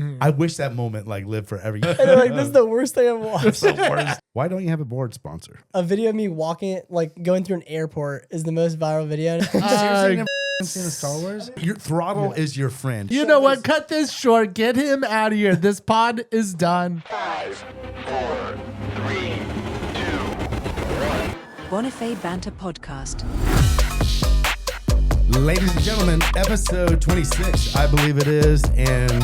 I wish that moment like lived forever. And they're like, this is the worst thing I've watched. Why don't you have a board sponsor? A video of me walking, like going through an airport is the most viral video. Seriously, never seen a Star Wars? Your throttle is your friend. You know what? Cut this short. Get him out of here. This pod is done. 5, 4, 3, 2, 1. Bonifay Banter Podcast. Ladies and gentlemen, episode 26, I believe it is, and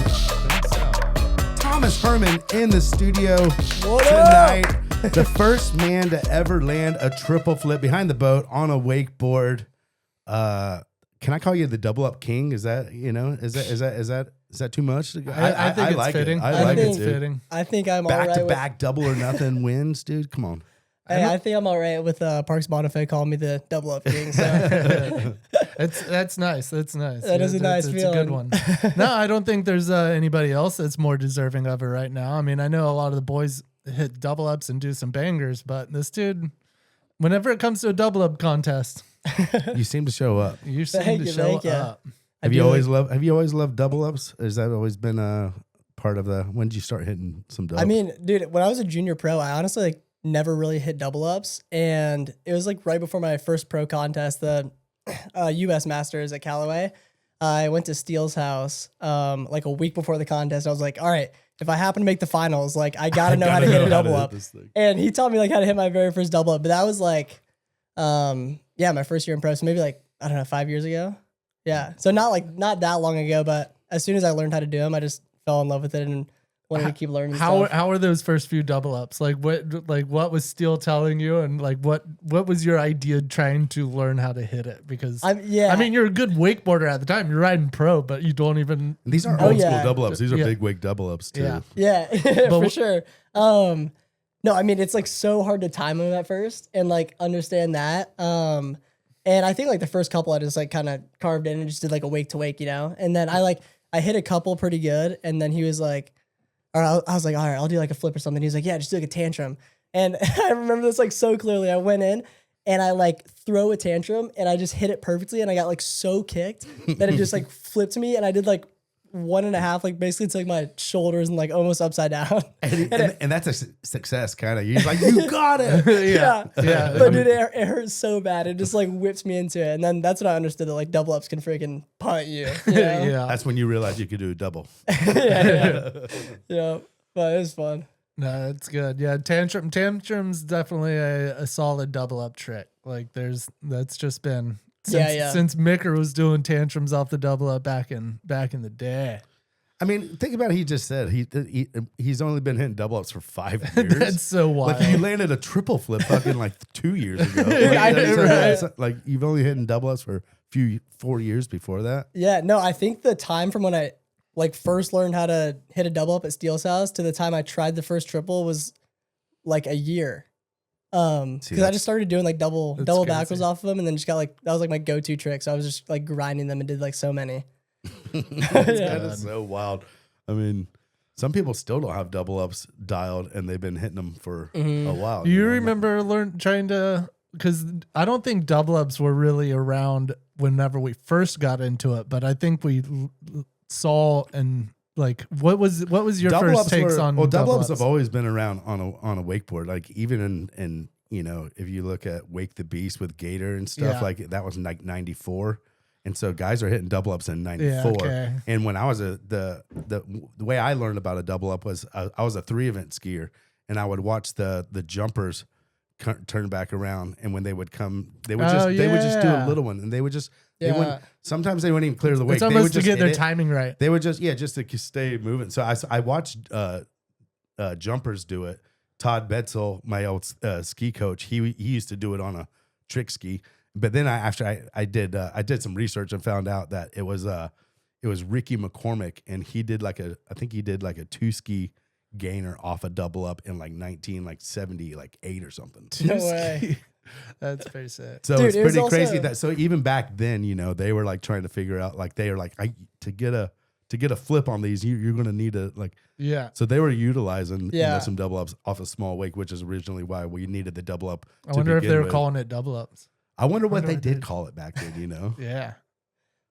Thomas Herman in the studio tonight. The first man to ever land a triple flip behind the boat on a wakeboard. Can I call you the double up king? Is that is that too much? I think it's like fitting. it. I like it's it, dude. fitting. I think I'm all right. Back to back double or nothing wins, dude. Come on. I think I'm all right with Parks Bonifay calling me the double up king. So. That's nice. That's nice. That is a nice It's feeling. a good one. No, I don't think there's anybody else that's more deserving of it right now. I mean, I know a lot of the boys hit double ups and do some bangers, but this dude, whenever it comes to a double up contest, You seem to show up. you seem to show thank you. up. Have you always loved double ups? Has that always been a part of the? When did you start hitting some double? I mean, dude, when I was a junior pro, I honestly never really hit double ups, and it was like right before my first pro contest, the U.S. Masters at Callaway. I went to Steele's house like a week before the contest. I was like, all right, if I happen to make the finals, like I gotta know how to hit a double up. And he taught me like how to hit my very first double up. But that was like, my first year in pro, so maybe like I don't know, 5 years ago. Yeah, so not that long ago. But as soon as I learned how to do them, I just fell in love with it and wanted to keep learning. How are those first few double ups? Like what was Steele telling you, and like what was your idea trying to learn how to hit it? Because I mean, you're a good wakeboarder at the time. You're riding pro, but you don't even. These aren't old school double ups. These are big wake double ups too. Yeah, for sure. No, I mean, it's like so hard to time them at first and like understand that. And I think like the first couple I just like kind of carved in and just did like a wake to wake, and then I hit a couple pretty good, and then he was like, or I was like, all right, I'll do like a flip or something. He was like, yeah, just do like a tantrum. And I remember this like so clearly. I went in and I like throw a tantrum and I just hit it perfectly. And I got like so kicked that it just like flipped me. And I did like 1.5, like basically to like my shoulders and like almost upside down. And that's a success kind of. You're like, you got it. Yeah. But dude, it hurt so bad. It just like whips me into it. And then that's when I understood that like double ups can freaking punt you. Yeah. That's when you realize you could do a double. Yeah. But it was fun. No, it's good. Yeah, tantrum's definitely a solid double up trick. Like that's just been since Micker was doing tantrums off the double up back in the day. I mean, think about it. He just said he's only been hitting double ups for 5 years. That's so wild. Like you landed a triple flip fucking like 2 years ago. Like you've only hitting double ups for 4 years before that. Yeah, no, I think the time from when I like first learned how to hit a double up at Steele's house to the time I tried the first triple was like a year. Because I just started doing like double backwards off of them, and then just got like that was like my go-to trick. So I was just like grinding them and did like so many. That is so wild. I mean, some people still don't have double ups dialed, and they've been hitting them for a while. Do you remember trying to? Because I don't think double ups were really around whenever we first got into it, but I think we saw and. Like what was your double first takes on? Well, double ups have always been around on a wakeboard. Like even in if you look at Wake the Beast with Gator and stuff, like that was like 94, and so guys are hitting double ups in 94. Okay. And when I was the way I learned about a double up was I was a 3 event skier, and I would watch the jumpers turn back around, and when they would come, they would just do a little one, and they would just. They wouldn't, sometimes they wouldn't even clear the wake. It's almost they would just to get their it. timing right. They would just to stay moving. So I watched jumpers do it. Todd Betzel, my old ski coach, he used to do it on a trick ski. But then I did some research and found out that it was Ricky McCormick, and he did like a 2-ski gainer off a double up in like 1978 or something. No way. That's pretty sick. So dude, it's pretty crazy that. So even back then, they were like trying to figure out, like they were like, to get a flip on these, you're going to need a like. Yeah. So they were utilizing some double ups off a small wake, which is originally why we needed the double up. I wonder if they were calling it double ups. I wonder what they did call it back then. Yeah.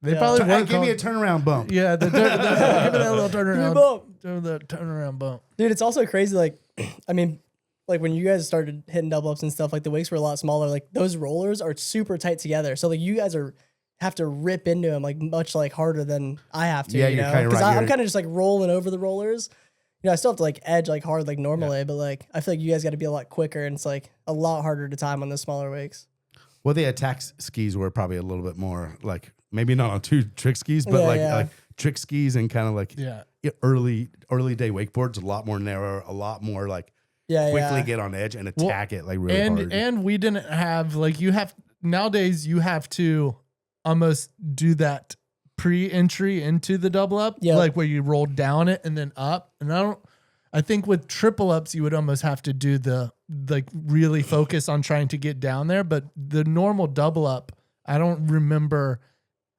They probably give me a turnaround bump. Yeah, give me that little turnaround. do that turnaround bump. Dude, it's also crazy. Like, I mean, like when you guys started hitting double ups and stuff, like the wakes were a lot smaller. Like those rollers are super tight together. So like you guys have to rip into them like much like harder than I have to. Yeah, you you're know? kinda right. I'm kind of just like rolling over the rollers. You know, I still have to like edge like hard like normally, but like I feel like you guys got to be a lot quicker, and it's like a lot harder to time on the smaller wakes. Well, the attack skis were probably a little bit more like maybe not on 2 trick skis, but like trick skis and kind of like early day wakeboards, a lot more narrow, a lot more like quickly get on edge and attack it like really hard. And we didn't have like nowadays you have to almost do that pre-entry into the double up, like where you roll down it and then up. And I think with triple ups, you would almost have to do the like really focus on trying to get down there. But the normal double up, I don't remember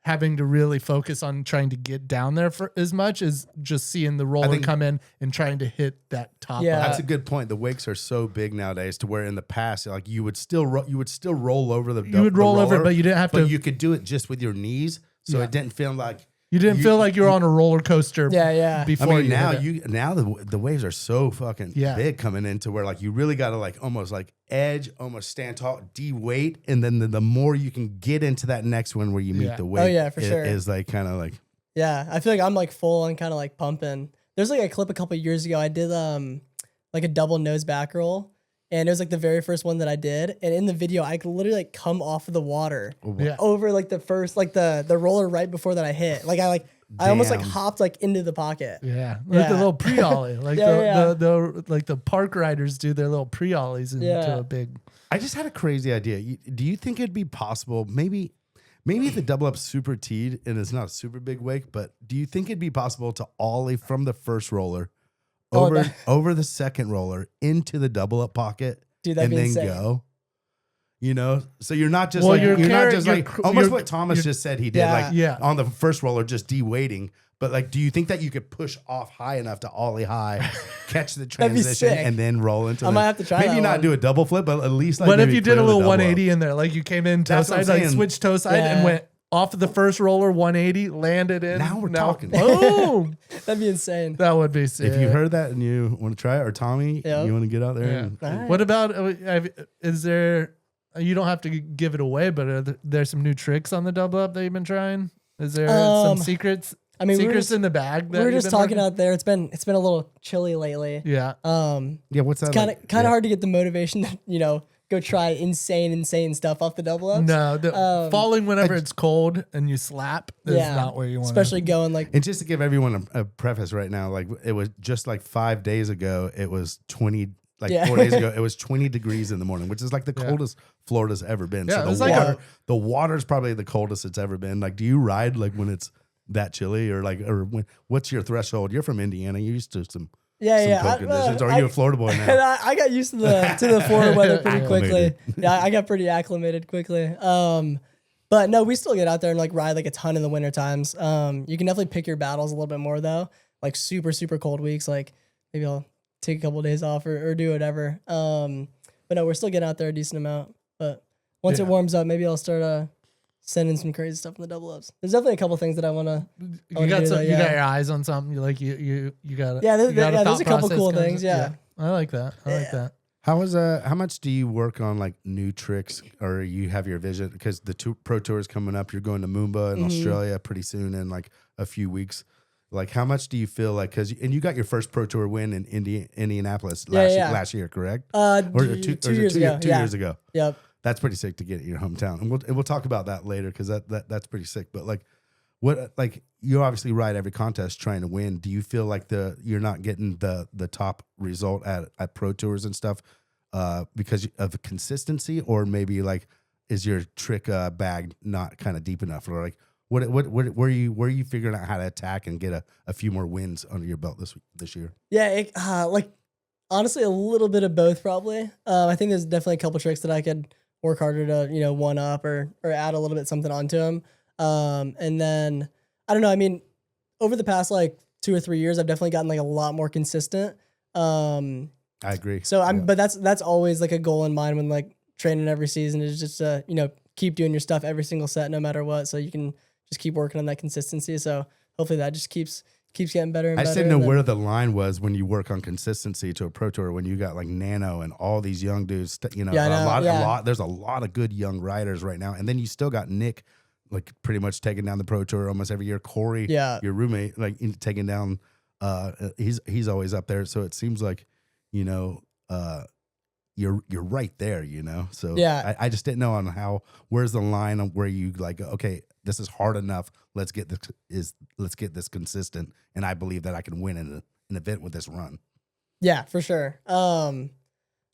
having to really focus on trying to get down there for as much as just seeing the roller come in and trying to hit that top. Yeah, that's a good point. The wakes are so big nowadays to where in the past, like you would still roll over the you would roll over, but you didn't have to. But you could do it just with your knees, so it didn't feel like. You didn't feel like you were on a roller coaster. Before I mean, now the waves are so fucking big coming into where like you really got to like almost like edge, almost stand tall, de-weight, and then the more you can get into that next one where you meet the weight. For sure. Is like kind of like. Yeah, I feel like I'm like full on kind of like pumping. There's like a clip a couple years ago. I did like a double nose back roll. And it was like the very first one that I did. And in the video, I could literally like come off of the water over like the first, like the roller right before that I hit. Like I almost like hopped like into the pocket. Yeah. Like the little pre-ollie. Like the park riders do their little pre-ollies into a big. I just had a crazy idea. Do you think it'd be possible, maybe the double up super teed and it's not a super big wake, but do you think it'd be possible to ollie from the first roller over the second roller into the double up pocket, dude, and then insane. Go? You know, so you're not just almost what Thomas just said he did, on the first roller, just de-weighting. But like, do you think that you could push off high enough to ollie high, catch the transition, and then roll into? I might have to try. Maybe not do a double flip, but at least like. What if you did a little 180 in there, like you came in toe side, like switched toe side, and went off of the first roller 180, landed in. Now we're talking. Boom! That'd be insane. That would be sick. If you heard that and you want to try it, or Tommy, you want to get out there. Right. What about? Is there? You don't have to give it away, but are there some new tricks on the double up that you've been trying? Is there some secrets? I mean, secrets in the bag. We were just talking out there. It's been a little chilly lately. Yeah. What's that? It's kind of hard to get the motivation to go try insane stuff off the double ups. No, falling whenever it's cold and you slap is not where you want. Especially going like. And just to give everyone a preface right now, like it was just like 5 days ago, it was 20. Like 4 days ago, it was 20 degrees in the morning, which is like the coldest Florida's ever been. Yeah, so the water's probably the coldest it's ever been. Like, do you ride like when it's that chilly, or what's your threshold? You're from Indiana. You're used to some cold conditions. Or are you a Florida boy now? I got used to the Florida weather pretty quickly. Yeah, I got pretty acclimated quickly. But no, we still get out there and like ride like a ton in the winter times. You can definitely pick your battles a little bit more though. Like super cold weeks, like maybe I'll take a couple of days off or do whatever. But no, we're still getting out there a decent amount. But once it warms up, maybe I'll start sending some crazy stuff in the double ups. There's definitely a couple things that I want to. You got your eyes on something. You like you got. There's a couple cool things. Yeah, I like that. I like that. How much do you work on like new tricks, or you have your vision? Because the pro tour is coming up. You're going to Moomba in Australia pretty soon in like a few weeks. Like, how much do you feel like, and you got your first pro tour win in Indianapolis last year, correct? Or two years ago. 2 years ago. Yep. That's pretty sick to get in your hometown, and we'll talk about that later because that's pretty sick. But like, you obviously ride every contest trying to win. Do you feel like you're not getting the top result at pro tours and stuff because of the consistency, or maybe like is your trick bag not kind of deep enough, or like where are you figuring out how to attack and get a few more wins under your belt this year? Yeah, like honestly a little bit of both probably. I think there's definitely a couple tricks that I could work harder to one up or add a little bit something onto them. And then I don't know. I mean, over the past like 2 or 3 years, I've definitely gotten like a lot more consistent. I agree. So but that's always like a goal in mind when like training every season is just keep doing your stuff every single set, no matter what. So you can just keep working on that consistency. So hopefully that just keeps keeps getting better and I better. just didn't know where the line was when you work on consistency to a pro tour, when you got like Nano and all these young dudes, you know, a lot, there's a lot of good young riders right now. And then you still got Nick, like pretty much taking down the pro tour almost every year. Corey, your roommate, like taking down, he's always up there. So it seems like, you know, you're right there, you know? So I just didn't know on where's the line on where you like, okay, this is hard enough. Let's get this consistent. And I believe that I can win in an event with this run. Yeah, for sure. No,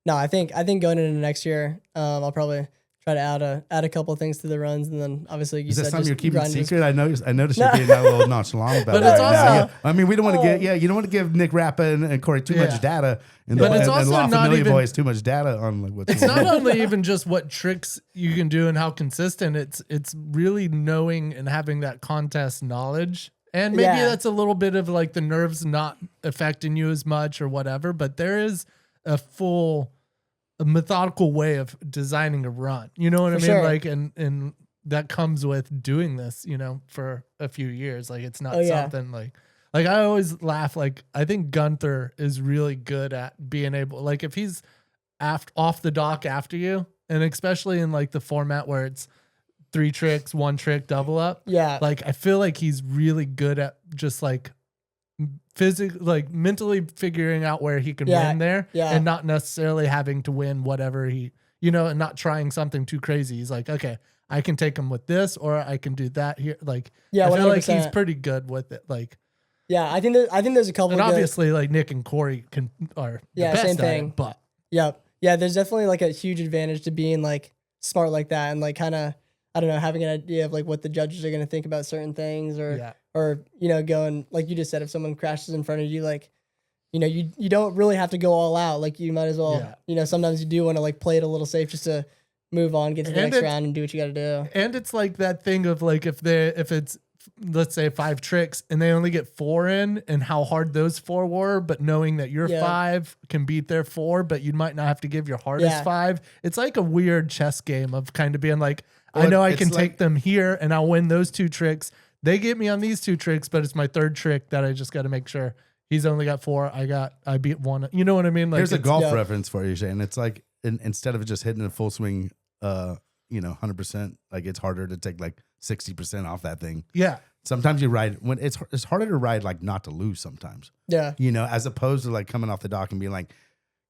I think going into next year, I'll probably try to add a couple of things to the runs, and then obviously is that something you're keeping secret? I noticed you're being a little nonchalant about it. But it's also, now. I mean, we don't want to you don't want to give Nick Rappa and Corey too much data, and La Familia Boys too much data on like what's. It's not only even just what tricks you can do and how consistent. It's really knowing and having that contest knowledge. And maybe that's a little bit of like the nerves not affecting you as much or whatever, but there is a methodical way of designing a run. You know what I mean? Sure. Like, and that comes with doing this, you know, for a few years. Like, it's not something like I always laugh. Like, I think Gunther is really good at being able, like, if he's off the dock after you, and especially in like the format where it's 3 tricks, 1 trick, double up. Yeah. Like, I feel like he's really good at just like physically, like mentally figuring out where he can win there and not necessarily having to win whatever he, you know, and not trying something too crazy. He's like, okay, I can take him with this, or I can do that here. Like, I feel 100%. like he's pretty good with it. Like, I think there's a couple. And obviously, like Nick and Corey are the best same thing. at it, but there's definitely like a huge advantage to being like smart like that, and like kind of, I don't know, having an idea of like what the judges are going to think about certain things, or, you know, going, like you just said, if someone crashes in front of you, like, you know, you don't really have to go all out. Like, you might as well, you know, sometimes you do want to like play it a little safe just to move on, get to the next round and do what you got to do. And it's like that thing of like, if it's, let's say 5 tricks and they only get 4 in, and how hard those 4 were, but knowing that your 5 can beat their 4, but you might not have to give your hardest 5. It's like a weird chess game of kind of being like, I know I can take them here and I'll win those 2 tricks. They get me on these 2 tricks, but it's my 3rd trick that I just got to make sure he's only got 4. I beat 1. You know what I mean? Like, here's a golf reference for you, Shane. It's like instead of just hitting a full swing, you know, 100%, like it's harder to take like 60% off that thing. Yeah. Sometimes you ride when it's harder to ride like not to lose sometimes. Yeah. You know, as opposed to like coming off the dock and being like,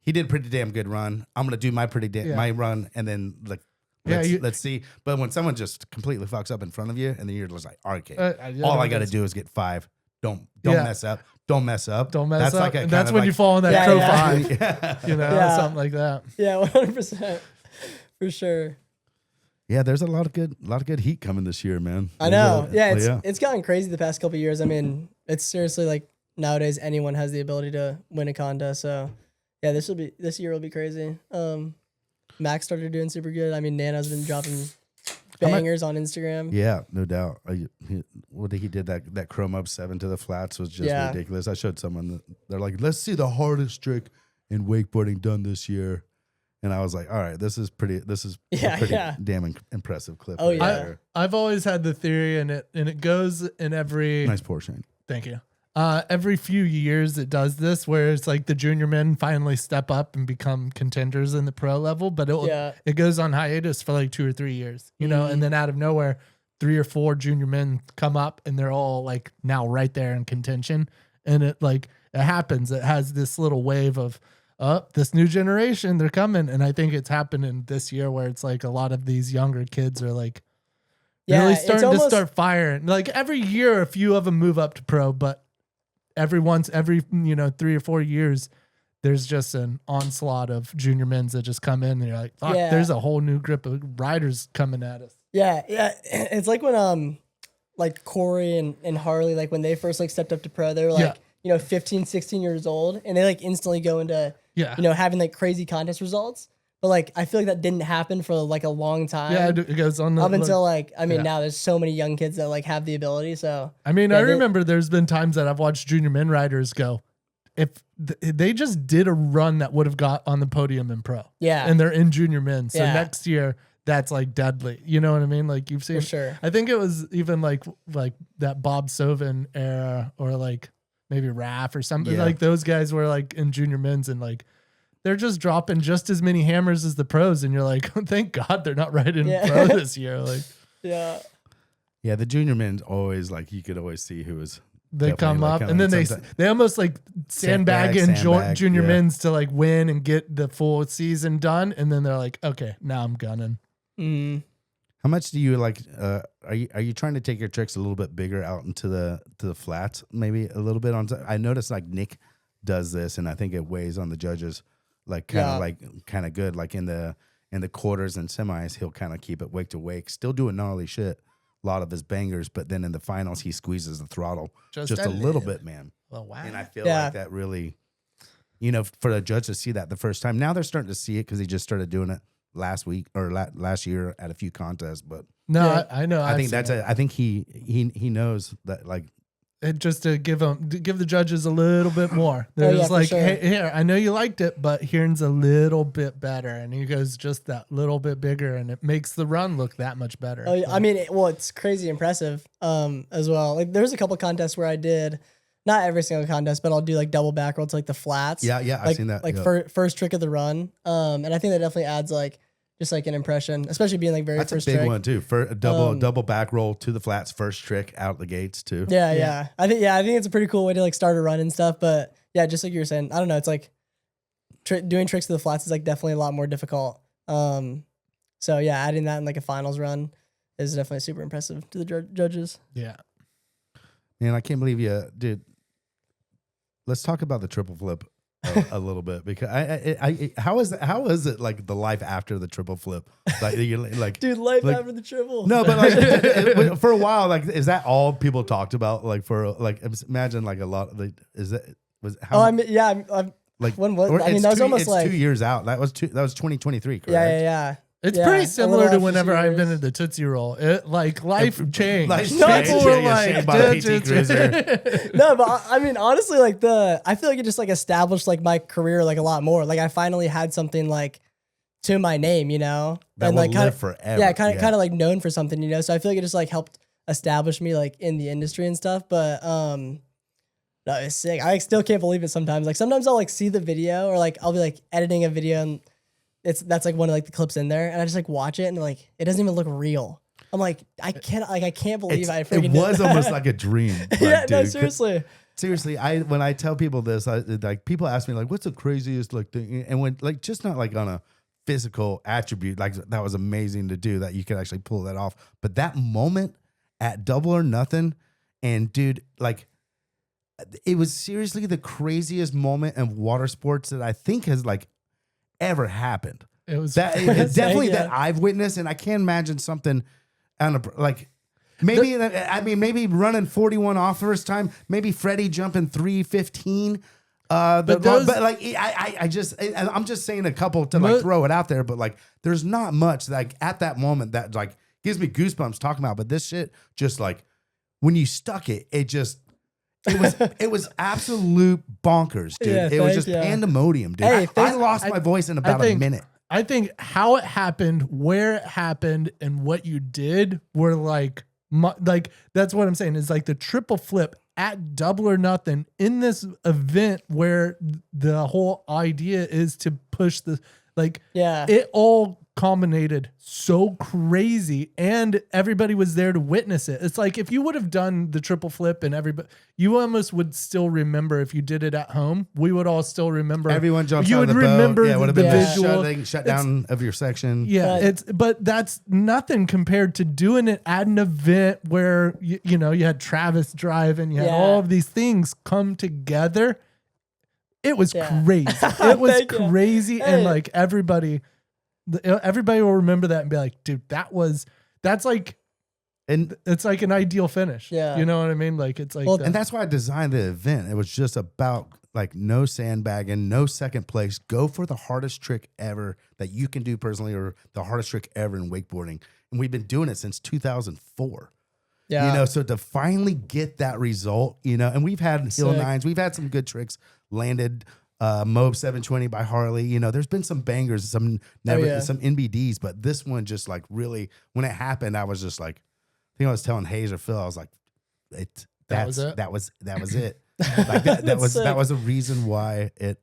he did a pretty damn good run. I'm gonna do my my run, and then like. Let's see. But when someone just completely fucks up in front of you, and then you're just like, okay, all I got to do is get 5. Don't mess up. Don't mess up. Don't mess up. Like that's when you fall in that Pro 5. You know, something like that. Yeah, 100%. For sure. Yeah, there's a lot of good heat coming this year, man. I know. It's gotten crazy the past couple of years. I mean, it's seriously like nowadays anyone has the ability to win a contest. So yeah, this year will be crazy. Max started doing super good. I mean, Nana's been dropping bangers on Instagram. Yeah, no doubt. He did that chrome up 7 to the flats was just ridiculous. I showed someone that they're like, let's see the hardest trick in wakeboarding done this year. And I was like, all right, this is a pretty damn impressive clip. Oh yeah. I've always had the theory, and it goes in every nice portion. Thank you. Every few years it does this, where it's like the junior men finally step up and become contenders in the pro level, but it goes on hiatus for like 2 or 3 years, you know, and then out of nowhere, 3 or 4 junior men come up and they're all like now right there in contention. And it happens. It has this little wave of, this new generation, they're coming. And I think it's happening this year where it's like a lot of these younger kids are like really starting to start firing. Like every year, a few of them move up to pro, but every 3 or 4 years, there's just an onslaught of junior men's that just come in and you're like, fuck, there's a whole new grip of riders coming at us. Yeah. It's like when like Corey and Harley, like when they first like stepped up to pro, they were like, 15, 16 years old, and they like instantly go into having like crazy contest results. But like I feel like that didn't happen for like a long time. Yeah, it goes on up until now there's so many young kids that like have the ability. So I mean, I remember there's been times that I've watched junior men riders go, if they just did a run that would have got on the podium in pro. Yeah, and they're in junior men. So next year that's like deadly. You know what I mean? Like you've seen. For sure. I think it was even like that Bob Sovin era, or like maybe Raph or something Yeah. like those guys were like in junior men's and like they're just dropping just as many hammers as the pros, and you're like, thank God they're not riding pro this year. Like, Yeah. Yeah, the junior men's always like you could always see who was. they come like, up kinda and then like they almost like sandbag in sandbag, junior yeah. men's to like win and get the full season done, and then they're like, okay, now I'm gunning. Mm. How much do you like? Are you trying to take your tricks a little bit bigger out into the flats? Maybe a little bit on. I noticed like Nick does this, and I think it weighs on the judges like kind of good. Like in the quarters and semis, he'll kind of keep it wake to wake, still doing gnarly shit. A lot of his bangers, but then in the finals, he squeezes the throttle just a little bit, man. Oh wow! And I feel like that really, for the judge to see that the first time. Now they're starting to see it because he just started doing it last week or last year at a few contests. But no, I know. I think I think he knows that like. And just to give the judges a little bit more. They're just like, sure. hey, here, I know you liked it, but here's a little bit better. And he goes just that little bit bigger, and it makes the run look that much better. Oh, yeah. I mean, it's crazy impressive as well. Like there's a couple contests where I did, not every single contest, but I'll do like double back roll to like the flats. Yeah, like, I've seen that. Like yeah. first trick of the run. And I think that definitely adds like just like an impression, especially being like very That's first a big trick. one too. For a double back roll to the flats, first trick out the gates too. Yeah. I think it's a pretty cool way to like start a run and stuff. But yeah, just like you were saying, I don't know. It's like doing tricks to the flats is like definitely a lot more difficult. So yeah, adding that in like a finals run is definitely super impressive to the judges. Yeah. Man, I can't believe you, dude. Let's talk about the triple flip a little bit, because how is it like the life after the triple flip? Like you're like, Dude, life after the triple. No, but like for a while, like is that all people talked about? Like for like imagine like a lot. Like is that was how? Oh, I mean, yeah. I'm like when was? I mean, that was almost like 2 years out. That was 2023. Correct? Yeah. It's Yeah, pretty a similar little to after whenever 2 I years. invented the Tootsie Roll. It like life changed. Life People changed. were Yeah, like, shaped by a "Dude, PT Cruiser." No, but I mean, honestly, like I feel like it just like established like my career like a lot more. Like I finally had something like to my name, That and will like live forever. Yeah, kind of like known for something, So I feel like it just like helped establish me like in the industry and stuff. But no, it's sick. I like, still can't believe it sometimes. Like sometimes I'll like see the video or like I'll be like editing a video and that's like one of like the clips in there, and I just like watch it and like it doesn't even look real. I'm like I can't believe I freaking It did was that. almost like a dream. Like, Yeah, no, dude, seriously. Seriously, when I tell people this, like people ask me like, "What's the craziest like thing?" And when like just not like on a physical attribute, like that was amazing to do that you could actually pull that off. But that moment at Double or Nothing, and dude, like it was seriously the craziest moment in water sports that I think has like ever happened. It was It's definitely Yeah. that I've witnessed, and I can't imagine something on a like. Maybe maybe running 41 off first time. Maybe Freddie jumping 315. But like I'm just saying a couple to like throw it out there. But like, there's not much like at that moment that like gives me goosebumps talking about. But this shit just like when you stuck it, it was absolute bonkers, dude. Yeah, it was just thank you. pandemonium, dude. Hey, I lost my voice in about a minute. I think how it happened, where it happened, and what you did were like that's what I'm saying is like the triple flip at Double or Nothing in this event where the whole idea is to push the it all culminated so crazy, and everybody was there to witness it. It's like if you would have done the triple flip and everybody, you almost would still remember. If you did it at home, we would all still remember. Everyone jumps you out would of the remember boat. Yeah, it would have the been visual shut down of your section. Yeah, but that's nothing compared to doing it at an event where you know you had Travis drive and you had all of these things come together. It was crazy. It was crazy, and like everybody will remember that and be like, dude, that's like, and it's like an ideal finish. Yeah, you know what I mean? Like it's like, and that's why I designed the event. It was just about like no sandbagging, no second place. Go for the hardest trick ever that you can do personally, or the hardest trick ever in wakeboarding. And we've been doing it since 2004. Yeah, so to finally get that result, and we've had hill nines, we've had some good tricks landed. Mobe 720 by Harley. There's been some bangers, some NBDs, but this one just like really, when it happened, I was just like, I think I was telling Hayes or Phil, I was like, that was it. Like that was sick. that was a reason why it.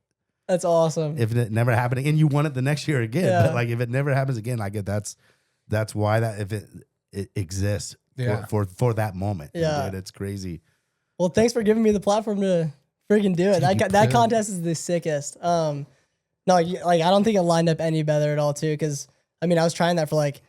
That's awesome. If it never happened, and you won it the next year again, Yeah. but like if it never happens again, I get that's why that if it exists for that moment. Yeah. Dude, it's crazy. Well, thanks for giving me the platform to freaking do it. That contest is the sickest. No, like I don't think it lined up any better at all too. Because I mean, I was trying that for like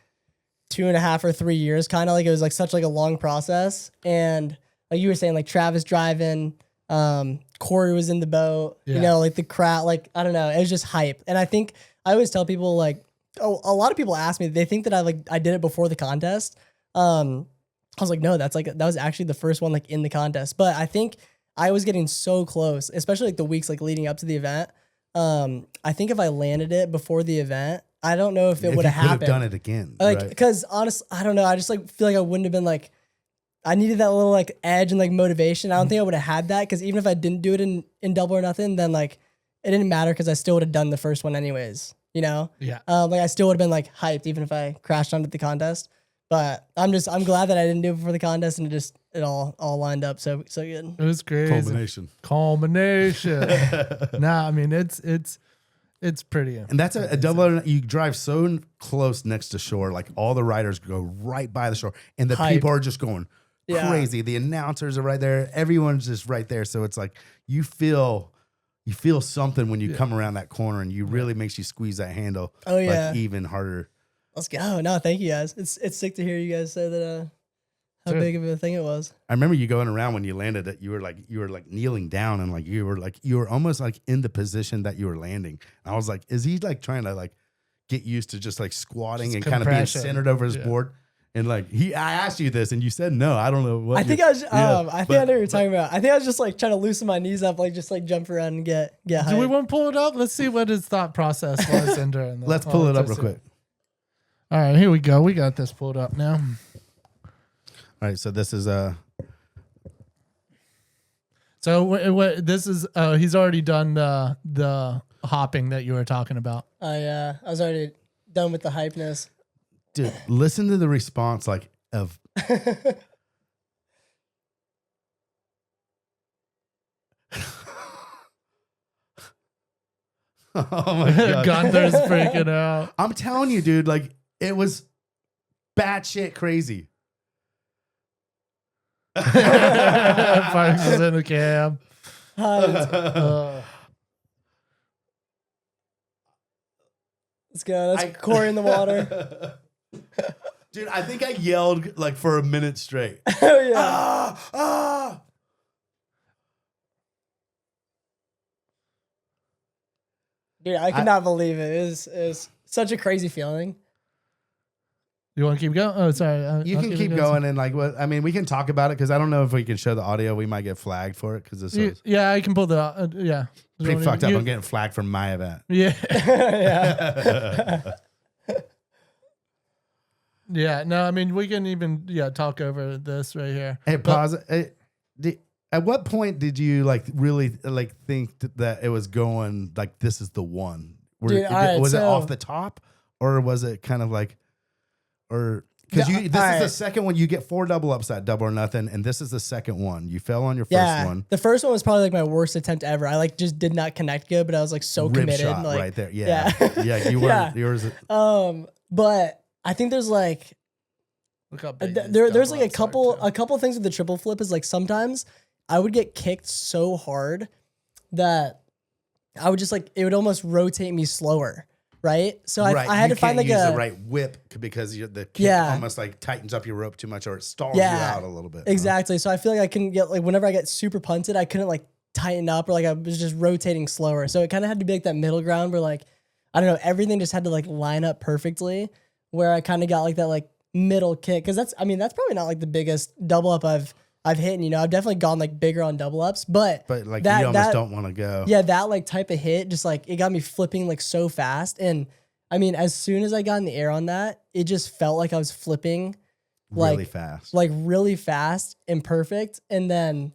2.5 or 3 years, kind of like it was like such like a long process. And like you were saying, like Travis driving, Corey was in the boat, you know, like the crowd, like I don't know, it was just hype. And I think I always tell people like, a lot of people ask me, they think that I did it before the contest. I was like, no, that was actually the first one like in the contest. But I think I was getting so close, especially like the weeks like leading up to the event. I think if I landed it before the event, I don't know if it would have happened. Done it again, like right? Because honestly, I don't know. I just like feel like I wouldn't have been like. I needed that little like edge and like motivation. I don't think I would have had that because even if I didn't do it in Double or Nothing, then like it didn't matter because I still would have done the first one anyways. You know? Yeah. Like I still would have been like hyped even if I crashed onto the contest. But I'm glad that I didn't do it before the contest and it all lined up so good. It was crazy. Culmination. Nah, I mean it's pretty. And that's a double. You drive so close next to shore, like all the riders go right by the shore, and the people are just going crazy. The announcers are right there. Everyone's just right there. So it's like you feel something when you come around that corner, and you really makes you squeeze that handle. Oh yeah, like even harder. Let's go. No, thank you guys. It's sick to hear you guys say that. How big of a thing it was. I remember you going around when you landed it. You were like kneeling down, and you were almost like in the position that you were landing. And I was like, is he like trying to like get used to just like squatting and kind of being centered over his board? And like I asked you this, and you said no. I don't know what. I think I was. I know what you're talking about. I think I was just like trying to loosen my knees up, like just like jump around and get high. Do we want to pull it up? Let's see what his thought process was during. Let's pull it up real quick. All right, here we go. We got this pulled up now. All right, so this is So this is he's already done the hopping that you were talking about. I was already done with the hypeness. Dude, listen to the response like of oh my god. Gunther's freaking out. I'm telling you, dude, like it was batshit crazy. Parks is in the cab. Let's go. That's Corey in the water. Dude, I think I yelled like for a minute straight. Oh yeah. Ah! Dude, I could not believe it. It was such a crazy feeling. You want to keep going? Oh, sorry. You can keep going and like what I mean, we can talk about it because I don't know if we can show the audio. We might get flagged for it because this is I can pull the yeah. pretty fucked up. I'm getting flagged from my event. Yeah. Yeah. Yeah. No, I mean we can even talk over this right here. Hey, pause. At what point did you like really like think that it was going like this is the one? Dude, was it off the top or was it kind of like? Or because this is the second one, you get 4 double ups at Double or Nothing, and this is the second one. You fell on your first one. The first one was probably like my worst attempt ever. I like just did not connect good, but I was like so Rib committed. shot like, right there. Yeah. You were yours. But I think there's like Look how big there's like a couple things with the triple flip is like sometimes I would get kicked so hard that I would just like it would almost rotate me slower. Right. So I had to find like the right whip because the kick almost like tightens up your rope too much or it stalls you out a little bit. Exactly. So I feel like I couldn't get like whenever I get super punted, I couldn't like tighten up or like I was just rotating slower. So it kind of had to be like that middle ground where like, I don't know, everything just had to like line up perfectly where I kind of got like that like middle kick. Cause that's probably not like the biggest double up I've hit. And, you know, I've definitely gone like bigger on double ups, but like you almost don't want to go. Yeah, that like type of hit, just like it got me flipping like so fast. And I mean, as soon as I got in the air on that, it just felt like I was flipping like really fast and perfect. And then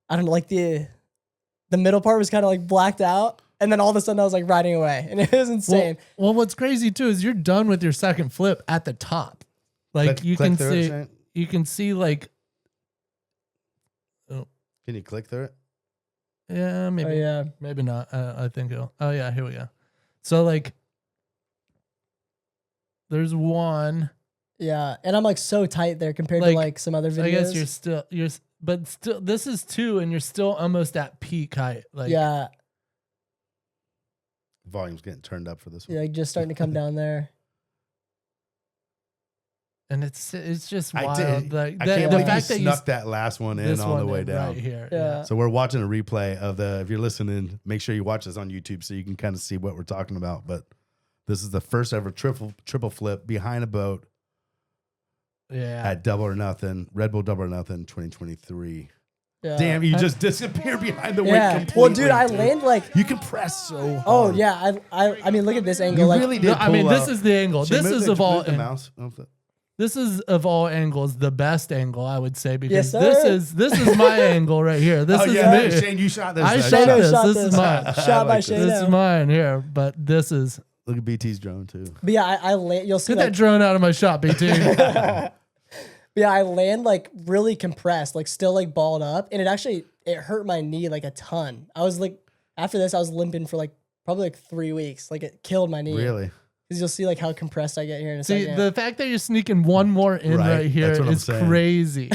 I don't know, like the middle part was kind of like blacked out. And then all of a sudden I was like riding away and it was insane. Well, what's crazy too is you're done with your second flip at the top. Like you can see like. Can you click through it? Yeah, maybe. Oh, yeah. Maybe not. I think it'll. Oh yeah, here we go. So like, there's one. Yeah, and I'm like so tight there compared Like, to like some other videos. I guess but still, this is 2, and you're still almost at peak height. Like, yeah, Volume's getting turned up for this one. yeah, just starting to come down there. and it's just I wild. did. Like I the can't believe you fact that snuck that last one in this on one the way in down. right here. Yeah. So we're watching a replay of if you're listening, make sure you watch this on YouTube so you can kind of see what we're talking about. But this is the first ever triple flip behind a boat Yeah. at Double or Nothing, Red Bull Double or Nothing 2023. Yeah. Damn, you just disappear behind the Yeah. wing Well, completely. dude, I land like. You can press so hard. Oh yeah, I mean, look at this angle. You Like, really did. No, I mean, pull this out. is the angle. Should This move is the- of all. move the mouse. This is of all angles the best angle, I would say, because Yes, sir. this is my angle right here. This Oh is yeah, me. Shane, you shot this. I that shot shot. this. Shot This is mine. Shot by like Shane. this. This is mine here, but this is. Look at BT's drone too. But yeah, I land. You'll see Get that like. drone out of my shot, BT. Yeah, I land like really compressed, like still like balled up, and it hurt my knee like a ton. I was like, after this, I was limping for like probably like 3 weeks. Like it killed my knee. Really? Because you'll see like how compressed I get here in a See, second. the fact that you're sneaking one more in Right, right here that's what I'm is saying. crazy.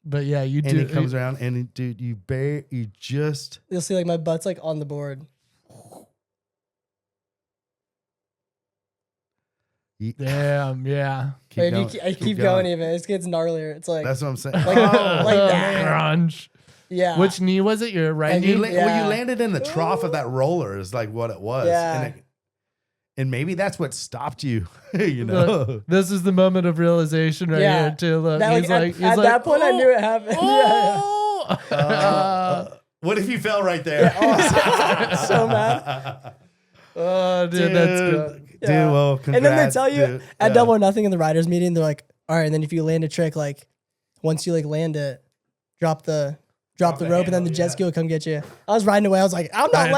But yeah, you And do. he comes around and dude, you just You'll see like my butt's like on the board. Damn, yeah. keep Like, going. if you keep going even, it gets gnarlier. It's like That's what I'm saying. like that. Crunch. Yeah. Which knee was it? Your right And knee? you, well, Yeah. you landed in the trough of that roller is like what it was. Yeah. And maybe that's what stopped you, you know. This is the moment of realization right Yeah. here too. Look, That, he's like, like, at that point, I knew it happened. Oh, What if you fell right there? So mad. oh, dude, that's good. Dude, Yeah. well, And then they congrats, tell you dude. at Yeah. Double or Nothing in the riders meeting, they're like, all right, and then if you land a trick, like once you like land it, drop the rope, the and then handle, the jet yeah. ski will come get you. I was riding away. I was like, I'm not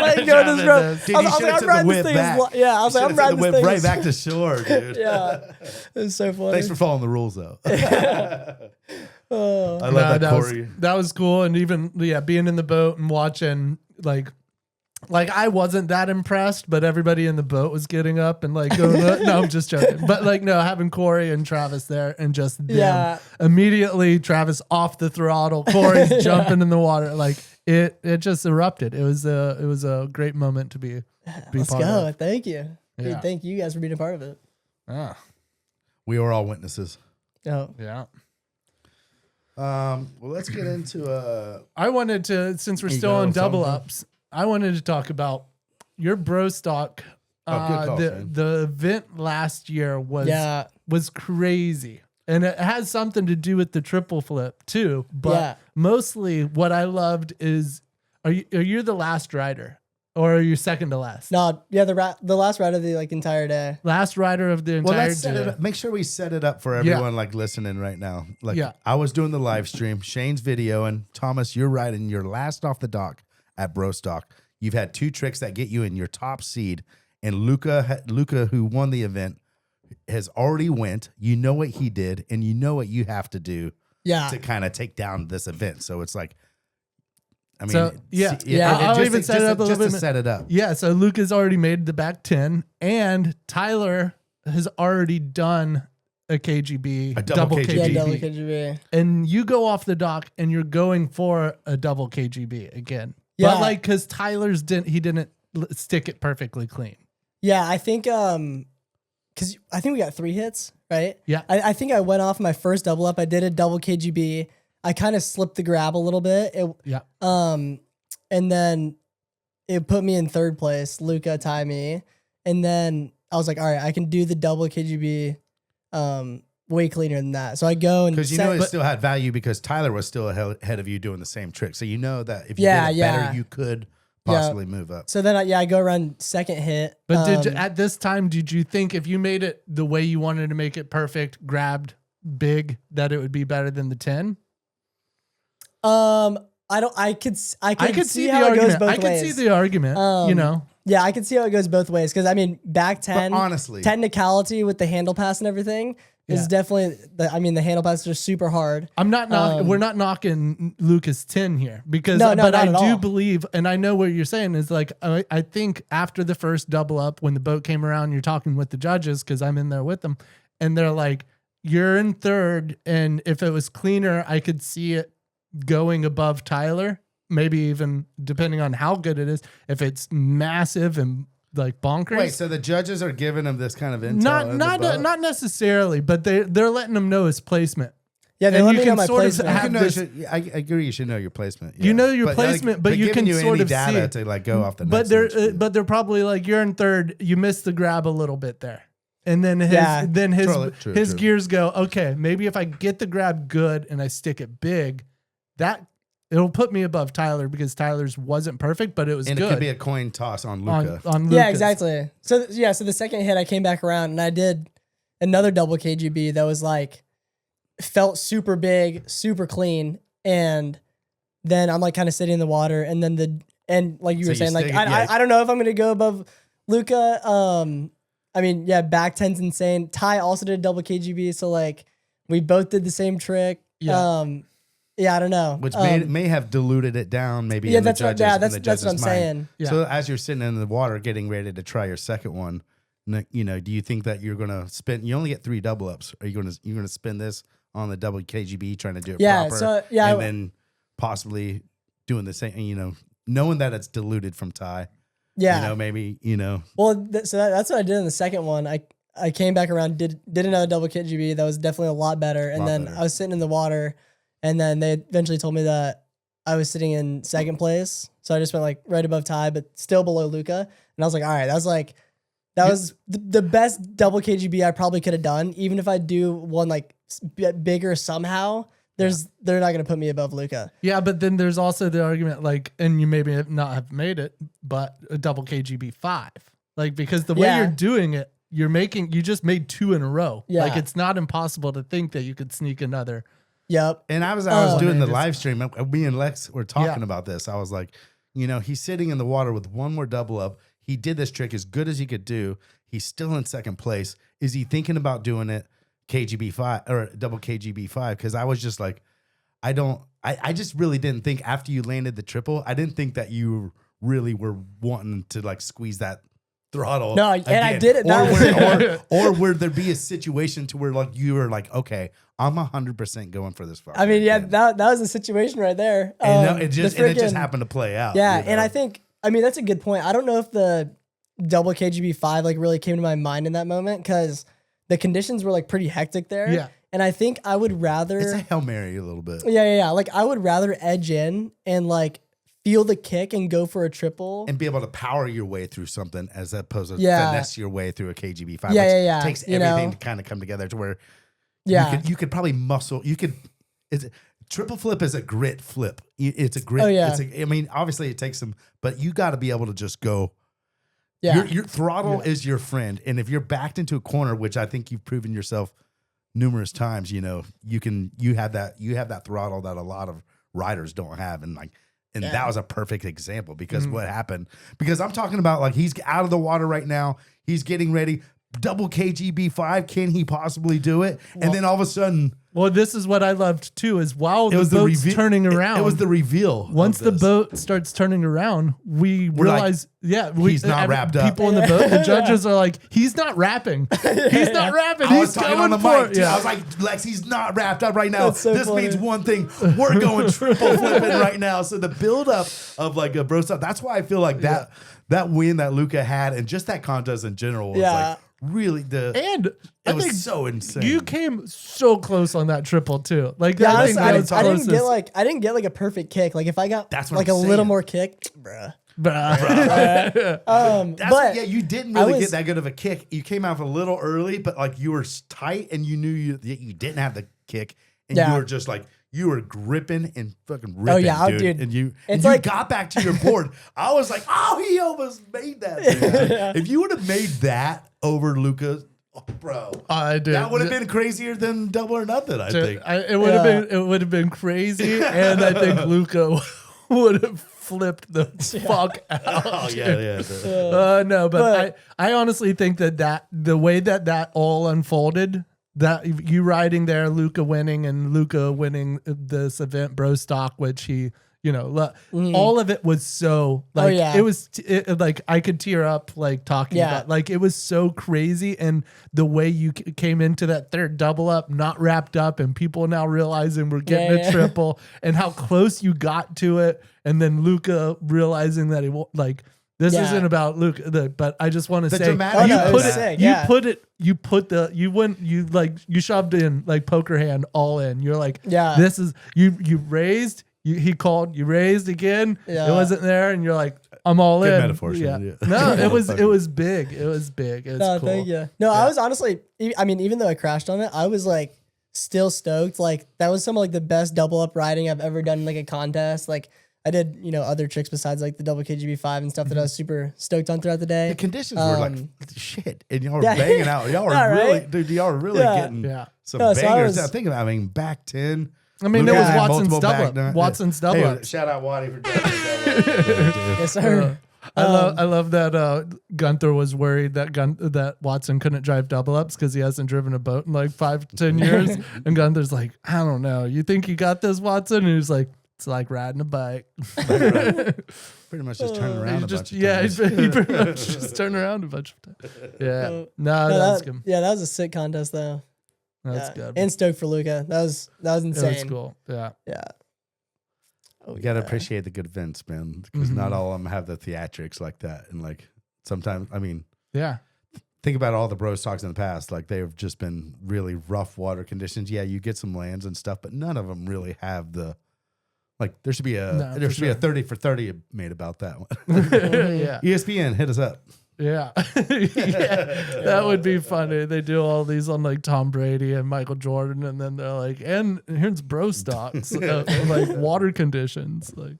letting go of this rope. Dude, I you was should've like, I'm took the riding this whip thing. back. Yeah, I was like, I'm riding the this whip thing. right back to shore, dude. Yeah, it was so funny. Thanks for following the rules, though. Oh. I love that, that Corey. that was cool. And even, being in the boat and watching, like I wasn't that impressed, but everybody in the boat was getting up and like going, no, I'm just joking. But like, no, having Corey and Travis there and just them, Yeah. immediately Travis off the throttle, Corey's jumping in the water. Like it just erupted. It was a great moment to be Let's part go. of. Thank you. Yeah. Dude, thank you guys for being a part of it. Ah, We were all witnesses. Oh. yeah. Well, let's get into I wanted to, since we're You still got on a double something? ups, I wanted to talk about your bro stock. Good call, Shane. The event last year was Yeah. was crazy. And it has something to do with the triple flip too. But Yeah. mostly what I loved is are you the last rider? Or are you second to last? No, yeah, the last ride of the like entire day. Last rider of the well, entire let's set it day. up. Make sure we set it up for everyone like listening right now. Like Yeah. I was doing the live stream, Shane's video, and Thomas, you're riding your last off the dock at Brostock. You've had 2 tricks that get you in your top seed, and Luca, who won the event, has already went. You know what he did, and you know what you have to do Yeah. to kind of take down this event. So it's like, I mean, So, yeah. Yeah. I'll even set it up a little to bit. set it up. Yeah, so Luke has already made the back 10, and Tyler has already done a KGB, A double KGB. Yeah, KGB. double KGB. And you go off the dock and you're going for a double KGB again. Yeah. But like, cause Tyler's didn't stick it perfectly clean. Yeah, I think because I think we got 3 hits, right? Yeah. I think I went off my first double up. I did a double KGB. I kind of slipped the grab a little bit. Yeah. And then it put me in 3rd place. Luca tied me, and then I was like, all right, I can do the double KGB, way cleaner than that. So I go and Because you know it still had value because Tyler was still ahead of you doing the same trick. So you know that if you Yeah, did it yeah. better, you could possibly move up. So then I go around 2nd hit. But at this time, did you think if you made it the way you wanted to make it perfect, grabbed big, that it would be better than the 10? I could see the how it goes argument. both I could ways. see the argument, you know. Yeah, I can see how it goes both ways because I mean, back 10, honestly- technicality with the handle pass and everything, is definitely the handle passes are super hard. I'm not we're not knocking Lucas 10 here because No, but I not at do all. believe, and I know what you're saying is like I think after the first double up, when the boat came around, you're talking with the judges because I'm in there with them, and they're like, you're in third, and if it was cleaner, I could see it going above Tyler, maybe even depending on how good it is. If it's massive and like bonkers. Wait, so the judges are giving him this kind of intel? Not necessarily, but they're letting him know his placement. Yeah, they And let you me know can my sort of placement. have this- I agree. You should know your placement. You know your placement, but you giving can you sort any of data see. to like go off the. But next one. they're probably like, you're in third, you missed the grab a little bit there, and then True. his gears go, okay, maybe if I get the grab good and I stick it big, that it'll put me above Tyler because Tyler's wasn't perfect, but it was and good. it could be a coin toss on Luca. on Lucas. Yeah, exactly. So so the second hit, I came back around and I did another double KGB that was like felt super big, super clean, and then I'm like kind of sitting in the water, and then like you So were you saying, like stick it- I don't know if I'm gonna go above Luca. I mean, yeah, back 10's insane. Ty also did a double KGB, so like we both did the same trick. Yeah. Yeah, I don't know. Which may have diluted it down, maybe. Yeah, in the that's what- judges, yeah, in that's- the that's what judges' I'm mind. saying. Yeah. So as you're sitting in the water, getting ready to try your second one, you know, do you think that you're gonna spin? You only get 3 double ups. Are you gonna spin this on the double KGB, trying to do it Yeah, proper? so, yeah, and then possibly doing the same. You know, knowing that it's diluted from Ty. Yeah. You know, maybe Well, that's what I did in the second one. I came back around, did another double KGB that was definitely a lot better, and then I was sitting in the water, and then they eventually told me that I was sitting in second place, so I just went like right above Ty, but still below Luca, and I was like, all right, that was the best double KGB I probably could have done, even if I do one like bigger somehow. They're not gonna put me above Luca. Yeah, but then there's also the argument, like, and you maybe not have made it, but a double KGB 5, like, because the way Yeah. you're doing it, you just made 2 in a row. Yeah. Like, it's not impossible to think that you could sneak another. Yep. And I was Oh. doing the Man, live stream. Me and Lex were talking Yeah. about this. I was like, you know, he's sitting in the water with one more double up. He did this trick as good as he could do. He's still in second place. Is he thinking about doing it KGB 5 or double KGB 5? Because I was just like, I just really didn't think after you landed the triple, I didn't think that you really were wanting to like squeeze that throttle. No, and I again. did it. Or would there be a situation to where like you were like, okay, I'm 100% going for this. I mean, yeah, again. that was the situation right there. And no, it just freaking- happened to play out. Yeah, you know? and I think that's a good point. I don't know if the double KGB 5 like really came to my mind in that moment because the conditions were like pretty hectic there. Yeah. And I think I would rather it's a Hail Mary a little bit. Yeah. Like I would rather edge in and like feel the kick and go for a triple. And be able to power your way through something as opposed to Yeah. finesse your way through a KGB 5. Yeah, which yeah. takes You everything know? to kind of come together to where Yeah. you could probably triple flip is a grit flip. It's a grit. Oh, yeah. I mean, obviously it takes some, but you got to be able to just go. Yeah. Your throttle is your friend. And if you're backed into a corner, which I think you've proven yourself numerous times, you know, you have that throttle that a lot of riders don't have. And that was a perfect example because what happened, because I'm talking about like, he's out of the water right now. He's getting ready. Double KGB 5. Can he possibly do it? And then all of a sudden, Well, this is what I loved too, is while it the was the boat's reveal. turning around. It was the reveal. Once of the this. boat starts turning around, we We're like, realize, he's not wrapped up. People in the boat, the judges are like, he's not rapping. He's not rapping. I was He's talking on going the for mic. it. Too. Yeah. I was like, Lex, he's not wrapped up right now. That's so This funny. means one thing. We're going triple flipping right now. So the buildup of like a bro stuff, that's why I feel like that win that Luca had and just that contest in general was like really And it I was think so insane. you came so close on that triple too. Like, Yeah, I honestly, think I that was didn't get like a perfect kick. Like if I got That's what like I'm a little saying. more kick, bruh. Bruh. But yeah, you didn't I really was- get that good of a kick. You came out a little early, but like you were tight and you knew you didn't have the kick, and you were just like you were gripping and fucking ripping. yeah, dude. dude. And you It's you like- got back to your board. I was like, oh, he almost made that. Dude. If you would have made that over Luca, bro, I did. that would have been crazier than double or nothing. I think. It would have been crazy, and I think Luca would have flipped the fuck out. Oh yeah. No, but I honestly think that the way that all unfolded, that you riding there, Luca winning this event, Bro Stock, which he, all of it was so like, it was like I could tear up like talking about, like it was so crazy. And the way you came into that third double up, not wrapped up, and people now realizing we're getting a triple, and how close you got to it. And then Luca realizing that he won't, like, this isn't about Luca, but I just want to say you shoved in like poker hand all in. You're like, this is you raised. He called, you raised again. It wasn't there, and you're like, I'm all in. Metaphors. Yeah. No, it was big. It was big. It was cool. Thank you. No, I was honestly, I mean, even though I crashed on it, I was like still stoked. Like that was some of like the best double up riding I've ever done in like a contest. Like I did, other tricks besides like the double KGB5 and stuff that I was super stoked on throughout the day. The conditions were like shit, and y'all were banging out. Y'all were really, dude. Y'all were really getting some bangers. I'm thinking, back 10. I mean, there was Watson's double up. Watson's double up. Shout out Waddy for doing that. Yes, sir. I love that Gunther was worried that Watson couldn't drive double ups because he hasn't driven a boat in like 5 to 10 years. And Gunther's like, I don't know. You think you got this, Watson? And he was like, it's like riding a bike. Pretty much just turning around a bunch of times. He pretty much just turned around a bunch of times. Yeah. No, that was good. Yeah, that was a sick contest though. That's good. And stoked for Luca. That was insane. It was cool. Yeah. Yeah. We gotta appreciate the good events, man, because not all of them have the theatrics like that. And like sometimes, I mean, think about all the bro stocks in the past. Like they've just been really rough water conditions. Yeah, you get some lands and stuff, but none of them really have the. Like there should be a 30 for 30 made about that one. Yeah. ESPN, hit us up. Yeah. That would be funny. They do all these on like Tom Brady and Michael Jordan, and then they're like, and here's bro stocks, like water conditions. Like,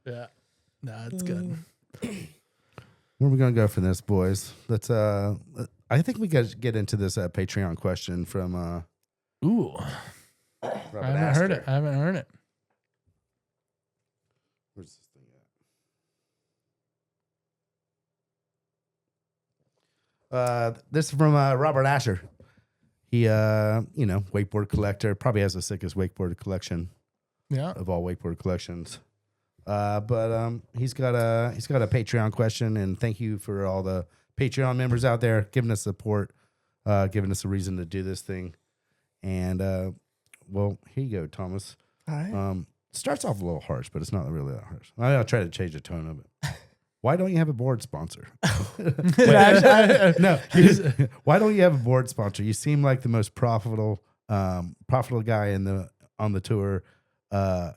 yeah. Nah, it's good. Where are we gonna go for this, boys? Let's I think we got to get into this Patreon question from Robert I haven't heard it. Where's this thing at? This is from Robert Asher. He, wakeboard collector, probably has the sickest wakeboard collection of all wakeboard collections. But he's got a Patreon question, and thank you for all the Patreon members out there giving us support, giving us a reason to do this thing. And well, here you go, Thomas. All right. Starts off a little harsh, but it's not really that harsh. I'll try to change the tone of it. Why don't you have a board sponsor? No. Why don't you have a board sponsor? You seem like the most profitable guy on the tour. Not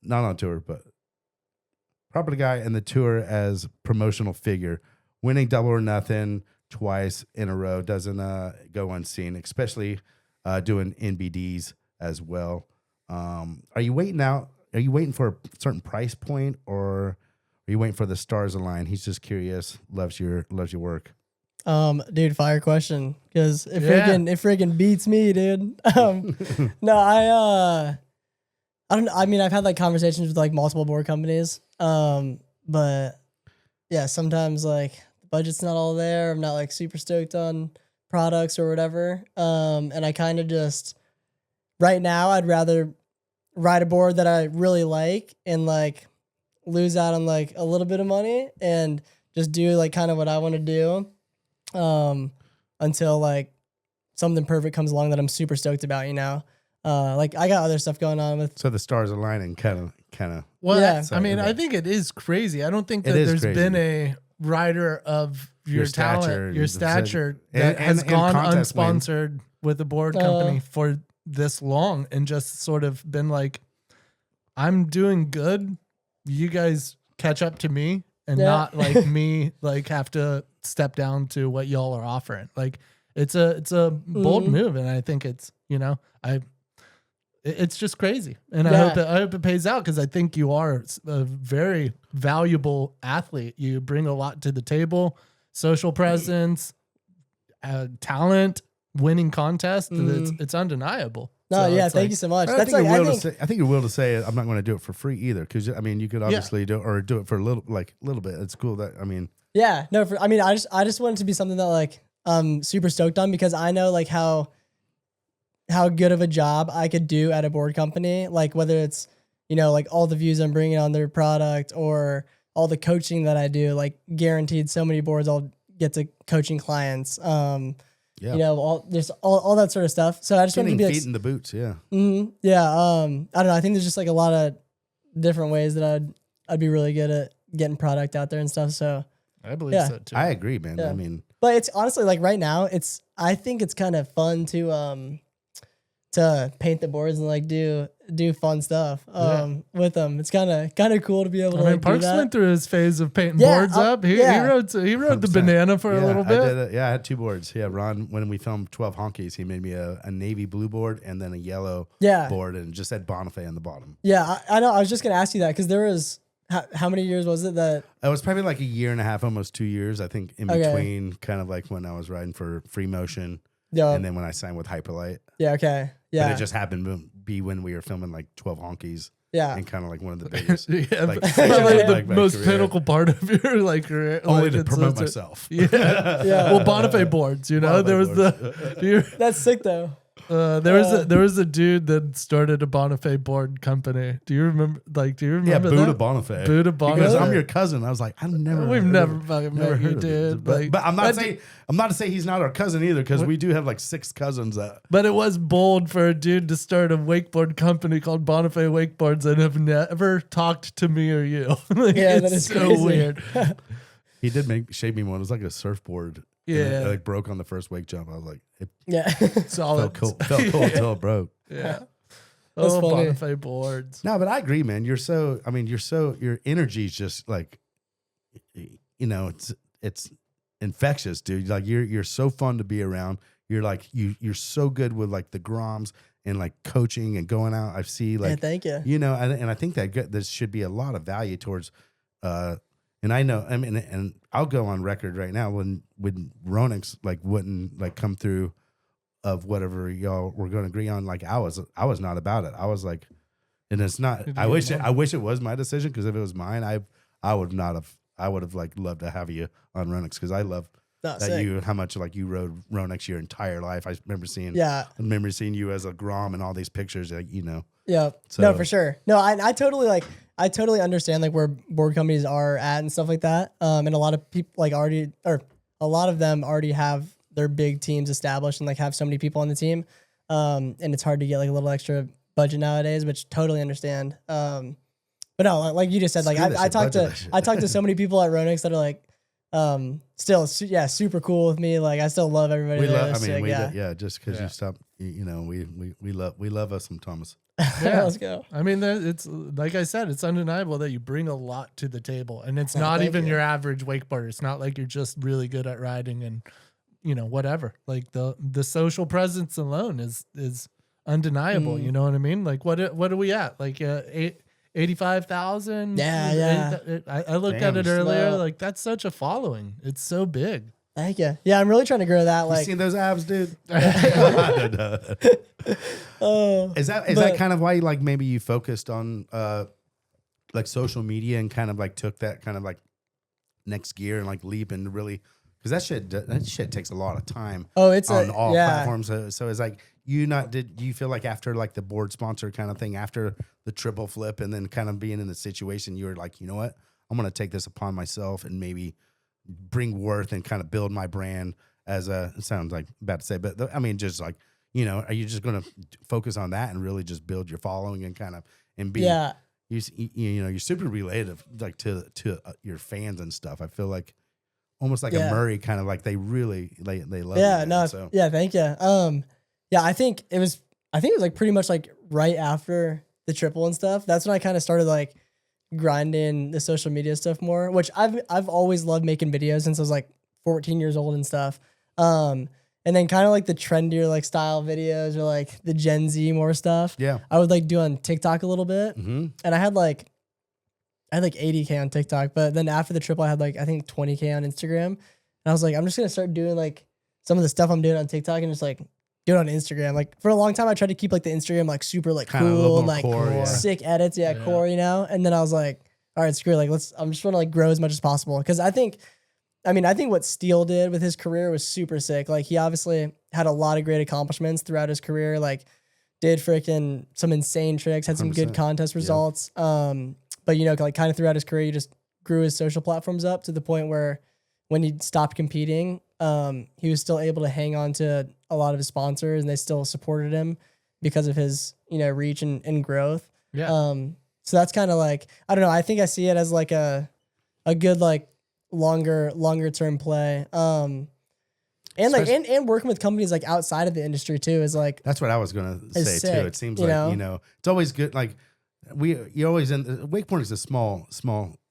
on tour, but profitable guy in the tour as promotional figure. Winning double or nothing twice in a row doesn't go unseen, especially doing NBDs as well. Are you waiting for a certain price point, or are you waiting for the stars align? He's just curious. Loves your work. Dude, fire question, because it freaking beats me, dude. No, I don't know. I mean, I've had like conversations with like multiple board companies. But yeah, sometimes like the budget's not all there. I'm not like super stoked on products or whatever. And I kind of just right now I'd rather ride a board that I really like and like lose out on like a little bit of money and just do like kind of what I want to do until like something perfect comes along that I'm super stoked about, like I got other stuff going on with. So the stars aligning kind of. Well, yeah. I mean, I think it is crazy. I don't think that there's been a rider of your talent, your stature that has gone unsponsored with a board company for this long and just sort of been like, I'm doing good. You guys catch up to me and not like me, like have to step down to what y'all are offering. Like it's a bold move. And I think it's, it's just crazy. And I hope it pays out, because I think you are a very valuable athlete. You bring a lot to the table, social presence, talent, winning contests. It's undeniable. No, so thank you so much. I think you're willing to say I'm not going to do it for free either, because I mean you could obviously do it for a little bit. It's cool that I mean. Yeah, no, I just want it to be something that like I'm super stoked on, because I know like how good of a job I could do at a board company, like whether it's, you know, like all the views I'm bringing on their product or all the coaching that I do, like guaranteed so many boards I'll get to coaching clients. You know, all that sort of stuff. So I just want to be feet in the boots. Yeah. Yeah. I don't know. I think there's just like a lot of different ways that I'd be really good at getting product out there and stuff. So I believe so too. I agree, man. Yeah. I mean, but it's honestly like right now I think it's kind of fun to paint the boards and like do fun stuff with them. It's kind of cool to be able to. I mean, Parks went through his phase of painting boards up. He rode the banana for a little bit. I did it. Yeah, I had 2 boards. Yeah, Ron, when we filmed 12 Honkies, he made me a navy blue board and then a yellow board, and just had Bonifay on the bottom. Yeah, I know. I was just gonna ask you that, because there was how many years was it that? It was probably like a year and a half, almost 2 years, I think, in between, kind of like when I was riding for Free Motion, and then when I signed with Hyperlight. Yeah. Okay. Yeah. But it just happened to be when we were filming like 12 Honkies. Yeah. And kind of like one of the biggest. Like, the most career. Pinnacle part of your like career. Only to promote myself. Yeah. Well, Bonifay boards, you know, there was That's sick though. There was a dude that started a Bonifay board company. Do you remember? Yeah, Buddha Bonifay. Buddha Bonifay. Because I'm your cousin. I was like, I've never. We've never fucking met you, dude. But I'm not saying to say he's not our cousin either, because we do have like 6 cousins that. But it was bold for a dude to start a wakeboard company called Bonifay Wakeboards and have never talked to me or you. That is so crazy. weird. He did shape me one. It was like a surfboard. Yeah, it like broke on the first wake jump. I was like, solid. Felt cool until it broke. Yeah. That's funny. Bonifay boards. No, but I agree, man. Your energy is just like, you know, it's infectious, dude. Like you're so fun to be around. You're like, you're so good with like the groms and like coaching and going out. I see like, thank you. You know, and I think that there should be a lot of value towards, and I know, I mean, and I'll go on record right now when Ronix like wouldn't like come through of whatever y'all were going to agree on. Like I was not about it. I was like, and it's not. I wish it was my decision, because if it was mine, I would have like loved to have you on Ronix, because I love how much like you rode Ronix your entire life. I remember seeing you as a grom and all these pictures, like, you know. Yeah. So, no, for sure. No, I totally understand like where board companies are at and stuff like that. And a lot of people like a lot of them already have their big teams established and like have so many people on the team. And it's hard to get like a little extra budget nowadays, which totally understand. But no, like you just said, like I talked to so many people at Ronix that are like, still, super cool with me. Like I still love everybody. Just because you stopped, you know, we love us some Thomas. Yeah, let's go. I mean, it's like I said, it's undeniable that you bring a lot to the table, and it's not even your average wakeboarder. It's not like you're just really good at riding and, you know, whatever. Like the social presence alone is undeniable. You know what I mean? Like what are we at? Like 85,000. Yeah. I looked at it earlier. Like that's such a following. It's so big. Thank you. Yeah, I'm really trying to grow that. Like, you seen those abs, dude? Is that kind of why like maybe you focused on like social media and kind of like took that kind of like next gear and like leap and really, because that shit takes a lot of time. Oh, it's on all platforms. So it's like do you feel like after like the board sponsor kind of thing, after the triple flip and then kind of being in the situation, you were like, you know what, I'm gonna take this upon myself and maybe bring worth and kind of build my brand as it sounds like bad to say, but I mean, just like, you know, are you just going to focus on that and really just build your following and kind of, and be, you know, you're super related like to your fans and stuff. I feel like almost like a Murray kind of like they love you. Yeah. No. So. Yeah. Thank you. I think it was like pretty much like right after the triple and stuff. That's when I kind of started like grinding the social media stuff more, which I've always loved making videos since I was like 14 years old and stuff. And then kind of like the trendier like style videos or like the Gen Z more stuff. Yeah. I would like do on TikTok a little bit. Mm-hmm. And I had like 80K on TikTok, but then after the triple I had like I think 20K on Instagram. And I was like, I'm just gonna start doing like some of the stuff I'm doing on TikTok and just like do it on Instagram. Like for a long time I tried to keep like the Instagram like super like kinda cool and like core, sick edits, core, you know? And then I was like, all right, screw it. Like I'm just trying to like grow as much as possible. Cause I think I mean, I think what Steele did with his career was super sick. Like, he obviously had a lot of great accomplishments throughout his career. Like, did freaking some insane tricks, had some good 100%. contest results. But you know, like kind of throughout his career, he just grew his social platforms up to the point where when he stopped competing, he was still able to hang on to a lot of his sponsors, and they still supported him because of his, you know, reach and growth. Yeah. So that's kind of like, I don't know. I think I see it as like a good, like longer term play. And like, and working with companies like outside of the industry too is like, That's what I was gonna say sick, too. It seems like you know, it's always good. Like you're always in wakeboarding is a small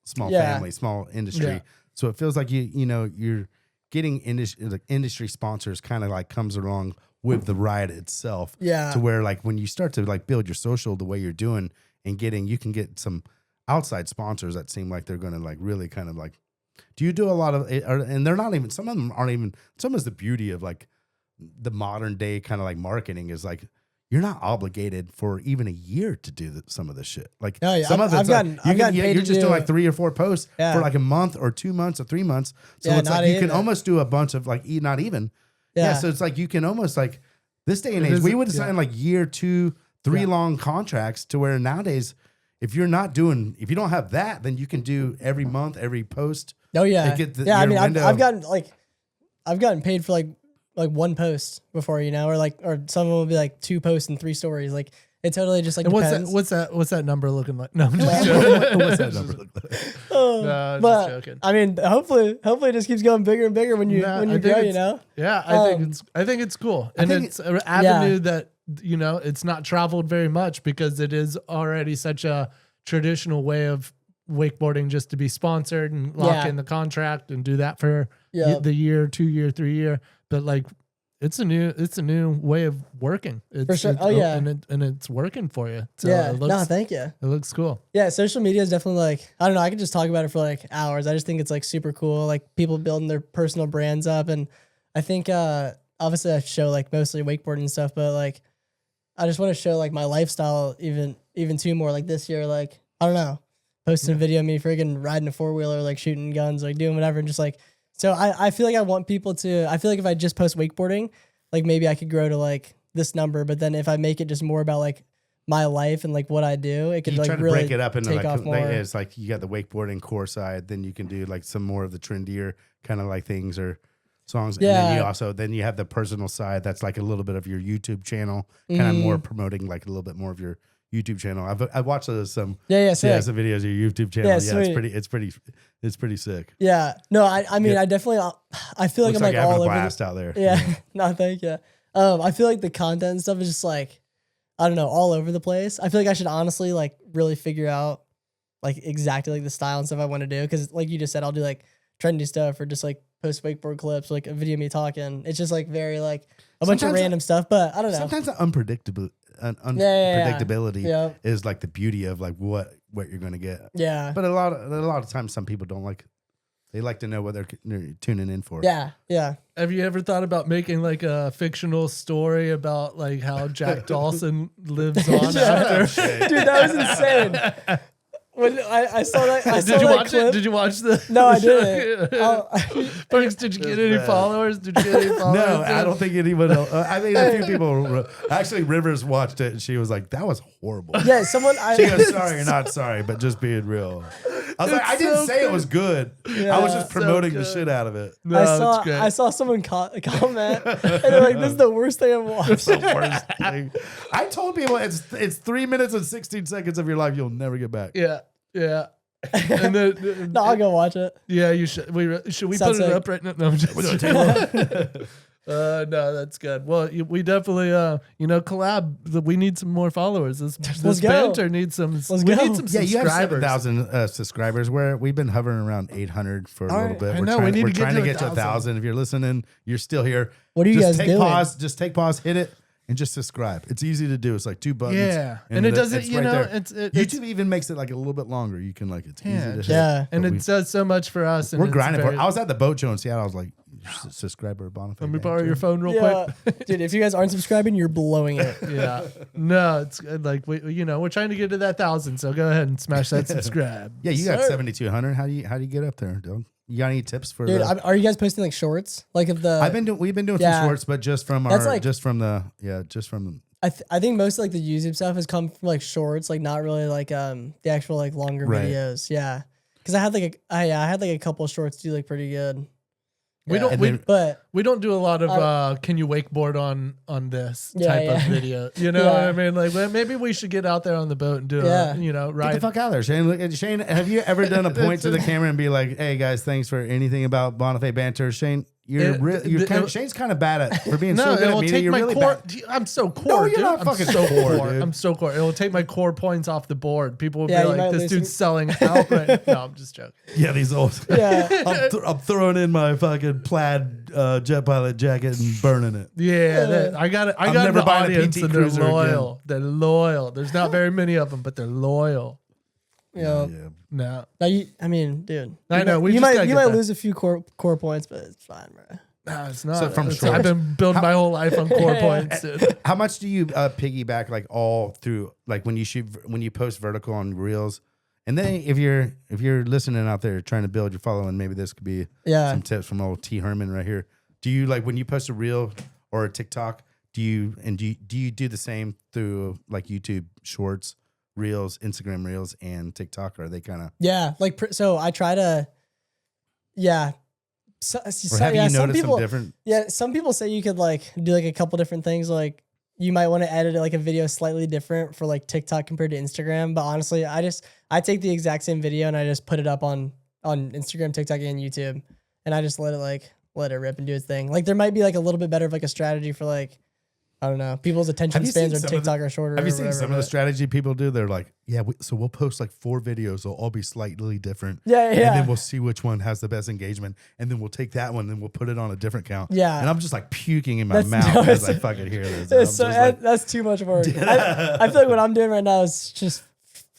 family, small industry. Yeah. So it feels like you're getting industry sponsors kind of like comes along with the ride itself. Yeah. To where like when you start to like build your social the way you're doing and you can get some outside sponsors that seem like they're gonna like really kind of like. Do you do a lot of, and they're not even, some of them aren't even, some is the beauty of like the modern day kind of like marketing is like, you're not obligated for even a year to do some of this shit. Like some of it's you're just doing like 3 or 4 posts for like a month or 2 months or 3 months. So it's like, you can almost do a bunch of like, not even. Yeah. So it's like, you can almost like this day and age, we would sign like year, 2, 3 long contracts to where nowadays, if you don't have that, then you can do every month, every post. Oh yeah. I mean, I've gotten paid for like 1 post before, you know, or some of them will be like 2 posts and 3 stories. Like it totally just like depends. What's that number looking like? No, I'm just joking. What's that number look like? No, but, just joking. I mean, hopefully it just keeps going bigger and bigger when you grow, you know? Yeah, I think it's cool. And it's an avenue that, you know, it's not traveled very much because it is already such a traditional way of wakeboarding just to be sponsored and lock in the contract and do that for the year, 2 year, 3 year. But like, it's a new way of working. For sure. And it's working for you. So thank you. It looks cool. Yeah. Social media is definitely like, I don't know. I could just talk about it for like hours. I just think it's like super cool. Like people building their personal brands up. And I think, obviously I show like mostly wakeboarding and stuff, but like, I just want to show like my lifestyle even too more. Like this year, like, I don't know, posting a video of me friggin' riding a 4-wheeler, like shooting guns, like doing whatever. And just like, so I feel like I want people to, I feel like if I just post wakeboarding, like maybe I could grow to like this number, but then if I make it just more about like my life and like what I do, it could like really break it up into take off more. It's like you got the wakeboarding core side, then you can do like some more of the trendier kind of like things or songs. And then you have the personal side that's like a little bit of your YouTube channel, kind of more promoting like a little bit more of your YouTube channel. I've watched some some videos of your YouTube channel. It's pretty sick. Yeah. No, I mean I definitely I feel like I'm like all over blast out there. Yeah. No, thank you. I feel like the content and stuff is just like, I don't know, all over the place. I feel like I should honestly like really figure out like exactly like the style and stuff I want to do. Cause like you just said, I'll do like trendy stuff or just like post wakeboard clips, like a video of me talking. It's just like very like a bunch of random stuff, but I don't know. Sometimes the unpredictability is like the beauty of like what you're gonna get. Yeah. But a lot of times some people don't like. They like to know what they're tuning in for. Yeah, yeah. Have you ever thought about making like a fictional story about like how Jack Dawson lives on after? Dude, that was insane. When I saw that, did you watch it? Did you watch the? No, I didn't. Perks, did you get any followers? No, I don't think anyone else. I think a few people. Actually, Rivers watched it and she was like, "That was horrible." Yeah, She goes, "Sorry, you're not sorry, but just being real." I was like, I didn't say it was good. Yeah, I was just promoting the shit out of it. No, I saw someone comment, and they're like, "This is the worst thing I've watched." It's the worst thing. I told people it's 3 minutes and 16 seconds of your life you'll never get back. Yeah. Yeah. And then, no, I'll go watch it. Yeah, you should. Should we put it up right now? No, I'm just no, that's good. Well, we definitely, collab. We need some more followers. This banter needs some. We need some subscribers. Yeah, you have 7,000 subscribers. We've been hovering around 800 for a little bit. We're trying to get to 1,000. If you're listening, you're still here. What are you guys doing? Just take pause, hit it. And just subscribe. It's easy to do. It's like 2 buttons. Yeah, and it doesn't. YouTube even makes it like a little bit longer. You can like it's easy to hit. Yeah, and it does so much for us. We're grinding for it. I was at the boat show in Seattle. I was like, subscriber Bonifay. Let me borrow your phone real quick. Dude, if you guys aren't subscribing, you're blowing it. Yeah. No, it's like we're trying to get to that 1,000, so go ahead and smash that subscribe. Yeah, you got 7,200. How do you get up there, Doug? You got any tips for? Dude, are you guys posting like shorts? Like of the we've been doing some shorts, but just from That's our like- just from the I think most of like the YouTube stuff has come from like shorts, like not really like the actual like longer Right. videos. Yeah. Cause I had like I had like a couple of shorts do like pretty good. We Yeah. don't we don't do a lot of can you wakeboard on this type of video. You know what I mean? Like maybe we should get out there on the boat and do get ride. the fuck out of there, Shane. Look, Shane, have you ever done a point to the camera and be like, "Hey guys, thanks for anything about Bonifay Banter"? Shane, Shane's kind of bad at for being so good at media. Take You're my really core. bad. I'm so core. No, you're dude. not I'm fucking so core, core. dude. I'm so core. It'll take my core points off the board. People will be you like, might "This lose dude's selling out." Right? No, I'm just joking. Yeah, these old. Yeah. I'm throwing in my fucking plaid jet pilot jacket and burning it. Yeah, I got it. I got never an buying a audience, PT and they're Cruiser again. loyal. They're loyal. There's not very many of them, but they're loyal. Yeah. No, Now I mean, dude. I know, we You just might gotta you get might that. lose a few core points, but it's fine, bro. no, it's not. So from It's- shorts- I've been building my whole life on core points, dude. How much do you piggyback like all through like when you post vertical on reels? And then if you're listening out there trying to build your following, maybe this could be some tips from old T Herman right here. Do you like when you post a reel or a TikTok? Do you do the same through like YouTube Shorts, Reels, Instagram Reels, and TikTok? Or are they kind of like so I try to So, or have you some noticed people, some different? Yeah, some people say you could like do like a couple different things. Like you might want to edit like a video slightly different for like TikTok compared to Instagram. But honestly, I take the exact same video and I just put it up on Instagram, TikTok, and YouTube, and I just let it rip and do its thing. Like there might be like a little bit better of like a strategy for like, I don't know, people's attention spans on TikTok are shorter. Have you or seen whatever, some of the but- strategy people do? They're like, so we'll post like 4 videos. They'll all be slightly different. Yeah. And then we'll see which one has the best engagement. And then we'll take that one and we'll put it on a different count. Yeah. And I'm just like puking in my That's- mouth no, as I fucking hear this. And It's so, I'm just like, that's too much work. I feel like what I'm doing right now is just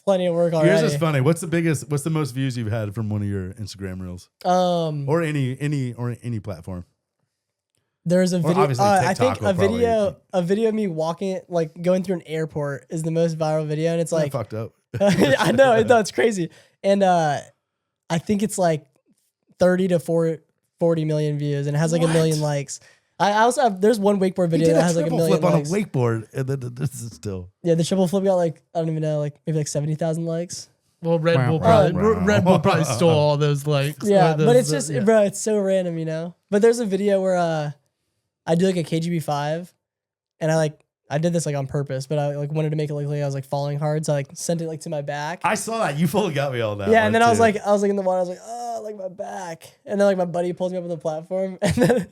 plenty of work already. yours is funny. What's the most views you've had from one of your Instagram reels? Or any platform? There's a Or video. obviously I TikTok think will a video of me walking, like going through an airport, is the most viral video, and it's like fucked up. I know, it's crazy, and I think it's like 30 to 40 million views, and it has like a million likes. I also have there's one wakeboard He video did that a has like a triple million flip likes. on a wakeboard, and then this is still. Yeah, the triple flip got like I don't even know, like maybe like 70,000 likes. Well, Red Bull probably stole all those likes. Yeah, those, but it's just yeah. bro, it's so random, you know. But there's a video where I do like a KGB5, and I did this like on purpose, but I like wanted to make it look like I was like falling hard, so I like sent it like to my back. I saw that. You fully got me on that. Yeah, and then I was too. like in the water, I was like, oh, like my back, and then like my buddy pulls me up on the platform, and then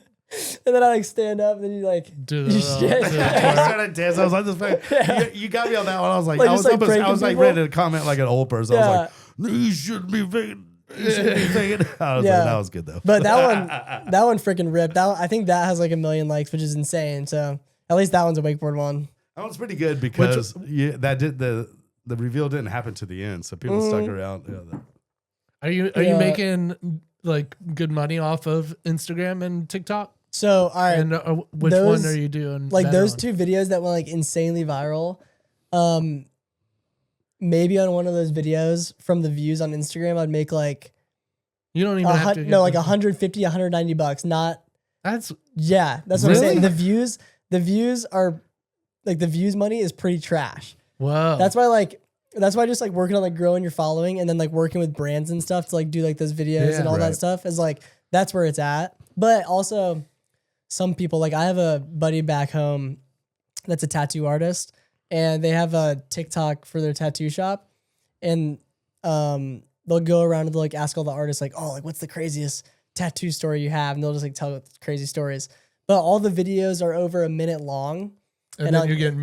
I like stand up, and then you like Do you the- shit. do the I twerk. started dancing. I was like, this man, you got me on that one. I was like, Like, I just, was, like, I pranking was like people? ready to comment like an old person. I was Yeah. like, no, you shouldn't be faking. You shouldn't be faking. I was Yeah. like, that was good though. But that one freaking ripped. I think that has like 1 million likes, which is insane. So at least that one's a wakeboard one. That one's pretty good because the reveal didn't happen to the end, so people stuck around. Yeah, Are you making like good money off of Instagram and TikTok? So all right, And which those- one are you doing? like better those on? 2 videos that went like insanely viral, maybe on one of those videos from the views on Instagram, I'd make like You don't even have to. no, like $150, $190. Not That's that's what I'm Really? saying. The views are like the views money is pretty trash. wow. That's why just like working on like growing your following and then like working with brands and stuff to like do like those videos Yeah. and all that Right. stuff is like that's where it's at. But also some people, like I have a buddy back home that's a tattoo artist, and they have a TikTok for their tattoo shop, and they'll go around and they'll like ask all the artists like, oh, like what's the craziest tattoo story you have, and they'll just like tell crazy stories. But all the videos are over a minute long. and and then on- you get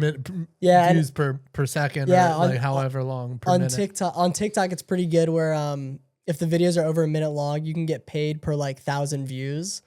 Yeah, and- views per second, Yeah, or on- like however long per on minute. TikTok it's pretty good where if the videos are over a minute long, you can get paid per like 1,000 views.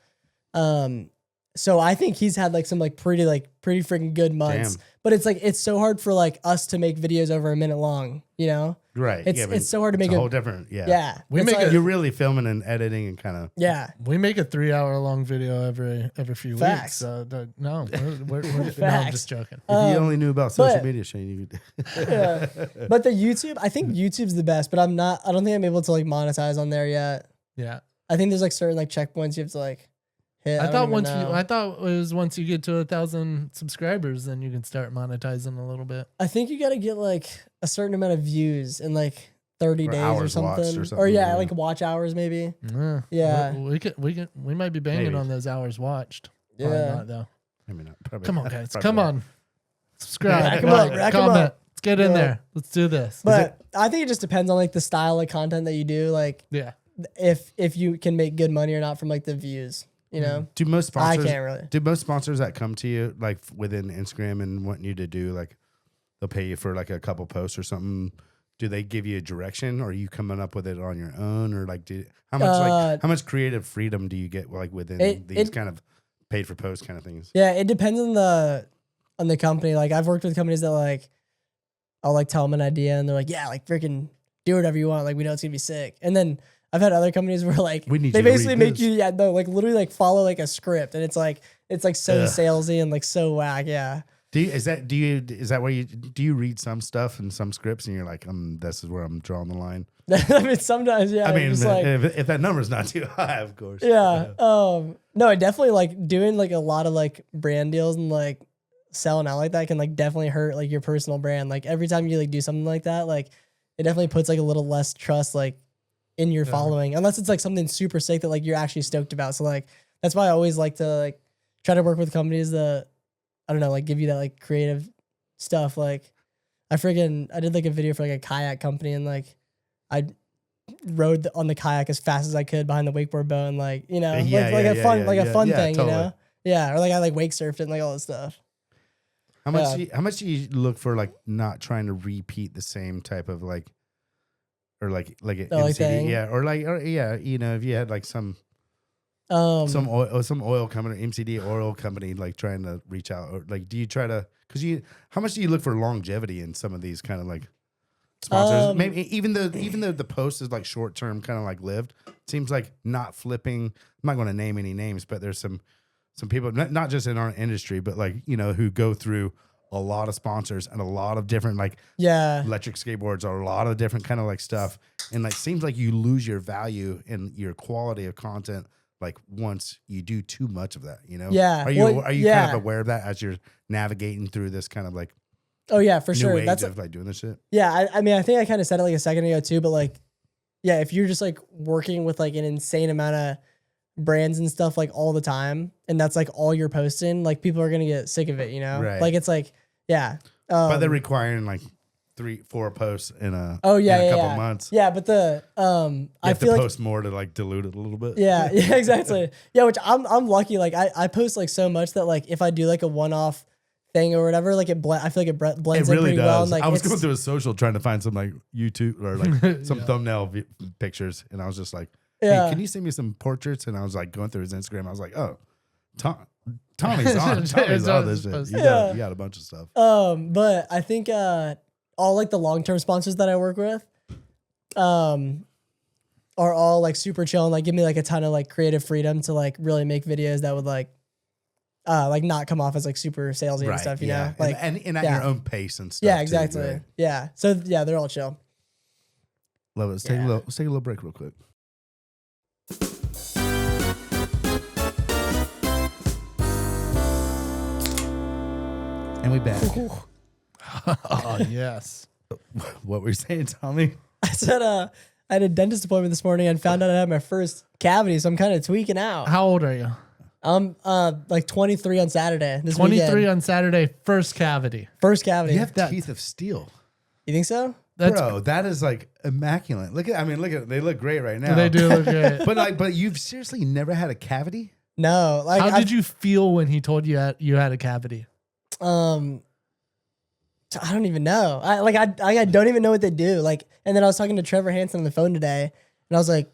So I think he's had like some like pretty freaking good months. Damn. But it's like it's so hard for like us to make videos over a minute long, you know? Right. It's so hard to make a it whole different. Yeah. Yeah. We It's make like, it- You're really filming and editing and kind of. yeah. We make a 3-hour long video every few Facts. weeks. So no, no, I'm Facts. just joking. If you only knew about social but- media, Shane, you could. Yeah. But the YouTube, I think YouTube's the best, but I don't think I'm able to like monetize on there yet. Yeah. I think there's like certain like checkpoints you have to like hit. I thought don't even know. I thought it was once you get to 1,000 subscribers, then you can start monetizing a little bit. I think you got to get like a certain amount of views in like 30 Or days or hours watched something. or something, yeah, yeah. like watch hours maybe. Yeah. Yeah. We might be banging Maybe. on those hours watched. Probably Yeah. not, though. Maybe not. Probably. Come on, guys. Probably Come not. on. Subscribe. Rack 'em up, like, rack 'em comment. up. Let's get in Yeah. there. Let's do this. But I think it just depends on like the style of content that you do. Like Yeah. if you can make good money or not from like the views, you know? Do most I sponsors? can't really. Do most sponsors that come to you like within Instagram and want you to do like they'll pay you for like a couple posts or something? Do they give you a direction, or are you coming up with it on your own, or like how much creative freedom do you get like within these kind of paid for post kind of things? Yeah, it depends on the company. Like I've worked with companies that like I'll like tell them an idea and they're like, yeah, like freaking do whatever you want. Like we know it's gonna be sick. And then I've had other companies where like We need they you to basically read make this. you like literally like follow like a script, and it's like so Ugh. salesy and like so whack. Yeah. Is that where you read some stuff and some scripts and you're like, this is where I'm drawing the line? I mean sometimes yeah. I mean, just like, if that number's not too high, of course. yeah. No, I definitely like doing like a lot of like brand deals and like selling out like that can like definitely hurt like your personal brand. Like every time you like do something like that, like it definitely puts like a little less trust like in your following, unless it's like something super sick that like you're actually stoked about. So like that's why I always like to like try to work with companies that I don't know, like give you that like creative stuff. Like I did like a video for like a kayak company, and like I rode on the kayak as fast as I could behind the wakeboard boat, and like, you know, a fun thing, totally. you know? Yeah. Or like I like wake surfed it and like all this stuff. How much do you look for like not trying to repeat the same type of like or like an like MCD, thing? you know, if you had like some oil company, MCD oil company, like trying to reach out, or like, do you try to, how much do you look for longevity in some of these kind of like sponsors? Maybe even though the post is like short term, kind of like lived, seems like not flipping. I'm not going to name any names, but there's some people, not just in our industry, but like, you know, who go through a lot of sponsors and a lot of different like electric skateboards or a lot of different kind of like stuff, and like seems like you lose your value and your quality of content like once you do too much of that, you know? Yeah. Are you kind of aware of that as you're navigating through this kind of like Oh yeah, for new sure. age That's of like doing this shit? yeah. I mean, I think I kind of said it like a second ago too, but like, yeah, if you're just like working with like an insane amount of brands and stuff like all the time, and that's like all you're posting, like people are gonna get sick of it, you know? Right. Like it's like, yeah. But they're requiring like 3-4 posts in a couple months. Yeah, but the You I have feel to like post more to like dilute it a little bit. yeah, exactly. Yeah, which I'm lucky. Like I post like so much that like if I do like a one-off thing or whatever, like I feel like it blends It in really pretty well. does. And, like, I was going through a social trying to find some like YouTube or like some Yeah. thumbnail pictures, and I was just like, "Hey, Yeah. can you send me some portraits?" And I was like going through his Instagram. I was like, "Oh, Tommy's on. Tommy's on this shit. You got a bunch of stuff." But I think all like the long-term sponsors that I work with are all like super chill and like give me like a ton of like creative freedom to like really make videos that would like not come off as like super salesy and stuff, you know? Like and at your own pace and stuff. yeah, too, exactly. right? Yeah. So yeah, they're all chill. Love it. Let's take a little break real quick. And we back. Oh, yes. What were you saying, Tommy? I said I had a dentist appointment this morning and found out I had my first cavity, so I'm kind of tweaking out. How old are you? I'm like 23 on Saturday. This 23 weekend. on Saturday, first cavity. First cavity. You have teeth of steel. You think so? That's Bro, that is like immaculate. Look at they look great right now. They do look great. but you've seriously never had a cavity? No. Like How did you feel when he told you you had a cavity? I don't even know. I don't even know what they do. Like, and then I was talking to Trevor Hansen on the phone today, and I was like,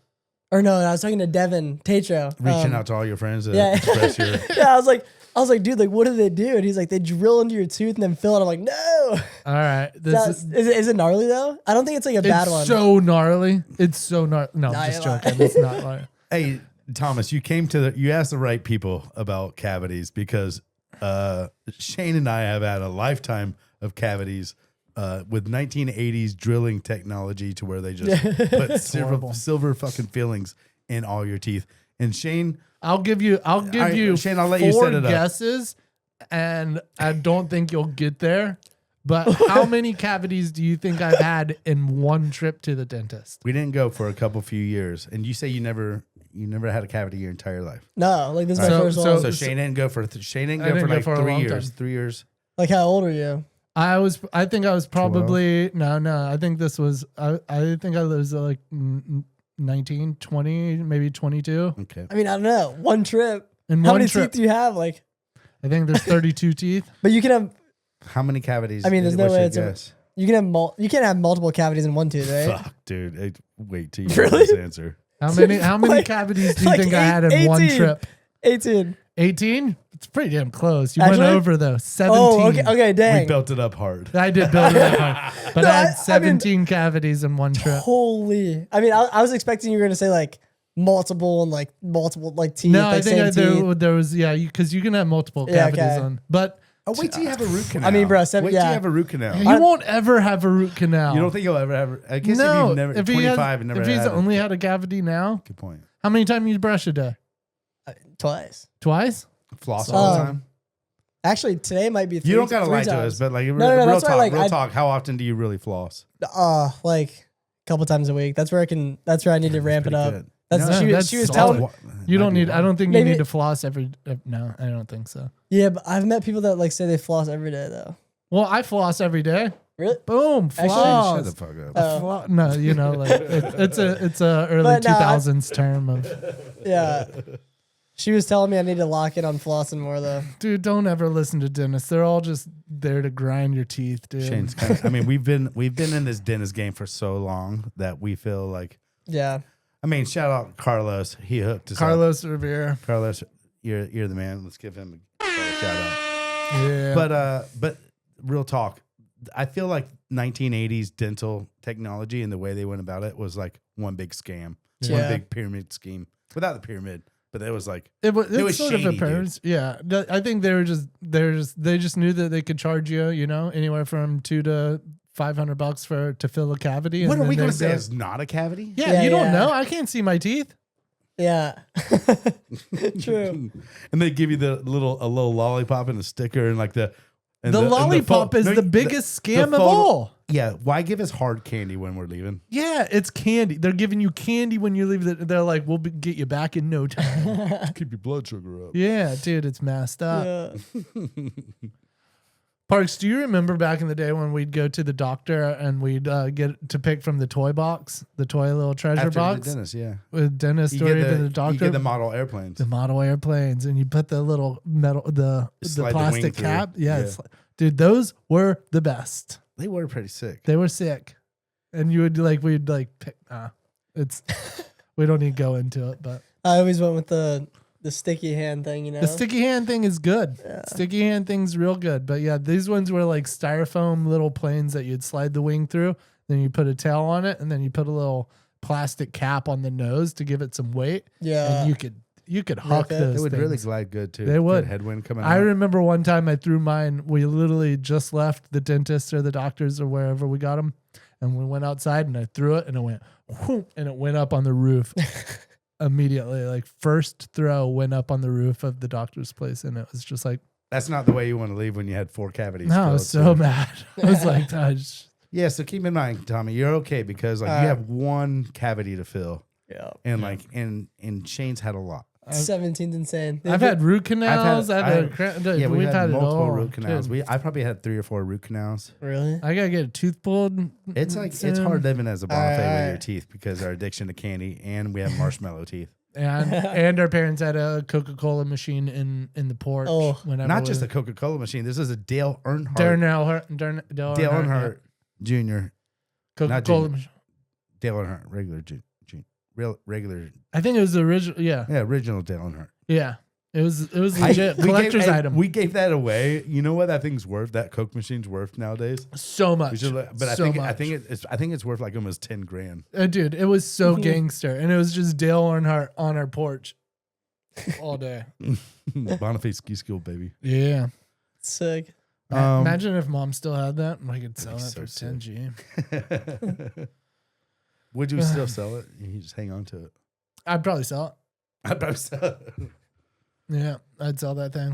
or no, I was talking to Devin Tatro. Reaching out to all your friends to yeah. express your yeah, I was like, dude, like, what do they do? And he's like, they drill into your tooth and then fill it. I'm like, no. All right. Is it gnarly though? I don't think it's like a bad one. It's so gnarly. It's so gnarly. No, I'm just joking. It's not gnarly. Hey, Thomas, you asked the right people about cavities because Shane and I have had a lifetime of cavities with 1980s drilling technology to where they just put silver fucking fillings in all your teeth. And Shane, I'll give you Shane, I'll let you set it up. guesses, and I don't think you'll get there. But how many cavities do you think I've had in one trip to the dentist? We didn't go for a few years, and you say you never had a cavity your entire life. No, like this is my first one. So Shane didn't go for like 3 years. 3 years. Like how old are you? I think I was probably no. I think this was I think I was like 19, 20, maybe 22. Okay. I mean, I don't know. One trip. And how many teeth do you have? Like, I think there's 32 teeth. But you can have. How many cavities? I mean, there's no way it's you can have you can't have multiple cavities in one tooth, right? Fuck, dude. Wait till you hear this answer. How many cavities do you think I had in 18, one trip? 18. 18? It's pretty damn close. You went over though. 17. Oh, okay, dang. We built it up hard. I did build it up hard. But I had 17 cavities in one trip. Holy. I mean, I was expecting you were going to say like multiple teeth. No, I think there was, because you can have multiple cavities on. But wait till you have a root canal. I mean, bro, wait till you have a root canal. You won't ever have a root canal. You don't think you'll ever have? I guess no, if you've never 25 and never if had he's only had a cavity now. Good point. How many times you brush a day? Twice. Floss all the time. Actually, today might be 3 You don't gotta lie times. to us, but like real talk. How often do you really floss? Like a couple times a week. That's where I need to ramp it up. Good. She was telling me. You don't need. I don't think you need to floss every. No, I don't think so. Yeah, but I've met people that like say they floss every day though. Well, I floss every day. Really? Boom, floss. Shut the fuck up. No, you know, like it's a early 2000s term of. Yeah. She was telling me I need to lock in on flossing more though. Dude, don't ever listen to dentists. They're all just there to grind your teeth, dude. Shane's I mean, we've been in this dentist game for so long that we feel like. Yeah. I mean, shout out Carlos. He hooked us Carlos Rivera. Carlos, you're the man. Let's give him a shout out. Yeah. But real talk, I feel like 1980s dental technology and the way they went about it was like one big scam, one big pyramid scheme. Without the pyramid, but it was like it was sort shady, of a pyramid. Yeah, I think they just knew that they could charge you, anywhere from $200 to $500 to fill a cavity. What are we going to say? It's not a cavity? Yeah, you don't know. I can't see my teeth. Yeah, true. And they give you a little lollipop and a sticker and like the lollipop is the biggest scam of all. Yeah, why give us hard candy when we're leaving? Yeah, it's candy. They're giving you candy when you leave. They're like, we'll get you back in no time. Keep your blood sugar up. Yeah, dude, it's messed up. Yeah. Parks, do you remember back in the day when we'd go to the doctor and we'd get to pick from the toy box, the toy little treasure box? The dentist, yeah. With dentist or even the doctor. You get the model airplanes. The model airplanes, and you put the little metal, the plastic cap. Yeah. Dude, those were the best. They were pretty sick. They were sick. And we'd pick, we don't need to go into it, but. I always went with the sticky hand thing, The sticky hand thing is good. Yeah. Sticky hand thing's real good. But yeah, these ones were like styrofoam little planes that you'd slide the wing through. Then you put a tail on it, and then you put a little plastic cap on the nose to give it some weight. Yeah. And you could huck those. They would things. really glide good too. They would. Good headwind coming out. I remember one time I threw mine. We literally just left the dentist or the doctors or wherever we got them. And we went outside and I threw it and it went whoop, and it went up on the roof. Immediately, like first throw went up on the roof of the doctor's place, and it was just like, that's not the way you want to leave when you had 4 cavities. No, I was so mad. I was like, yeah. So keep in mind, Tommy, you're okay because like you have 1 cavity to fill. Yeah. And like and Shane's had a lot. 17's insane. I've had root canals. we've had multiple root canals. Dude. I probably had 3 or 4 root canals. Really? I gotta get a tooth pulled. It's like it's hard living as a Bonifay with your teeth because our addiction to candy, and we have marshmallow teeth. And our parents had a Coca-Cola machine in the porch. Oh, not just a Coca-Cola machine. This is a Dale Earnhardt. Dale Earnhardt Jr. Coca-Cola machine. Dale Earnhardt, regular Jr. Regular. I think it was the original. Yeah. Yeah, original Dale Earnhardt. Yeah. It was legit collector's item. We gave that away. You know what that thing's worth? That Coke machine's worth nowadays? So much. But I think it's worth like almost 10 grand. Dude, it was so gangster, and it was just Dale Earnhardt on our porch all day. Bonifay Ski School, baby. Yeah. Sick. Imagine if Mom still had that, and I could sell that so for sick. 10G. Would you still sell it? You just hang on to it. I'd probably sell it. I'd probably sell it. Yeah, I'd sell that thing.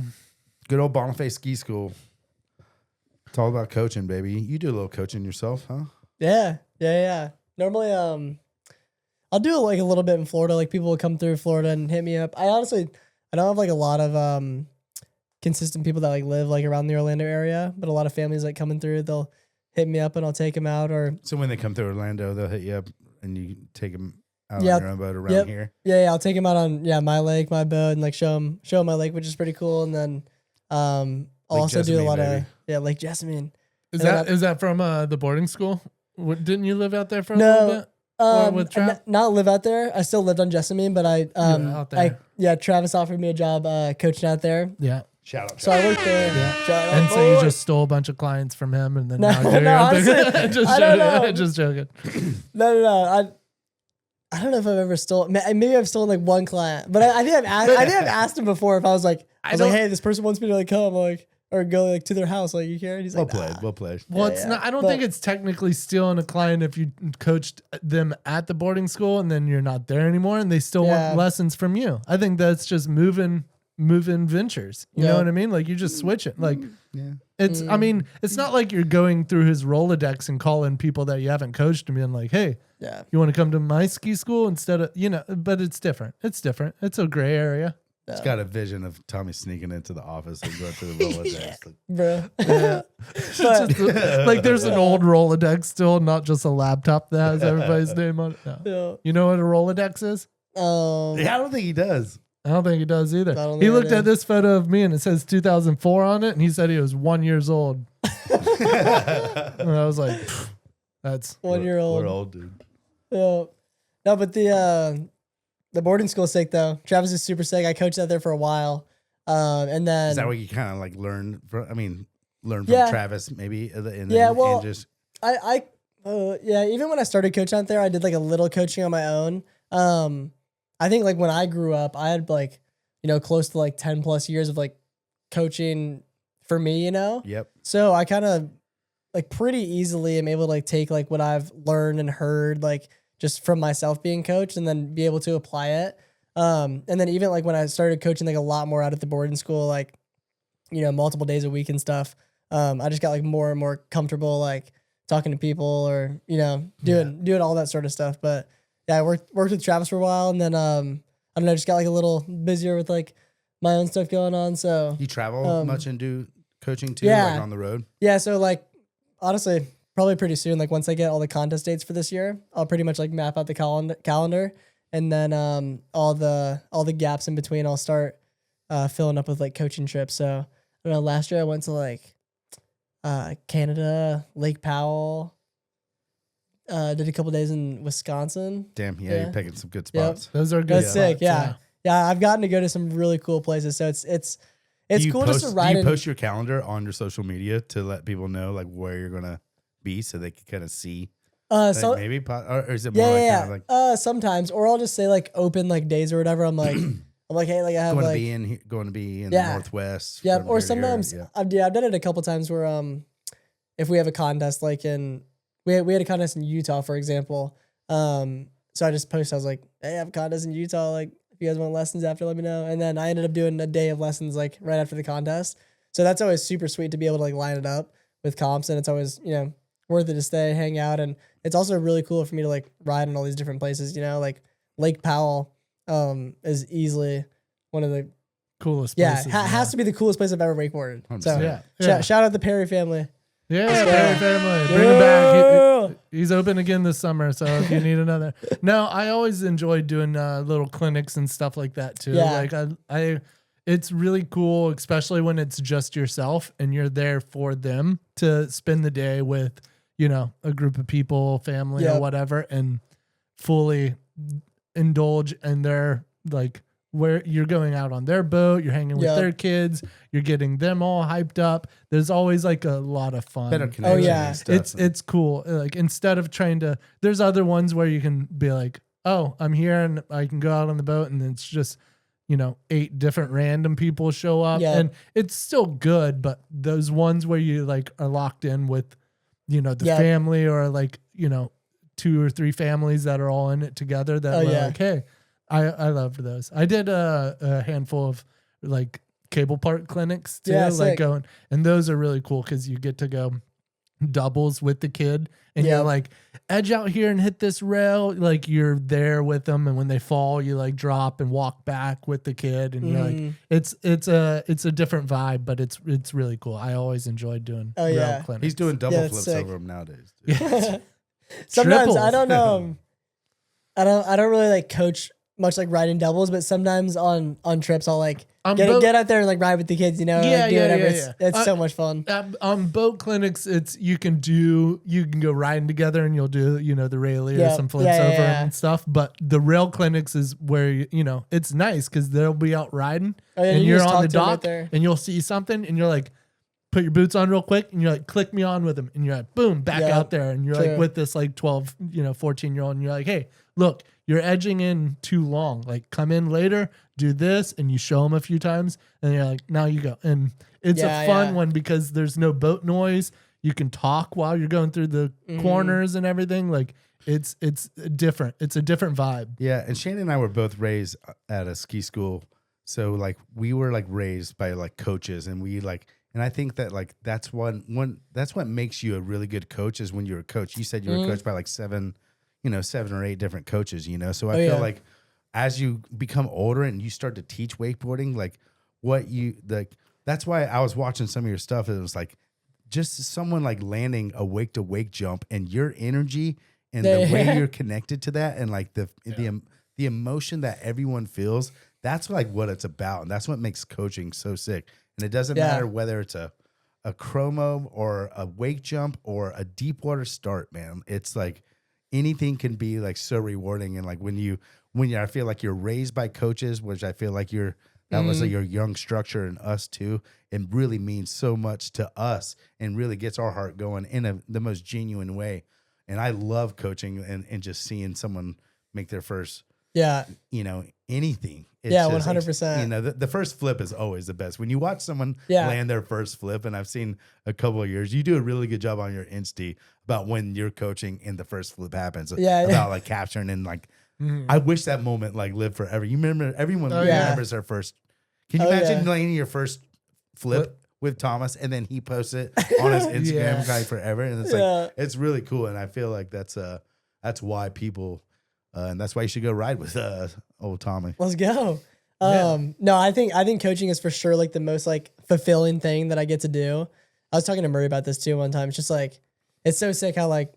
Good old Bonifay Ski School. It's all about coaching, baby. You do a little coaching yourself, huh? Yeah. Normally, I'll do like a little bit in Florida. Like people will come through Florida and hit me up. I don't have like a lot of consistent people that like live like around the Orlando area, but a lot of families like coming through, they'll hit me up and I'll take them out. Or so when they come through Orlando, they'll hit you up and you take them out on your own boat around here. Yeah, I'll take them out on my lake, my boat, and like show them my lake, which is pretty cool. And then I'll also do a lot of Lake Jessamine. Is that from the boarding school? Didn't you live out there for a little bit? With not live out there. I still lived on Jessamine, but out there. Travis offered me a job coaching out there. Yeah. Shout out. So I worked there. Yeah. And so you just stole a bunch of clients from him, and then now you're honestly, I don't know. Just joking. No. I don't know if I've ever stolen. Maybe I've stolen like one client, but I think I've asked him before if I was like, hey, this person wants me to like come like or go like to their house, like you care? And he's like, well played. Well, it's not. I don't think it's technically stealing a client if you coached them at the boarding school and then you're not there anymore, and they still want lessons from you. I think that's just moving ventures. You know what I mean? Like you just switch it. Like it's. I mean, it's not like you're going through his Rolodex and calling people that you haven't coached and being like, hey. Yeah. You want to come to my ski school instead of, but it's different. It's different. It's a gray area. It's got a vision of Tommy sneaking into the office and going through the Rolodex. Bro. Yeah. Like there's an old Rolodex still, not just a laptop that has everybody's name on it. No. Yeah. You know what a Rolodex is? I don't think he does. I don't think he does either. He looked at this photo of me and it says 2004 on it, and he said he was 1 year old. And I was like, that's 1 year old. We're old, dude. Yeah. No, but the boarding school is sick though. Travis is super sick. I coached out there for a while. And then is that what you kind of like learn from? I mean, learn from Travis maybe. Even when I started coaching out there, I did like a little coaching on my own. I think like when I grew up, I had like, close to like 10 plus years of like coaching for me, Yep. So I kind of like pretty easily am able to like take like what I've learned and heard like just from myself being coached and then be able to apply it. And then even like when I started coaching like a lot more out at the boarding school, like, multiple days a week and stuff, I just got like more and more comfortable like talking to people or, doing all that sort of stuff. But yeah, I worked with Travis for a while, and then I don't know, just got like a little busier with like my own stuff going on. So you travel much and do coaching too, like on the road? Yeah, so like honestly, probably pretty soon, like once I get all the contest dates for this year, I'll pretty much like map out the calendar, and then all the gaps in between, I'll start filling up with like coaching trips. So I don't know, last year I went to like Canada, Lake Powell, did a couple days in Wisconsin. Damn, you're picking some good spots. Those are good. That's sick. Yeah, I've gotten to go to some really cool places. So it's cool just to ride. Do you post your calendar on your social media to let people know like where you're gonna be so they can kind of see? So maybe, or is it more kind of like sometimes, or I'll just say like open like days or whatever. I'm like, hey, like I have going like to be in the Northwest. Yeah, or sometimes I've done it a couple times where if we have a contest like we had a contest in Utah, for example. So I just posted, I was like, hey, I have a contest in Utah. Like, if you guys want lessons after, let me know. And then I ended up doing a day of lessons like right after the contest. So that's always super sweet to be able to like line it up with comps. And it's always, worth it to stay, hang out. And it's also really cool for me to like ride in all these different places, like Lake Powell is easily one of the coolest places. Yeah, has to be the coolest place I've ever wakeboarded. 100%. So shout out the Perry family. Yeah, Perry family. Bring him back. He's open again this summer, so if you need another. No, I always enjoy doing little clinics and stuff like that too. Yeah. Like it's really cool, especially when it's just yourself and you're there for them to spend the day with, a group of people, family or whatever, and fully indulge in their like where you're going out on their boat, you're hanging with their kids, you're getting them all hyped up. There's always like a lot of fun. Better connection. Oh, yeah. And stuff. It's cool. Like instead of trying to, there's other ones where you can be like, oh, I'm here and I can go out on the boat and it's just, 8 different random people show up and it's still good. But those ones where you like are locked in with, the family or like, 2 or 3 families that are all in it together that were like, hey, I love those. I did a handful of like cable park clinics too, like going, and those are really cool because you get to go doubles with the kid and you're like, edge out here and hit this rail. Like you're there with them, and when they fall, you like drop and walk back with the kid, and you're like, it's a different vibe, but it's really cool. I always enjoyed doing rail clinics. He's doing double flips over him nowadays. Sometimes Triples. I don't really like coach much like riding doubles, but sometimes on trips I'll like get out there and like ride with the kids, do whatever. It's so much fun. On boat clinics, you can go riding together and you'll do the railie or some flips over them and stuff. But the rail clinics is where it's nice because they'll be out riding and you're on the dock and you'll see something and you're like, put your boots on real quick and you're like, click me on with them, and you're like, boom, back out there, and you're like with this like 12 14-year-old, and you're like, hey, look, you're edging in too long, like come in later, do this, and you show them a few times, and you're like, now you go. And it's a fun one because there's no boat noise, you can talk while you're going through the corners and everything. Like it's different, it's a different vibe. And Shannon and I were both raised at a ski school, so like we were like raised by like coaches, and we like, and I think that like that's what makes you a really good coach is when you're a coach. You said you were coached by like 7 or 8 different coaches, So I feel like as you become older and you start to teach wakeboarding, like that's why I was watching some of your stuff. And it was like just someone like landing a wake to wake jump, and your energy and the way you're connected to that, and like the emotion that everyone feels. That's like what it's about, and that's what makes coaching so sick. And it doesn't matter whether it's a chromo or a wake jump or a deep water start, man. It's like anything can be like so rewarding. And like when I feel like you're raised by coaches, which I feel like that was like your young structure and us too. It really means so much to us and really gets our heart going in the most genuine way. And I love coaching and just seeing someone make their first, anything. It's 100%. The first flip is always the best. When you watch someone land their first flip, and I've seen a couple of years, you do a really good job on your Insta about when you're coaching and the first flip happens. About like capturing and like, I wish that moment like lived forever. You remember, everyone remembers their first. Can you imagine landing your first flip with Thomas and then he posts it on his Instagram guy forever? And it's like, it's really cool. And I feel like that's why people, and that's why you should go ride with old Tommy. Let's go. No, I think coaching is for sure like the most like fulfilling thing that I get to do. I was talking to Murray about this too one time. It's just like, it's so sick how like,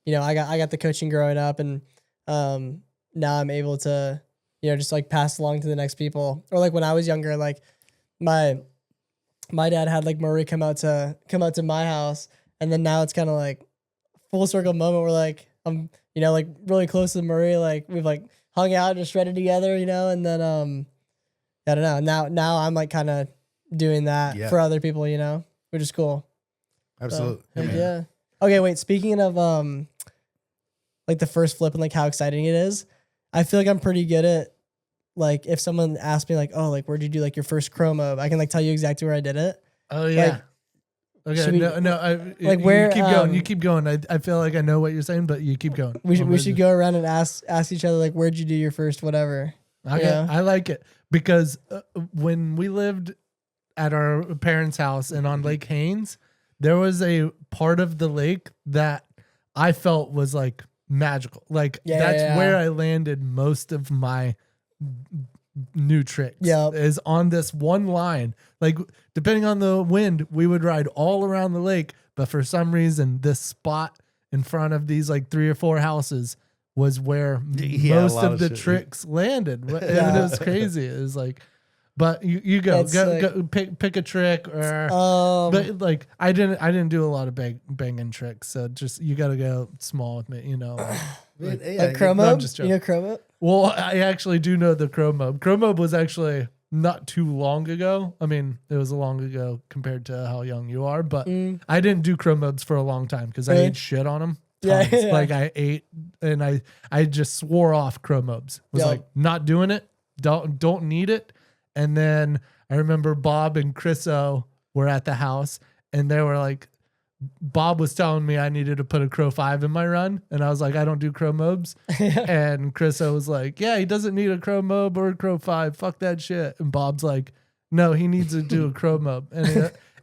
I got the coaching growing up, and now I'm able to, just like pass along to the next people. Or like when I was younger, like my dad had like Murray come out to my house, and then now it's kind of like full circle moment where like I'm like really close to Murray, like we've like hung out and shredded together, and then I don't know. Now I'm like kind of doing that for other people, which is cool. Absolutely. So, Okay, wait. Speaking of like the first flip and like how exciting it is, I feel like I'm pretty good at like if someone asks me like, oh, like where'd you do like your first chromo? I can like tell you exactly where I did it. Oh yeah. Like, okay. Like where? You keep going. I feel like I know what you're saying, but you keep going. We should go around and ask each other like, where'd you do your first whatever? Okay, I like it because when we lived at our parents' house and on Lake Haynes, there was a part of the lake that I felt was like magical. Like that's where I landed most of my new tricks. Is on this one line. Like depending on the wind, we would ride all around the lake, but for some reason, this spot in front of these like 3 or 4 houses was where most of the tricks landed. And it was crazy. It was like, but you go pick a trick, or but like I didn't do a lot of banging tricks, so just you got to go small with me, like chromo. Chromo? Well, I actually do know the crow mob. Crow mob was actually not too long ago. I mean, it was a long ago compared to how young you are, but I didn't do crow mobs for a long time because I ate shit on them. Yeah, yeah. Like I ate and I just swore off crow mobs. Was like not doing it. Don't need it. And then I remember Bob and Chriso were at the house and they were like, Bob was telling me I needed to put a crow 5 in my run. And I was like, I don't do crow mobs. And Chriso was like, yeah, he doesn't need a crow mob or a crow 5. Fuck that shit. And Bob's like, no, he needs to do a crow mob.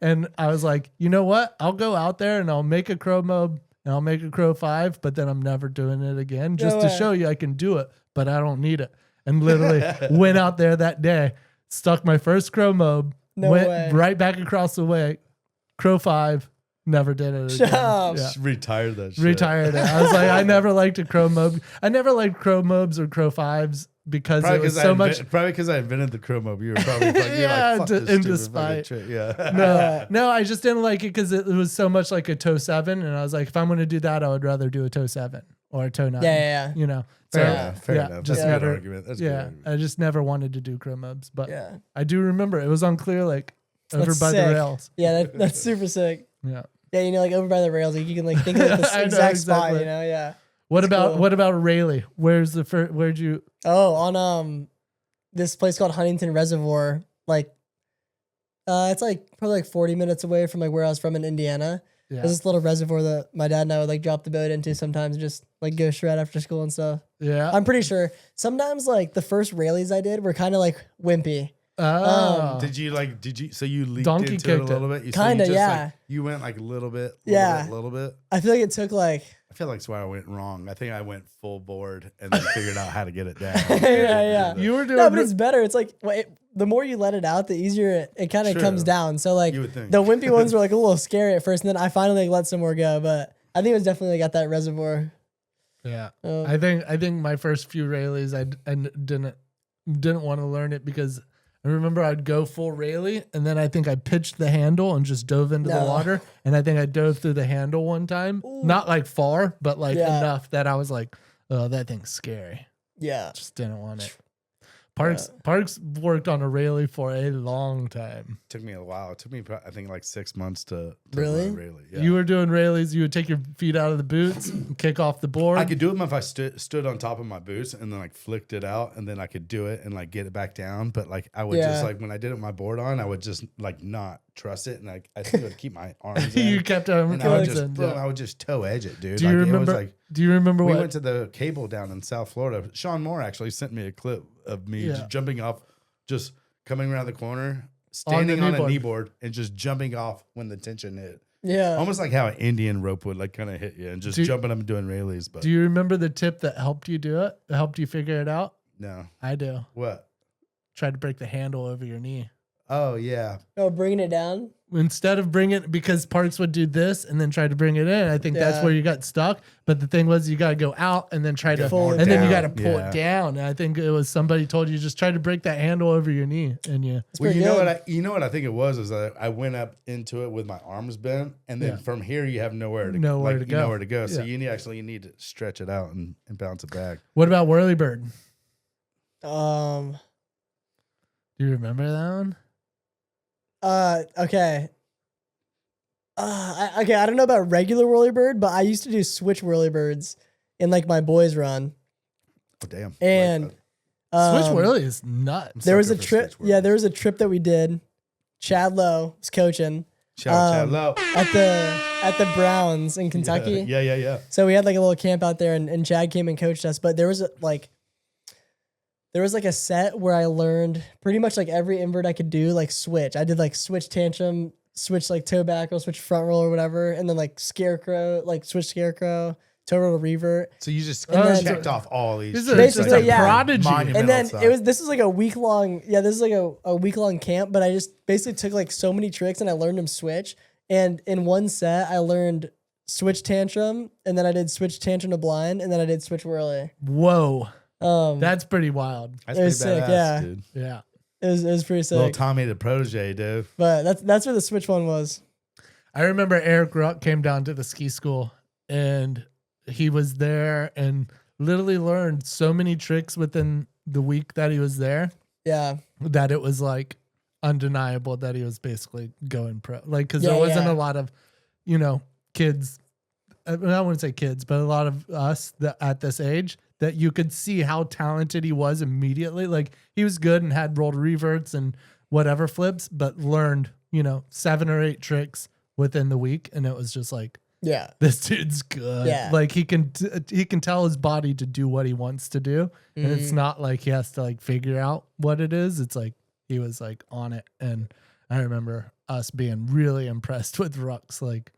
And I was like, you know what? I'll go out there and I'll make a crow mob and I'll make a crow 5, but then I'm never doing it again just to show you I can do it, but I don't need it. And literally went out there that day, stuck my first crow mob, went right back across the way, crow 5, never did it again. Yeah. Retired that shit. Retired it. I was like, I never liked a crow mob. I never liked crow mobs or crow 5s because probably it was so much. Probably because I invented the crow mob. You were probably like, yeah, like, fuck in despite. Yeah. No, I just didn't like it because it was so much like a toe 7, and I was like, if I'm going to do that, I would rather do a toe 7 or a toe 9. Yeah. You know. Fair enough. Just That's a good never. argument. That's a good argument. I just never wanted to do crow mobs, but I do remember it was on Clear Lake over That's by sick. the rails. Yeah, that's super sick. Yeah. Yeah, you know, like over by the rails, like you can like think of like this exact spot, you know? Yeah. What It's about cool. Rayleigh? Where's the first? Where'd you? Oh, on this place called Huntington Reservoir. Like, it's like probably like 40 minutes away from like where I was from in Indiana. Yeah. There's this little reservoir that my dad and I would like drop the boat into sometimes, just like go shred after school and stuff. Yeah. I'm pretty sure sometimes like the first Rayleighs I did were kind of like wimpy. Oh. Did you so you leaked Donkey into it a kicked little bit? Kinda, yeah. Like, you went like a little bit, little bit. I feel like it took like. I feel like that's why I went wrong. I think I went full board and then figured out how to get it down. Yeah. You were doing. No, but it's better. It's like the more you let it out, the easier it kind of comes down. So like You would think. the wimpy ones were like a little scary at first, and then I finally like, let some more go. But I think it was definitely like, at that reservoir. Yeah. I think my first few Rayleighs I didn't want to learn it because I remember I'd go full Rayleigh and then I think I pitched the handle and just dove into the water. And I think I dove through the handle one time. Ooh. Not like far, but like enough that I was like, oh, that thing's scary. Yeah. Just didn't want it. Parks worked on a Rayleigh for a long time. Took me a while. It took me, I think, like 6 months to really. learn Rayleigh. Yeah. You were doing Rayleighs. You would take your feet out of the boots, and kick off the board. I could do them if I stood on top of my boots and then like flicked it out, and then I could do it and like get it back down. But like I would just like when I did it with my board on, I would just like not trust it, and I think I would keep my arms. You kept on. I would just toe edge it, dude. Do you remember? Do you remember we what? went to the cable down in South Florida? Sean Moore actually sent me a clip of me just jumping off, just coming around the corner, standing on a knee board, and just jumping off when the tension hit. Yeah, almost like how an Indian rope would like kind of hit you, and just jumping up and doing Rayleighs. But do you remember the tip that helped you do it? That helped you figure it out? No, I do. What? Try to break the handle over your knee. Oh yeah. Oh, bringing it down. Instead of bringing it, because Parks would do this and then try to bring it in. I think that's where you got stuck. But the thing was, you got to go out and then try to pull it, and then you got to pull it down. And I think it was somebody told you just try to break that handle over your knee, and you. Well, you know what I think it was is that I went up into it with my arms bent, and then from here you have nowhere to go. So you need to stretch it out and bounce it back. What about Whirlybird? Do you remember that one? Okay. I don't know about regular Whirlybird, but I used to do switch Whirlybirds in like my boys run. Oh damn! And switch Whirly is nuts. There was a trip. Yeah, there was a trip that we did. Chad Lowe was coaching. Shout out Chad Lowe at the Browns in Kentucky. Yeah. So we had like a little camp out there, and Chad came and coached us. But there was like a set where I learned pretty much like every invert I could do, like switch. I did like switch tantrum, switch like toe back roll, switch front roll or whatever, and then like scarecrow, like switch scarecrow, toe roll to revert. So you just checked off all these. Basically, yeah. Prodigy. And then this is like a week long. Yeah, this is like a week long camp. But I just basically took like so many tricks and I learned them switch. And in one set, I learned switch tantrum, and then I did switch tantrum to blind, and then I did switch whirly. Whoa. That's pretty wild. That's pretty sick, badass, dude. Yeah. It was pretty sick. Little Tommy the protege, dude. But that's where the switch one was. I remember Eric Ruck came down to the ski school and he was there and literally learned so many tricks within the week that he was there. Yeah. That it was like undeniable that he was basically going pro. Like, because there wasn't a lot of, kids. I wouldn't say kids, but a lot of us that at this age that you could see how talented he was immediately. Like, he was good and had rolled reverts and whatever flips, but learned, 7 or 8 tricks within the week. And it was just like, yeah, this dude's good. Yeah. Like, he can tell his body to do what he wants to do. And it's not like he has to like figure out what it is. It's like, he was like on it. And I remember us being really impressed with Rux. Like,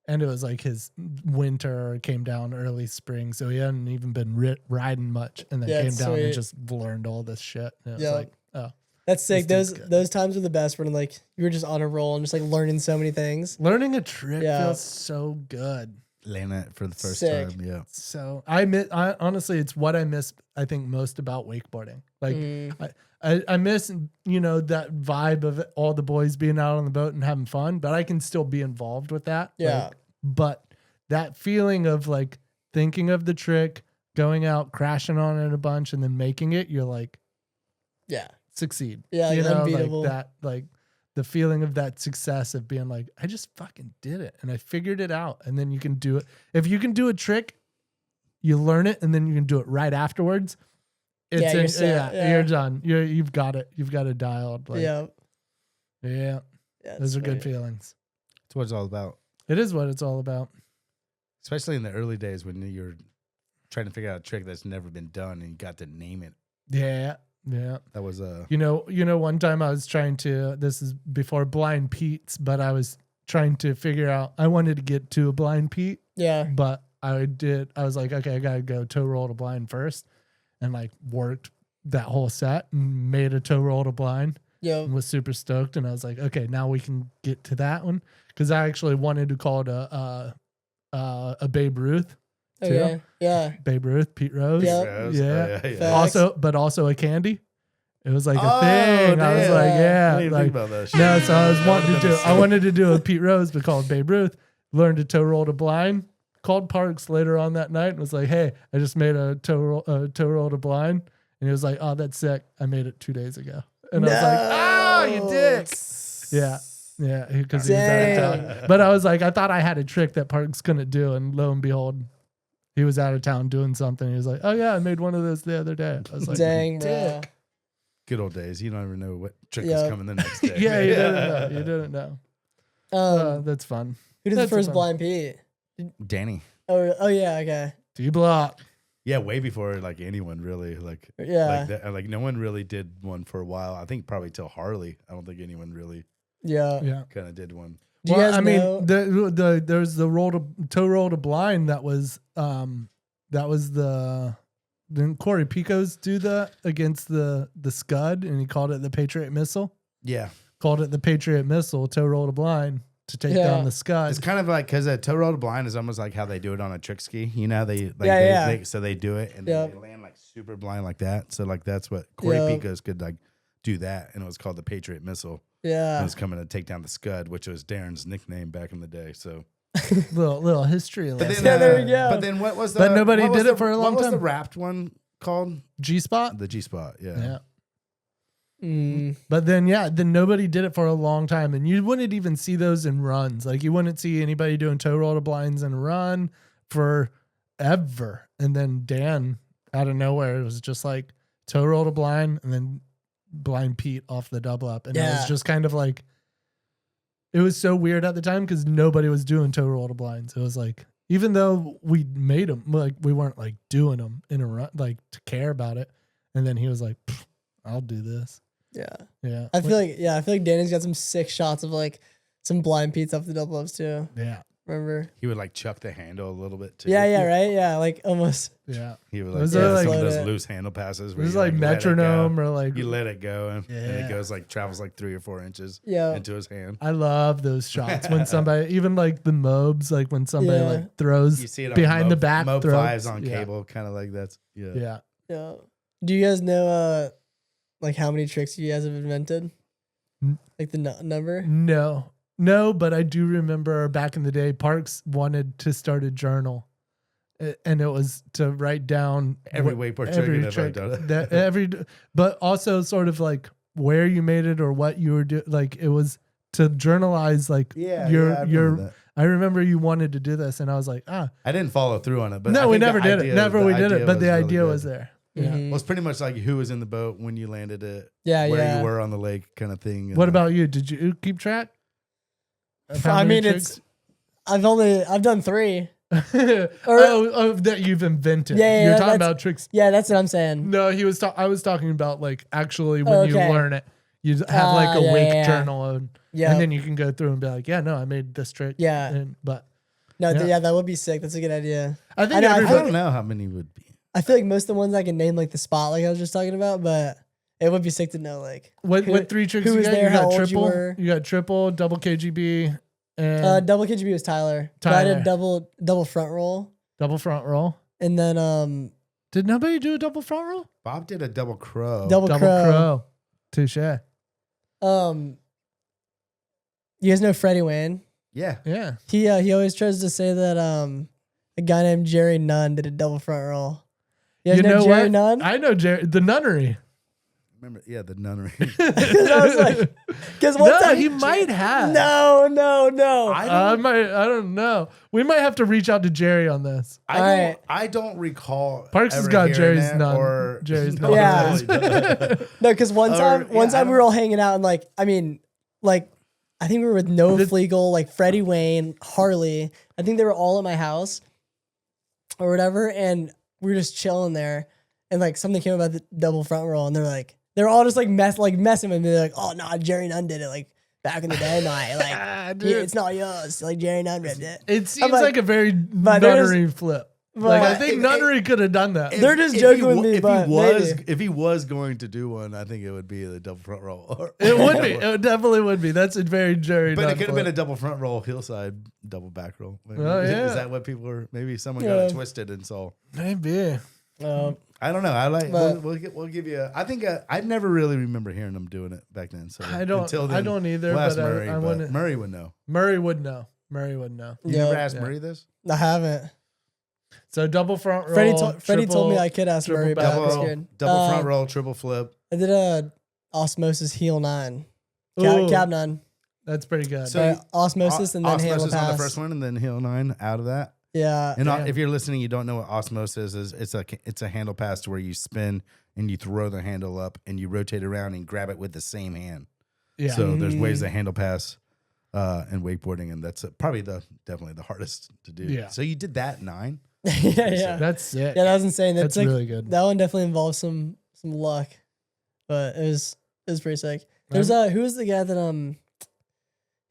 and it was like his winter came down early spring. So he hadn't even been riding much, and then came down and just learned all this shit. And it was like, oh, that's sick. Those times were the best when like you were just on a roll and just like learning so many things. Learning a trick feels so good. Laying it for the first Sick. time. Yeah. So I honestly, it's what I miss, I think, most about wakeboarding. Like I miss, that vibe of all the boys being out on the boat and having fun, but I can still be involved with that. Yeah. Like, but that feeling of like thinking of the trick, going out, crashing on it a bunch, and then making it, you're like, yeah, succeed. Yeah, like unbeatable. Like that, like the feeling of that success of being like, I just fucking did it and I figured it out. And then you can do it. If you can do a trick, you learn it and then you can do it right afterwards. It's you're done. You've got it. You've got it dialed. Like, yeah. Those are good feelings. It's what it's all about. It is what it's all about. Especially in the early days when you're trying to figure out a trick that's never been done and you got to name it. Yeah. Yeah. That was one time I was trying to, this is before Blind Pete's, but I was trying to figure out, I wanted to get to a Blind Pete. Yeah. But I was like, okay, I got to go toe roll to blind first. And like worked that whole set and made a toe roll to blind. Yeah. Was super stoked. And I was like, okay, now we can get to that one. Cause I actually wanted to call it a Babe Ruth. Too. Okay. Yeah. Babe Ruth, Pete Rose. Yep. Yeah. Also a candy. It was like a thing. I was like, yeah. I didn't think about that shit. No, so I wanted to do a Pete Rose, but called Babe Ruth. Learned to toe roll to blind. Called Parks later on that night and was like, hey, I just made a toe roll to blind. And he was like, oh, that's sick. I made it 2 days ago. And I was like, oh, you dick. Yeah. Yeah. Because he was out of town. But I was like, I thought I had a trick that Parks couldn't do. And lo and behold, he was out of town doing something. He was like, oh, yeah, I made one of those the other day. I was like, dang, bro. Good old days. You don't even know what trick is coming the next day. Yeah, you didn't know. That's fun. Who did the first Blind Pete? Danny. Oh yeah, okay. D-Block. Yeah, way before like anyone really like like no one really did one for a while. I think probably till Harley. I don't think anyone really kind of did one. Do you guys know? There's the toe roll to blind that was didn't Corey Picos do that against the Scud and he called it the Patriot Missile? Yeah. Called it the Patriot Missile, toe roll to blind to take down the Scud. It's kind of like because a toe roll to blind is almost like how they do it on a trick ski. You know, they so they do it and then they land like super blind like that. So like that's what Corey Picos could like do that, and it was called the Patriot Missile. Yeah, it was coming to take down the Scud, which was Darren's nickname back in the day. So little history lesson. There we go. But then what was the? But nobody did it for a long time. What was the wrapped one called? G-spot. The G-spot. Yeah. But then nobody did it for a long time, and you wouldn't even see those in runs. Like you wouldn't see anybody doing toe roll to blinds in a run forever. And then Dan out of nowhere, it was just like toe roll to blind, and then Blind Pete off the double up, and it was just kind of like it was so weird at the time because nobody was doing toe roll to blinds. It was like even though we made them, like we weren't like doing them in a run, like to care about it. And then he was like, "I'll do this." Yeah. I feel like Danny's got some sick shots of like some Blind Pete's off the double ups too. Yeah. Remember? He would like chuck the handle a little bit too. Yeah, right? Yeah, like almost. Yeah. He would like, like some of those loose handle passes. It was like metronome or like. You let it go and it goes like travels like 3 or 4 inches into his hand. I love those shots when somebody, even like the mobs, like when somebody like throws you see it behind the back. Mob 5s on cable, kind of like that's. Yeah. Do you guys know like how many tricks you guys have invented? Like the number? No, but I do remember back in the day, Parks wanted to start a journal and it was to write down Every wakeboard trick you've ever done. But also sort of like where you made it or what you were doing. Like it was to journalize like your. I remember you wanted to do this, and I was like, I didn't follow through on it, but no, we never did it. Never we did it, but the idea was there. Yeah. Mm-hmm. Well, it's pretty much like who was in the boat when you landed it. Yeah, where you were on the lake kind of thing. What about you? Did you keep track? I mean, I've done 3. That you've invented. Yeah, You're talking about tricks. Yeah, that's what I'm saying. No, I was talking about like actually when you learn it, you have like a wake journal and then you can go through and be like, yeah, no, I made this trick. Yeah. But that would be sick. That's a good idea. I think I don't know how many would be. I feel like most of the ones I can name like the spot like I was just talking about, but it would be sick to know like what 3 tricks who you was got? there, You how got old triple. you were. You got triple, double KGB, and Double KGB was Tyler. But I did double front roll. Double front roll. And then did nobody do a double front roll? Bob did a double crow. Double crow. Touche. You guys know Freddie Wayne? Yeah. Yeah. He always tries to say that a guy named Jerry Nunn did a double front roll. You guys know Jerry Nunn? I know Jerry, the nunnery. Remember, the nunnery. Because one time he might have. No. I don't know. We might have to reach out to Jerry on this. I don't recall. Parks has got Jerry's nun. Or Jerry's nun. Yeah. No, because one time we were all hanging out and I think we were with No Flegel, like Freddie Wayne, Harley. I think they were all at my house or whatever, and we were just chilling there, and like something came about the double front roll, and they're all just like messing with me. They're like, oh no, Jerry Nunn did it like back in the day, it's not yours. Like Jerry Nunn ripped it. It seems like a very nunnery flip. Like I think nunnery could have done that. They're just joking with me, but if he was going to do one, I think it would be the double front roll. It would be. It definitely would be. That's a very Jerry. But it could have been a double front roll, hillside, double back roll. Maybe. Oh, yeah. Is that what people were? Maybe someone got it twisted and saw. Maybe. I don't know. I like. We'll give you. I think I never really remember hearing them doing it back then. So I don't. Until then, I don't either. We'll ask but Murray. I But Murray would know. Murray would know. Murray would know. You never asked Murray this? I haven't. So double front roll. Freddie told me I could ask Murray about double front roll, triple flip. I did a osmosis heel 9, Ooh, cab 9. That's pretty good. So osmosis and then handle pass. On the first one, and then heel 9 out of that. Yeah. And if you're listening, you don't know what osmosis is. It's a handle pass to where you spin and you throw the handle up and you rotate around and grab it with the same hand. Yeah. So there's ways to handle pass in wakeboarding, and that's definitely the hardest to do. Yeah. So you did that 9. yeah. That's sick. Yeah, that was insane. That's like, really good. That one definitely involved some luck, but it was pretty sick. There's who was the guy that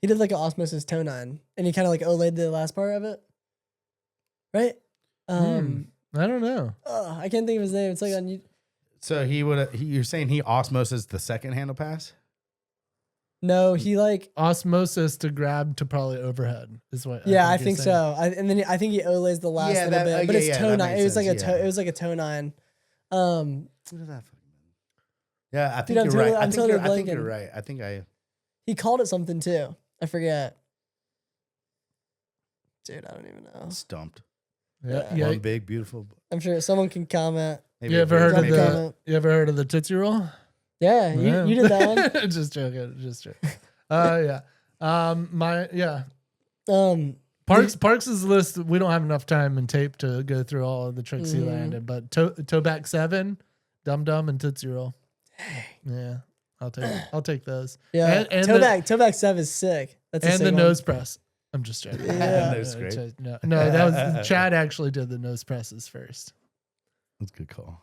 he did like an osmosis toe 9, and he kind of like olayed the last part of it, right? I don't know. I can't think of his name. It's like on you. So you're saying he osmosis the second handle pass? No, he like osmosis to grab to probably overhead is what. I think so. And then I think he olays the last little bit, but it's toe 9. It was like it was like a toe 9. What did that fucking mean? Yeah, I think you're right. I think you're right. I think he called it something too. I forget. Dude, I don't even know. Stumped. Yeah. One big beautiful. I'm sure someone can comment. Maybe You ever heard of the Tootsie Roll? Yeah, you did that one. Just joking. Parks' list. We don't have enough time and tape to go through all of the tricks he landed, but toe back 7, Dum Dum, and Tootsie Roll. Yeah, I'll take those. Yeah, and toe back 7 is sick. That's and the nose press. I'm just joking. Yeah, nose scrape. No, that was Chad actually did the nose presses first. That's a good call.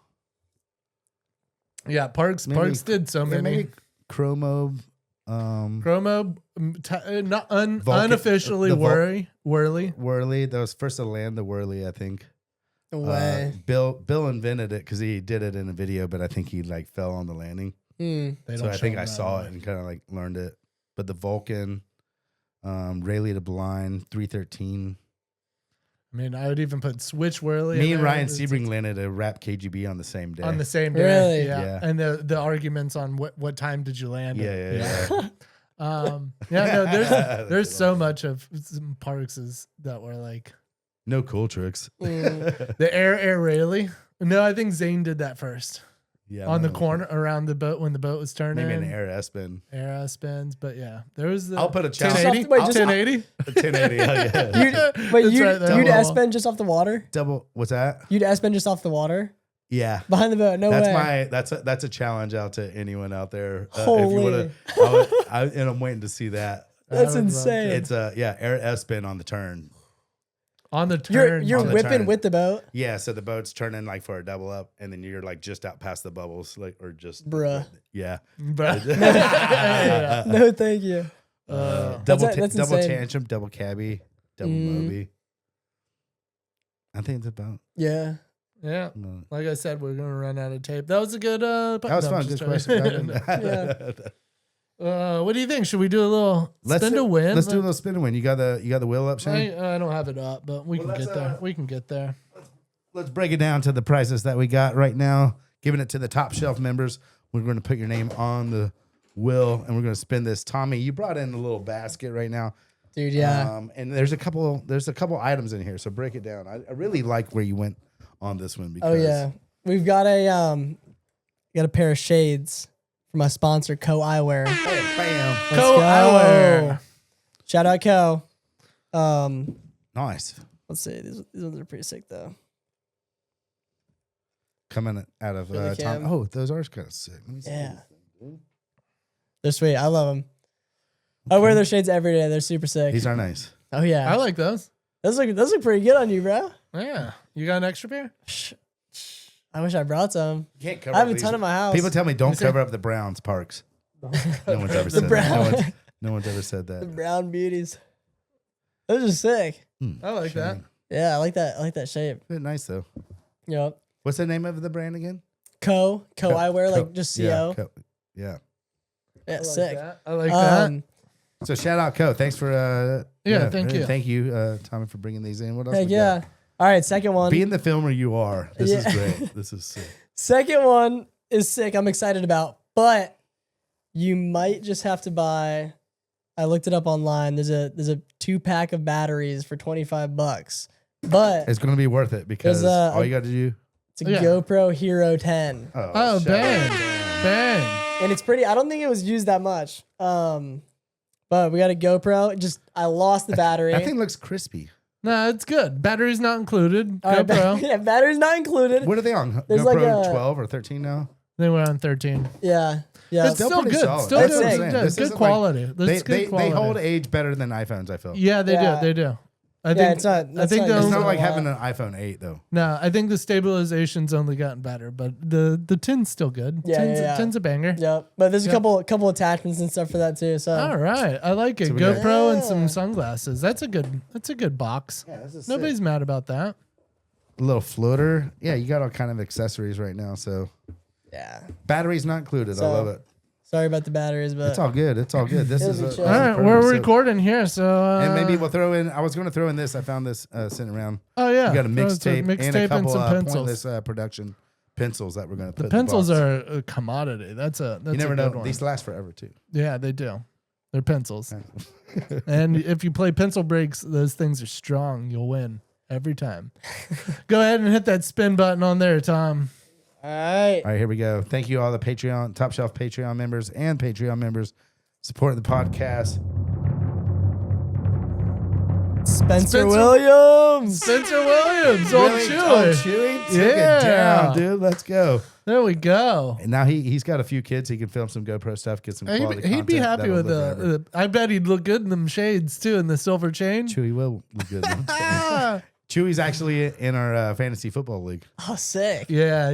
Yeah, Parks did so many. Maybe Chromo. Unofficially whirly. Whirly. That was first to land the whirly, I think. No way. Bill invented it because he did it in a video, but I think he like fell on the landing. So I think I saw it and kind of like learned it. But the Vulcan, Rayleigh to blind, 313. I mean, I would even put switch whirly. Me and Ryan Sebring landed a rap KGB on the same day. On the same day. Really? Yeah. And the arguments on what time did you land? Yeah. There's so much of Parks's that were like No cool tricks. The air railie. No, I think Zane did that first. Yeah, On the corner around the boat when the boat was turning. maybe an air spin. Air spins, but yeah, there was the. I'll put a challenge. 1080. Wait, just- 1080. 1080. Yeah. You'd S-bend just off the water? Double. What's that? You'd S-bend just off the water? Yeah. Behind the boat? No way. That's a challenge out to anyone out there. If you Holy. and I'm waiting to see that. That's insane. It's air S spin on the turn. On the turn. You're On the whipping turn. with the boat? Yeah, so the boat's turning like for a double up, and then you're like just out past the bubbles, like or just Bruh. Yeah. But No, thank you. Double That's double insane. tantrum, double cabbie, double moby. I think it's about. Yeah. yeah, No. like I said, we're gonna run out of tape. That was a good. That was fun. Good question. What do you think? Should we do a little spin to win? Let's do a little spin to win. You got the wheel up, Shane? I don't have it up, but we can get there. We can get there. Let's break it down to the prices that we got right now. Giving it to the top shelf members. We're going to put your name on the wheel, and we're going to spin this. Tommy, you brought in a little basket right now, Dude, yeah. and there's a couple items in here. So break it down. I really like where you went on this one. Because Oh, yeah. We've got a pair of shades from my sponsor, Co Eyewear. Bam. Let's Co go. Eyewear. Shout out Co. Nice. Let's see. These ones are pretty sick, though. Coming out of Really Tom. can. Oh, those are kind of sick. Let me see. Yeah. They're sweet. I love them. I wear those shades every day. They're super sick. These are nice. Oh, yeah. I like those. Those look pretty good on you, bro. Yeah, you got an extra pair? I wish I brought some. You can't cover I have up a these. ton in my house. People tell me don't cover up the Browns parks. No one's ever said brown- that. No one's ever said the that. brown beauties. Those are sick. I like that. Yeah, I like that. I like that shape. They're nice though. Yep. What's the name of the brand again? Co Eyewear, like just Yeah, CO. yeah. Yeah, sick. I like that. So shout out Co. Thanks for thank you. Thank you, Tommy, for bringing these in. What else? Heck we yeah. got? All right, second one. Being the filmer you are, this is Yeah. great. This is sick. Second one is sick. I'm excited about, but you might just have to buy. I looked it up online. There's a 2-pack of batteries for $25, but It's going to be worth it because There's all you got to do. it's a GoPro Hero 10, Oh, shout bang. out. Bang. and it's pretty. I don't think it was used that much. But we got a GoPro. I lost the battery. That thing looks crispy. No, it's good. Battery's not included. All right, GoPro. yeah, battery's not included. What are they on? There's GoPro like a- 12 or 13 now? They were on 13. Yeah, yeah. It's still pretty good. solid. Still That's good. sick. Good, This good isn't quality. like- That's good They quality. hold age better than iPhones, I feel. Yeah, they Yeah. do. They do. I Yeah, think it's not- I that's think not those. It's used not in a like while. having an iPhone 8 though. No, I think the stabilization's only gotten better, but the tin's still good. Yeah, tin's, yeah. tin's a banger. Yep. But there's a Yeah. couple attachments and stuff for that too. So All right, I like it. So we got- GoPro and Yeah. some sunglasses. That's a good box. Yeah, this is Nobody's mad about that. a little floater. Yeah, you got all kind of accessories right now. So yeah. batteries not included. I So- love it. Sorry about the batteries, but It's all good. It's all good. This It'll is be a, chill. All right, we're recording here, so And maybe we'll throw in. I was going to throw in this. I found this sitting around. Oh yeah, We got a throw some mixtape and a couple some pencils. pointless production pencils that we're going to put. The in pencils box. are a commodity. That's You a never good know. one. These last forever too. Yeah, they do. They're pencils. And if you play pencil breaks, those things are strong. You'll win every time. Go ahead and hit that spin button on there, Tom. all right. All right, here we go. Thank you all the Patreon, Top Shelf Patreon members and Patreon members supporting the podcast. Spencer Williams. Spencer Williams, old Really? Chewy. Oh, Chewy? Took it Yeah. down, dude. Let's go. There we go. And now he's got a few kids. He can film some GoPro stuff, get some quality He'd be content. happy That'll with live forever. I bet he'd look good in them shades too, in the silver chain. Chewy will look good. Ah. Chewy's actually in our fantasy football league. Oh, sick. Yeah,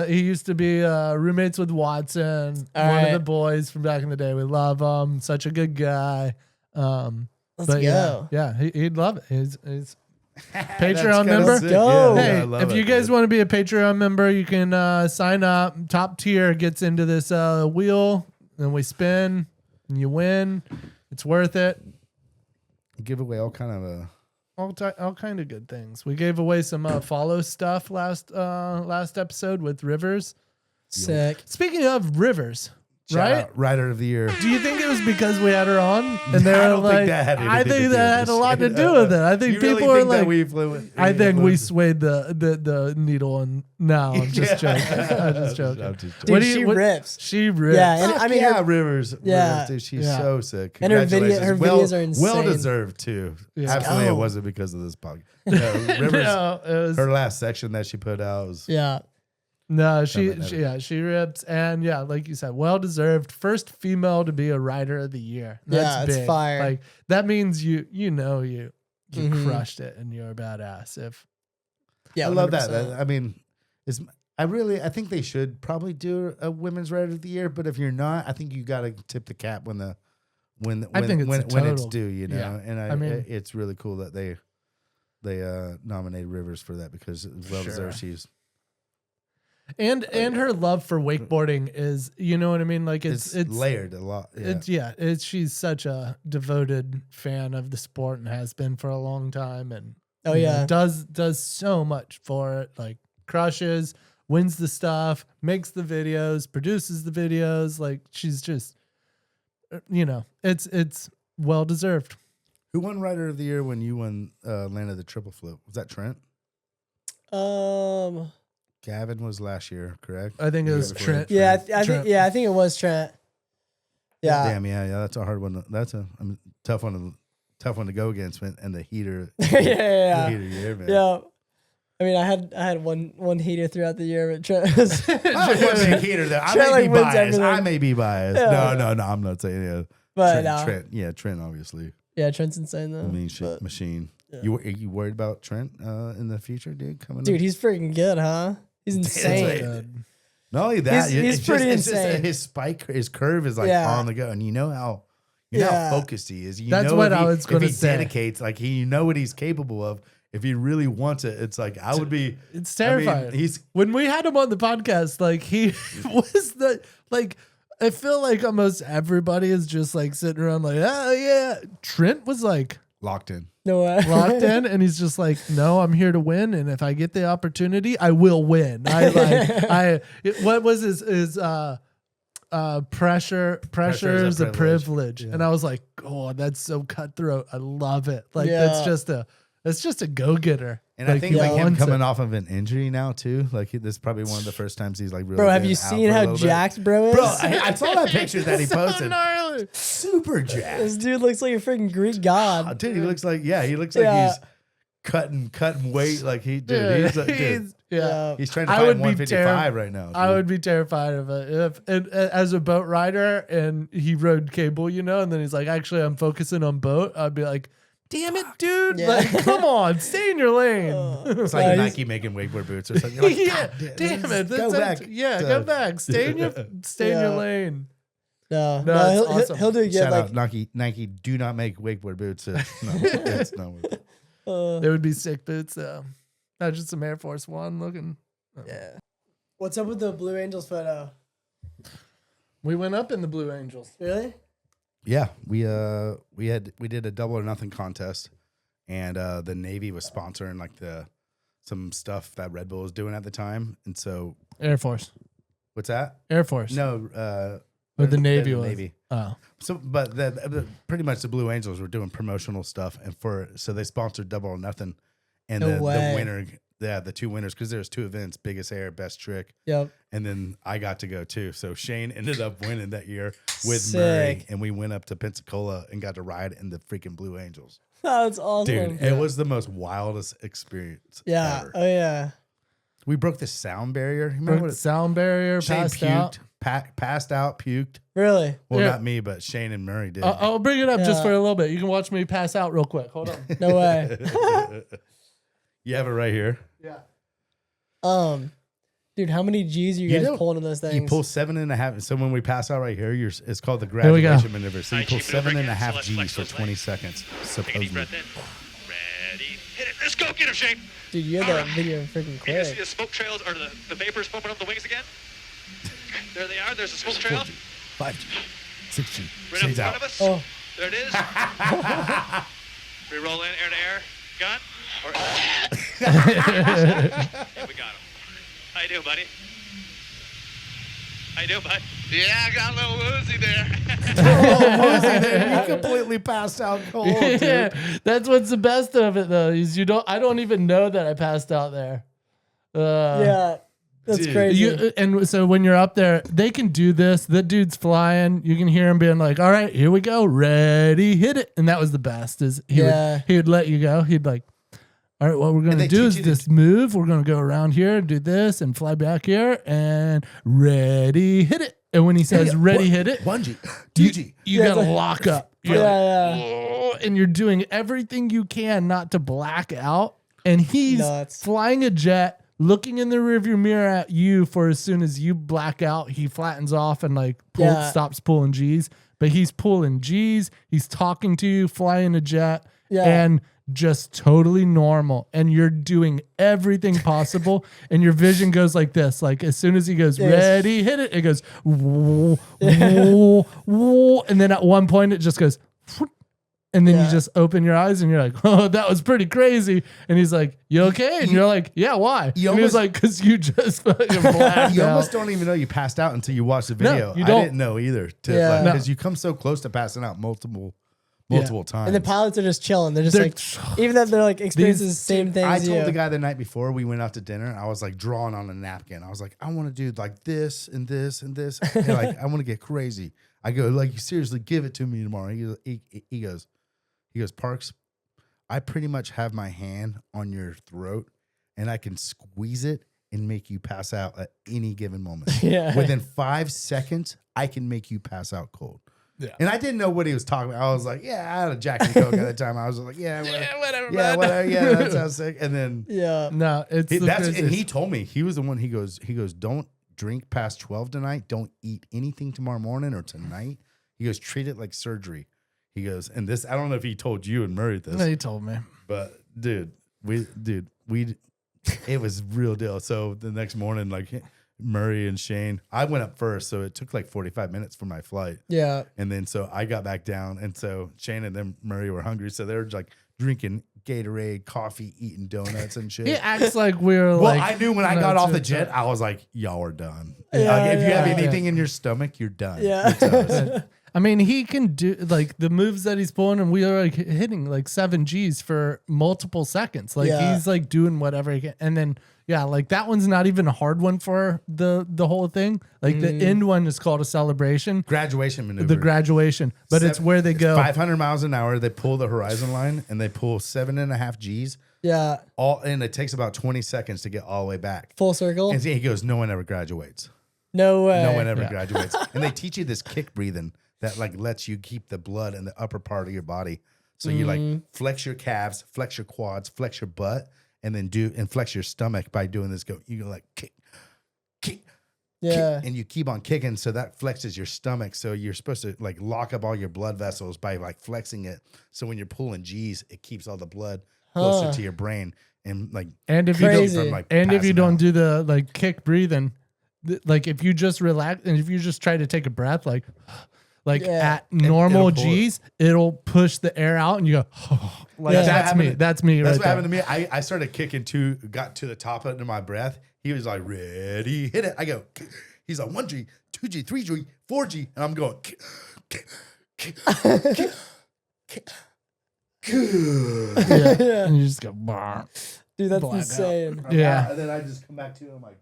he used to be roommates with Watson, All one right. of the boys from back in the day. We love him. Such a good guy. Let's But go. yeah, he'd love it. He's That's Patreon kinda member. sick. Go. Yeah, Hey, I love if it, you guys dude. want to be a Patreon member, you can sign up. Top tier gets into this wheel, and we spin, and you win. It's worth it. give away all kind of All kind of good things. We gave away some follow stuff last episode with Rivers. Sick. Speaking of Rivers, right? Rider of the year. Do you think it was because we had her on? And they I were don't like, think that had anything I to think do that with had a this lot to shit. do with it. I think You people really were think that like, we influenced? I think we swayed the needle. And no, I'm just joking. I'm just joking. I'm just Dude, joking. she rips. She rips. Yeah, and Fuck I mean, yeah, her, Rivers. Yeah. Rivers, dude, she's Yeah. so sick. And her Congratulations. videos are insane. Well deserved too. Yeah. Absolutely, Go. it wasn't because of this podcast. No, Rivers, No, it was, her last section that she put out was yeah. no, Something she rips. And yeah, like you said, well deserved. First female to be a rider of the year. Yeah, That's it's big. fire. Like that means you Mhm. crushed it and you're a badass. If Yeah, I love 100%. that. I mean, I think they should probably do a women's rider of the year. But if you're not, I think you got to tip the cap when I think it's when it's total- due. You know, yeah. and I mean- it's really cool that they nominated Rivers for that because well deserved. She's and her love for wakeboarding is, you know what I mean? Like it's it's layered a lot. Yeah. she's such a devoted fan of the sport and has been for a long time, and Oh, you know, yeah. does so much for it. Like crushes, wins the stuff, makes the videos, produces the videos. Like she's just, you know, it's well deserved. Who won Rider of the Year when you won landed the triple flip? Was that Trent? Gavin was last year, correct? I think it The was year before? Trent. Yeah, I think it was Trent. Yeah. Damn, yeah. That's a hard one. That's a tough one to go against, and the heater. Yeah. The heater year, man. Yeah. I mean, I had one heater throughout the year, but Trent was I wasn't a heater there. I Trent, may like, be wins biased. everything. I may be biased. Yeah. No, I'm not saying it. But Trent, obviously. yeah, Trent's insane though. I mean, shit, But- machine. Yeah. Are you worried about Trent in the future, dude? Coming, Dude, he's freaking good, huh? He's insane. like- not only that, He's it's pretty it's insane. his spike, his curve is like Yeah. on the go, and you know how Yeah. focused he is. You That's know what if I was gonna if he say. dedicates, like you know what he's capable of. If he really wants it, it's like I would be. It's I mean, terrifying. he's When we had him on the podcast, like he was I feel like almost everybody is just like sitting around like, oh yeah. Trent was like locked in. No way. locked in, and he's just like, no, I'm here to win, and if I get the opportunity, I will win. What was his pressure is a privilege. Yeah. And I was like, oh, that's so cutthroat. I love it. Like Yeah. that's just a go-getter. And I think he like him wants coming it. off of an injury now too. Like this is probably one of the first times he's like really. Bro, have been you out seen for a how little bit. jacked bro is? Bro, I saw that picture that he So posted. gnarly. Super jacked. This dude looks like a freaking Greek Oh, god. dude, he looks like Yeah. he's cutting weight. Like he's like, dude, Yeah. he's trying to I find would be 155 right now. I dude. would be terrified of it if as a boat rider and he rode cable, you know, and then he's like, actually, I'm focusing on boat. I'd be like, damn it, dude! Yeah. Like, come on, stay in your lane. It's like Yeah, Nike making wakeboard boots or something. You're like, yeah, God damn it! Go That's- back. Yeah, go back. Stay in your Yeah. lane. No, No, he'll, it's awesome. he'll do good. Shout Like, out Nike. Do not make wakeboard boots. It's not. They would be sick boots though. Not just some Air Force One looking. yeah. What's up with the Blue Angels photo? We went up in the Blue Angels. Really? Yeah, we did a double or nothing contest, and the Navy was sponsoring like some stuff that Red Bull was doing at the time, and so Air Force. what's that? Air Force. No, Or the Navy the was. Navy. Oh. So, but pretty much the Blue Angels were doing promotional stuff, and so they sponsored Double or Nothing, and No the way. winner, the two winners, because there's two events: biggest air, best trick, Yep. and then I got to go too. So Shane ended up winning that year with Sick. Murray, and we went up to Pensacola and got to ride in the freaking Blue Angels, Oh, that's awesome. dude. It was the most wildest experience. Yeah. ever. Oh yeah. We broke the sound barrier. Remember Broke what the sound barrier, Shane passed puked, out. passed out, puked. Really? Well, Yeah. not me, but Shane and Murray did. I'll bring it up just Yeah. for a little bit. You can watch me pass out real quick. Hold on. No way. You have it right here. Yeah. Dude, how many G's are you guys pulling in those things? You pull 7.5. So when we pass out right here, it's called the Here we go. graduation maneuver. So you Alright, pull keep it over again. 7.5 So let's G's flex for those 20 legs. seconds. Take a deep Supposedly. breath in. Ready, hit it. Let's go. Get him, Shane. Dude, you had that video freaking Can you see quick. the smoke trails or the vapors foaming up the wings again? There they are. There's a smoke trail 5 G, 6 G. right up in Shades front out. of us. Oh, There it is. We roll in air to air. Gun. Or, yeah, we got him. How you doing, buddy? How you doing, bud? Yeah, I got a little woozy there. You completely passed out cold, dude. Yeah, that's what's the best of it though. Is I don't even know that I passed out there. Yeah. That's Dude. crazy. And so when you're up there, they can do this. The dude's flying. You can hear him being like, all right, here we go. Ready, hit it. And that was the best is he would let you go. He'd like, all right, what we're going to do is this move. We're going to go around here and do this and fly back here and ready, hit it. And when he says ready, hit it, 1G, 2G. You got to lock up. You're yeah. and you're doing everything you can not to black out. And he's flying a jet, looking in the rearview mirror at you for as soon as you black out, he flattens off and like stops pulling G's. But he's pulling G's. He's talking to you, flying a jet, and just totally normal. And you're doing everything possible. And your vision goes like this. Like as soon as he goes, ready, hit it, it goes, whoa, whoa, whoa. And then at one point it just goes, and then you just open your eyes and you're like, oh, that was pretty crazy. And he's like, you okay? And you're like, yeah, why? And he's like, because you just fucking blacked You out. almost don't even know you passed out until you watch the video. you don't. I didn't know either. Because you come so close to passing out multiple times. And the pilots are just chilling. They're just even though they're like experiencing the same things. I told the guy the night before we went out to dinner, I was like drawing on a napkin. I was like, I want to do like this and this and this. And like, I want to get crazy. I go, like, seriously, give it to me tomorrow. He goes, Parks, I pretty much have my hand on your throat and I can squeeze it and make you pass out at any given moment. Within 5 seconds, I can make you pass out cold. Yeah. And I didn't know what he was talking about. I was like, yeah, I had a Jack and Coke at the time. I was like, whatever. Yeah, that sounds sick. And then and he told me, he was the one, he goes, don't drink past 12 tonight. Don't eat anything tomorrow morning or tonight. He goes, treat it like surgery. He goes, and this, I don't know if he told you and Murray this. No, he told me. But dude, it was real deal. So the next morning, like Murray and Shane, I went up first. So it took like 45 minutes for my flight. Yeah. And then so I got back down. And so Shane and then Murray were hungry. So they were like drinking Gatorade, coffee, eating donuts and shit. He acts like we're well, I knew when I got off the jet, I was like, y'all are done. If you have anything in your stomach, you're done. Yeah. I mean, he can do like the moves that he's pulling, and we are like hitting like 7 Gs for multiple seconds. Like he's like doing whatever he can. And then, like that one's not even a hard one for the whole thing. Like the end one is called a celebration. Graduation maneuver. The graduation. But it's where they go 500 miles an hour. They pull the horizon line and they pull 7.5 Gs. Yeah. And it takes about 20 seconds to get all the way back. Full circle. And he goes, no one ever graduates. No way. No one ever graduates. And they teach you this kick breathing that like lets you keep the blood in the upper part of your body. So you like flex your calves, flex your quads, flex your butt, and then flex your stomach by doing this. You go like kick, kick, and you keep on kicking. So that flexes your stomach. So you're supposed to like lock up all your blood vessels by like flexing it. So when you're pulling G's, it keeps all the blood closer to your brain. And like, if you don't do the like kick breathing, like if you just relax and if you just try to take a breath, like at normal G's, it'll push the air out and you go, oh, like that's me. That's me. That's what happened to me. I started kicking got to the top of my breath. He was like, ready, hit it. I go, he's like 1G, 2G, 3G, 4G. And I'm going, and you just go, bah. Dude, that's insane. And then I just come back to him, I'm like,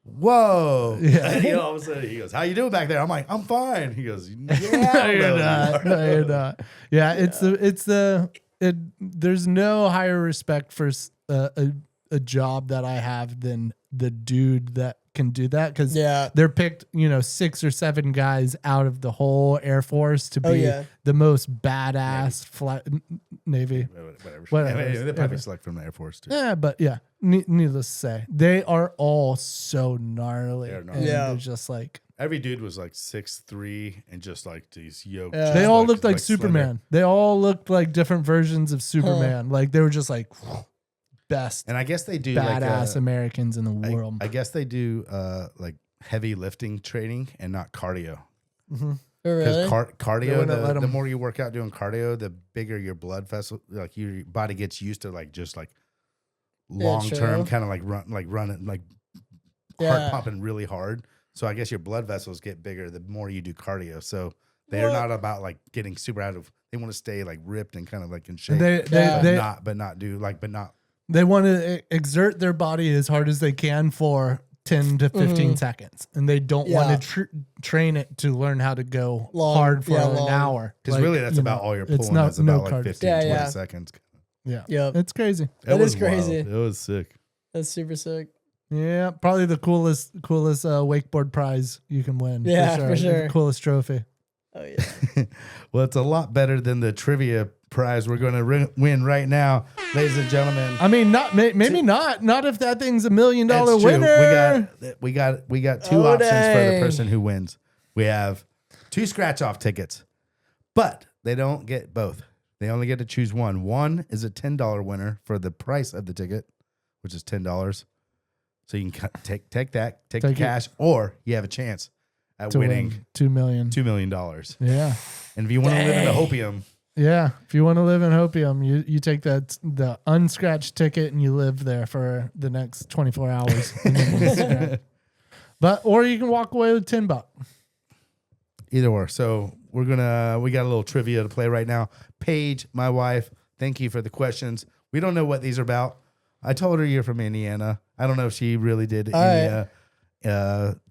whoa. Yeah. And all of a sudden he goes, how you doing back there? I'm like, I'm fine. He goes, yeah. No, you're not. No, you're not. Yeah, there's no higher respect for a job that I have than the dude that can do that, because they're picked 6 or 7 guys out of the whole Air Force to be the most badass Navy. Whatever. They probably select from the Air Force too. Yeah, but needless to say, they are all so gnarly. They're just like, every dude was like 6'3" and just like these yoked. They all looked like Superman. Slender. They all looked like different versions of Superman. Like they were just like best. And I guess they do badass Americans in the world. I guess they do like heavy lifting training and not cardio. Mm-hmm. Really? Cardio, the more you work out doing cardio, the bigger your blood vessel, like your body gets used to like just like long term kind of like running like heart pumping really hard. So I guess your blood vessels get bigger the more you do cardio. So they're not about like getting super out of. They want to stay like ripped and kind of like in shape. But not. They want to exert their body as hard as they can for 10 to 15 seconds, and they don't want to train it to learn how to go hard for an hour. Because really, that's about all you're pulling. That's about like 15, 20 seconds. Yeah, it's crazy. It is crazy. Wild. It was sick. That's super sick. Yeah, probably the coolest wakeboard prize you can win. Yeah, for sure. The coolest trophy. Oh yeah. Well, it's a lot better than the trivia prize we're going to win right now, ladies and gentlemen. I mean, maybe not if that thing's $1 million winner. We got 2 options for the person who wins. We have 2 scratch-off tickets, but they don't get both. They only get to choose one. One is a $10 winner for the price of the ticket, which is $10. So you can take the cash, or you have a chance at winning $2 million. $2 million. Yeah. And if you want to live in the hopium. Yeah. If you want to live in hopium, you take the unscratched ticket and you live there for the next 24 hours. Or you can walk away with $10. Either or. So we got a little trivia to play right now. Paige, my wife, thank you for the questions. We don't know what these are about. I told her you're from Indiana. I don't know if she really did any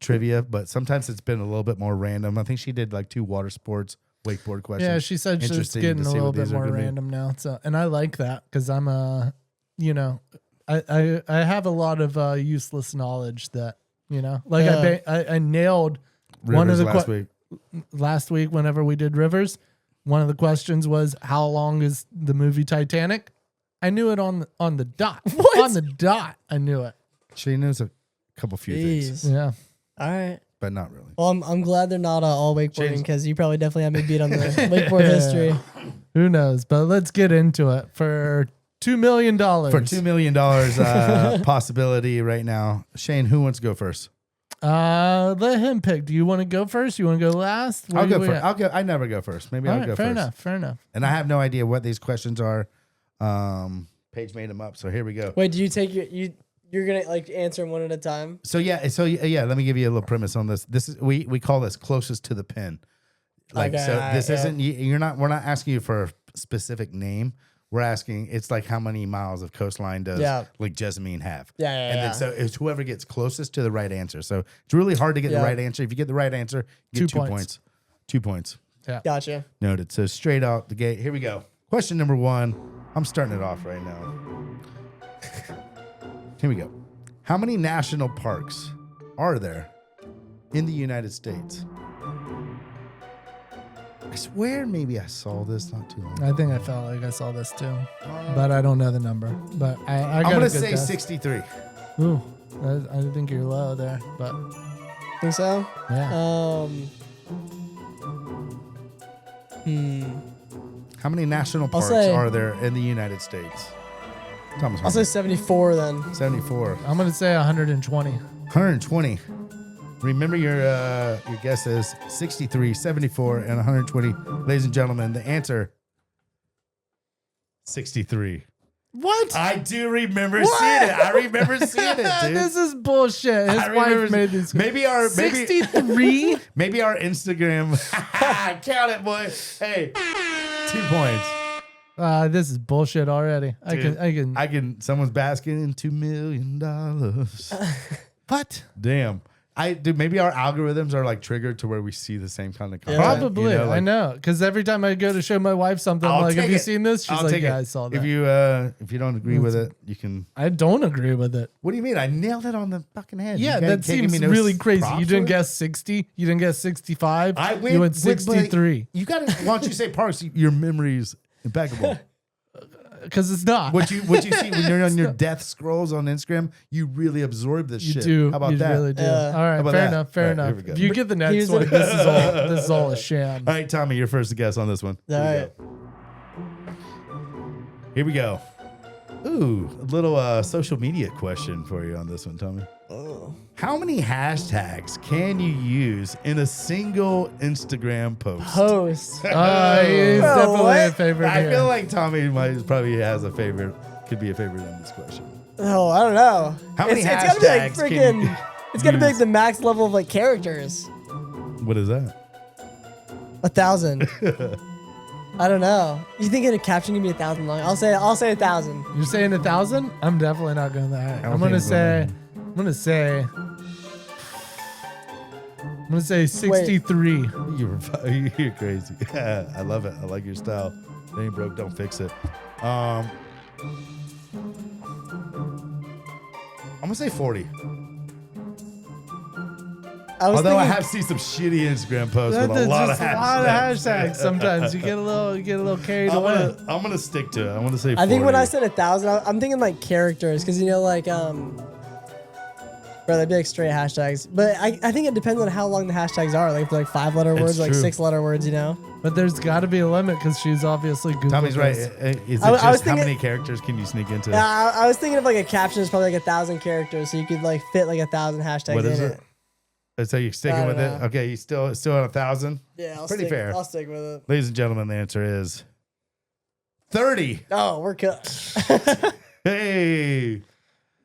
trivia, but sometimes it's been a little bit more random. I think she did like 2 water sports wakeboard questions. Yeah, she said she's getting a little bit more random now. So, and I like that because I'm I have a lot of useless knowledge that I nailed Rivers one of the last week. Last week whenever we did Rivers. One of the questions was, how long is the movie Titanic? I knew it on the dot. What? On the dot, I knew it. She knows a few things, Yeah. All right. but not really. Well, I'm glad they're not all wakeboarding because you probably definitely have me beat on the wakeboard history. Who knows? But let's get into it for $2 million. For $2 million possibility right now. Shane, who wants to go first? Let him pick. Do you want to go first? You want to go last? I'll go first. I never go first. Maybe I'll go first. Fair enough. And I have no idea what these questions are. Paige made them up, so here we go. Wait, do you take you're gonna like answer them one at a time? So yeah. Let me give you a little premise on this. This is we call this closest to the pin. Like okay, so, this isn't we're not asking you for a specific name. We're asking it's like how many miles of coastline does like Jessamine have? Then so it's whoever gets closest to the right answer. So it's really hard to get the right answer. If you get the right answer, you get 2 points. 2 points. Yeah. Gotcha. Noted. So straight out the gate. Here we go. Question number 1. I'm starting it off right now. Here we go. How many national parks are there in the United States? I swear maybe I saw this not too long ago. I think I felt like I saw this too, but I don't know the number. But I'm going to say guess. 63. Ooh, I think you're low there, but think so. Yeah. How many national parks are there in the United States? Thomas Herman. I'll say 74 then. 74. I'm going to say 120. 120. Remember your guesses: 63, 74, and 120. Ladies and gentlemen, the answer: 63. What? I do remember seeing it. I remember seeing it, dude. This is bullshit. His wife made this. Maybe our 63. Maybe our Instagram. Count it, boy. Hey, 2 points. This is bullshit already. Dude, I can. Someone's basking in $2 million. What? Damn. Maybe our algorithms are like triggered to where we see the same kind of content. Probably. You know, like, I know. Because every time I go to show my wife something, I'm like, have you seen this? She's like, yeah, I saw that. If you don't agree with it, you can. I don't agree with it. What do you mean? I nailed it on the fucking head. Yeah, that seems really crazy. You didn't guess 60. You didn't guess 65. You went 63. You got to, why don't you say Parks? Your memory's impeccable. Because it's not. What you see when you're on your death scrolls on Instagram, you really absorb this shit. You do. How about you that? Really do. All right, fair enough. If you get the next one, this is all a sham. All right, Tommy, you're first to guess on this one. Here we go. Ooh, a little social media question for you on this one, Tommy. Oh. How many hashtags can you use in a single Instagram post? He's definitely a favorite. I feel like Tommy probably has a favorite. Could be a favorite in this question. Oh, I don't know. How many hashtags? It's gotta be like freaking It's gonna be like the max level of like characters. What is that? 1,000. I don't know. You think a caption can be 1,000 long? I'll say 1,000. You're saying 1,000? I'm definitely not going that high. I'm gonna say 63. You're crazy. I love it. I like your style. It ain't broke, don't fix it. I'm gonna say 40. Although I have seen some shitty Instagram posts with a lot of hashtags. Sometimes you get a little carried away. I'm gonna stick to it. I'm gonna say 40. I think when I said 1,000, I'm thinking like characters, because like bro, that'd be like straight hashtags. But I think it depends on how long the hashtags are. Like if they're like 5-letter words, like 6-letter words, But there's got to be a limit because she's obviously Googled. Tommy's right. Is it just how many characters can you sneak into? I was thinking of like a caption is probably like 1,000 characters, so you could like fit like 1,000 hashtags what is in it. So you're sticking with it? Okay, you still at 1,000? Yeah, pretty fair. I'll stick with it. Ladies and gentlemen, the answer is 30. Oh, we're cooked. Hey.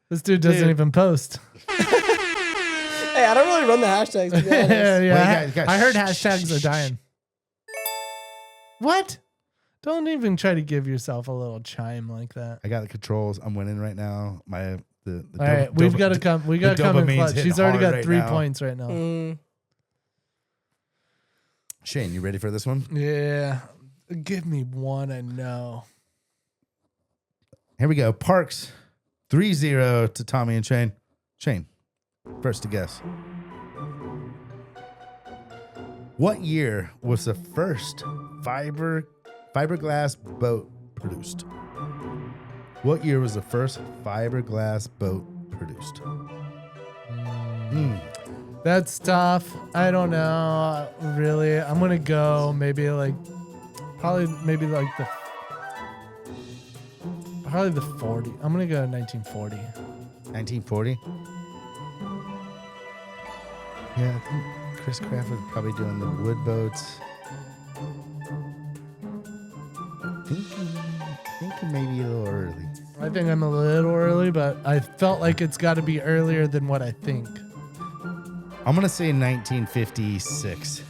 This dude doesn't even post. Hey, I don't really run the hashtags, to be honest. Yeah. I heard hashtags are dying. What? Don't even try to give yourself a little chime like that. I got the controls. I'm winning right now. All right, we've got to come. We got to come in clutch. She's already got 3 points right now. Shane, you ready for this one? Yeah. Give me one I know. Here we go. Parks 3-0 to Tommy and Shane. Shane, first to guess. What year was the first fiberglass boat produced? What year was the first fiberglass boat produced? That's tough. I don't know. Really. I'm going to go maybe the 40. I'm going to go 1940. 1940? Yeah, I think Chris Kraft was probably doing the wood boats. Thinking maybe a little early. I think I'm a little early, but I felt like it's got to be earlier than what I think. I'm going to say 1956.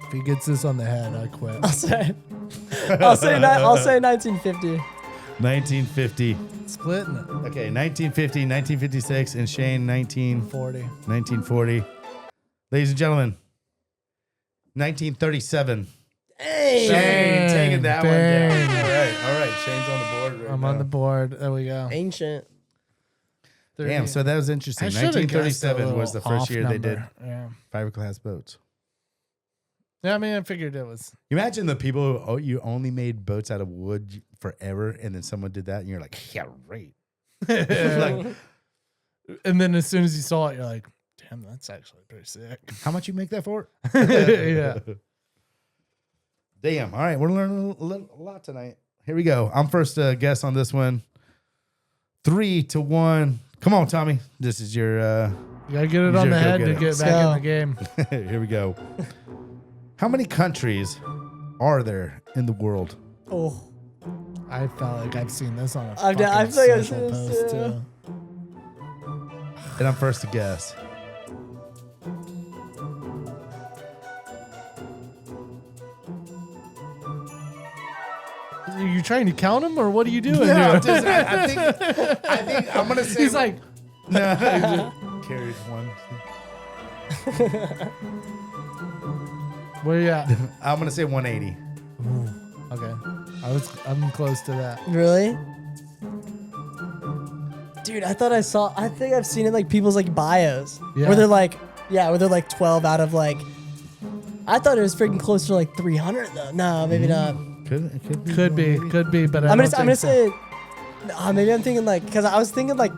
If he gets this on the head, I quit. I'll say 1950. 1950. Splitting it. Okay, 1950, 1956, and Shane 1940. Ladies and gentlemen, 1937. Hey, Shane taking that one down. All right. Shane's on the board right I'm now. on the board. There we go. ancient. 30. Damn, so that was interesting. I should've guessed 1937 was the first off year number. they did Yeah. fiberglass boats. Yeah, I mean, I figured it was. Imagine the people who you only made boats out of wood forever, and then someone did that, and you're like, yeah, right. Like, and then as soon as you saw it, you're like, damn, that's actually pretty sick. how much you make that for? Yeah. Damn. All right, we're learning a lot tonight. Here we go. I'm first to guess on this one. 3-1. Come on, Tommy. This is your. You gotta get it on the head to get back in the game. Here we go. How many countries are there in the world? Oh, I felt like I've seen this on a I feel like I've social seen this post too. too. And I'm first to guess. Are you trying to count them, or what are you doing? No, here? just, I think I'm gonna say. He's like, no, he just carried one. where you at? I'm gonna say 180. Okay, I'm close to that. really? Dude, I think I've seen it like people's like bios. Yeah. Where they're like, 12 out of like. I thought it was freaking closer to like 300 though. No, maybe not. Could be. Could be, but I'm gonna say. Maybe I'm thinking like, because I was thinking like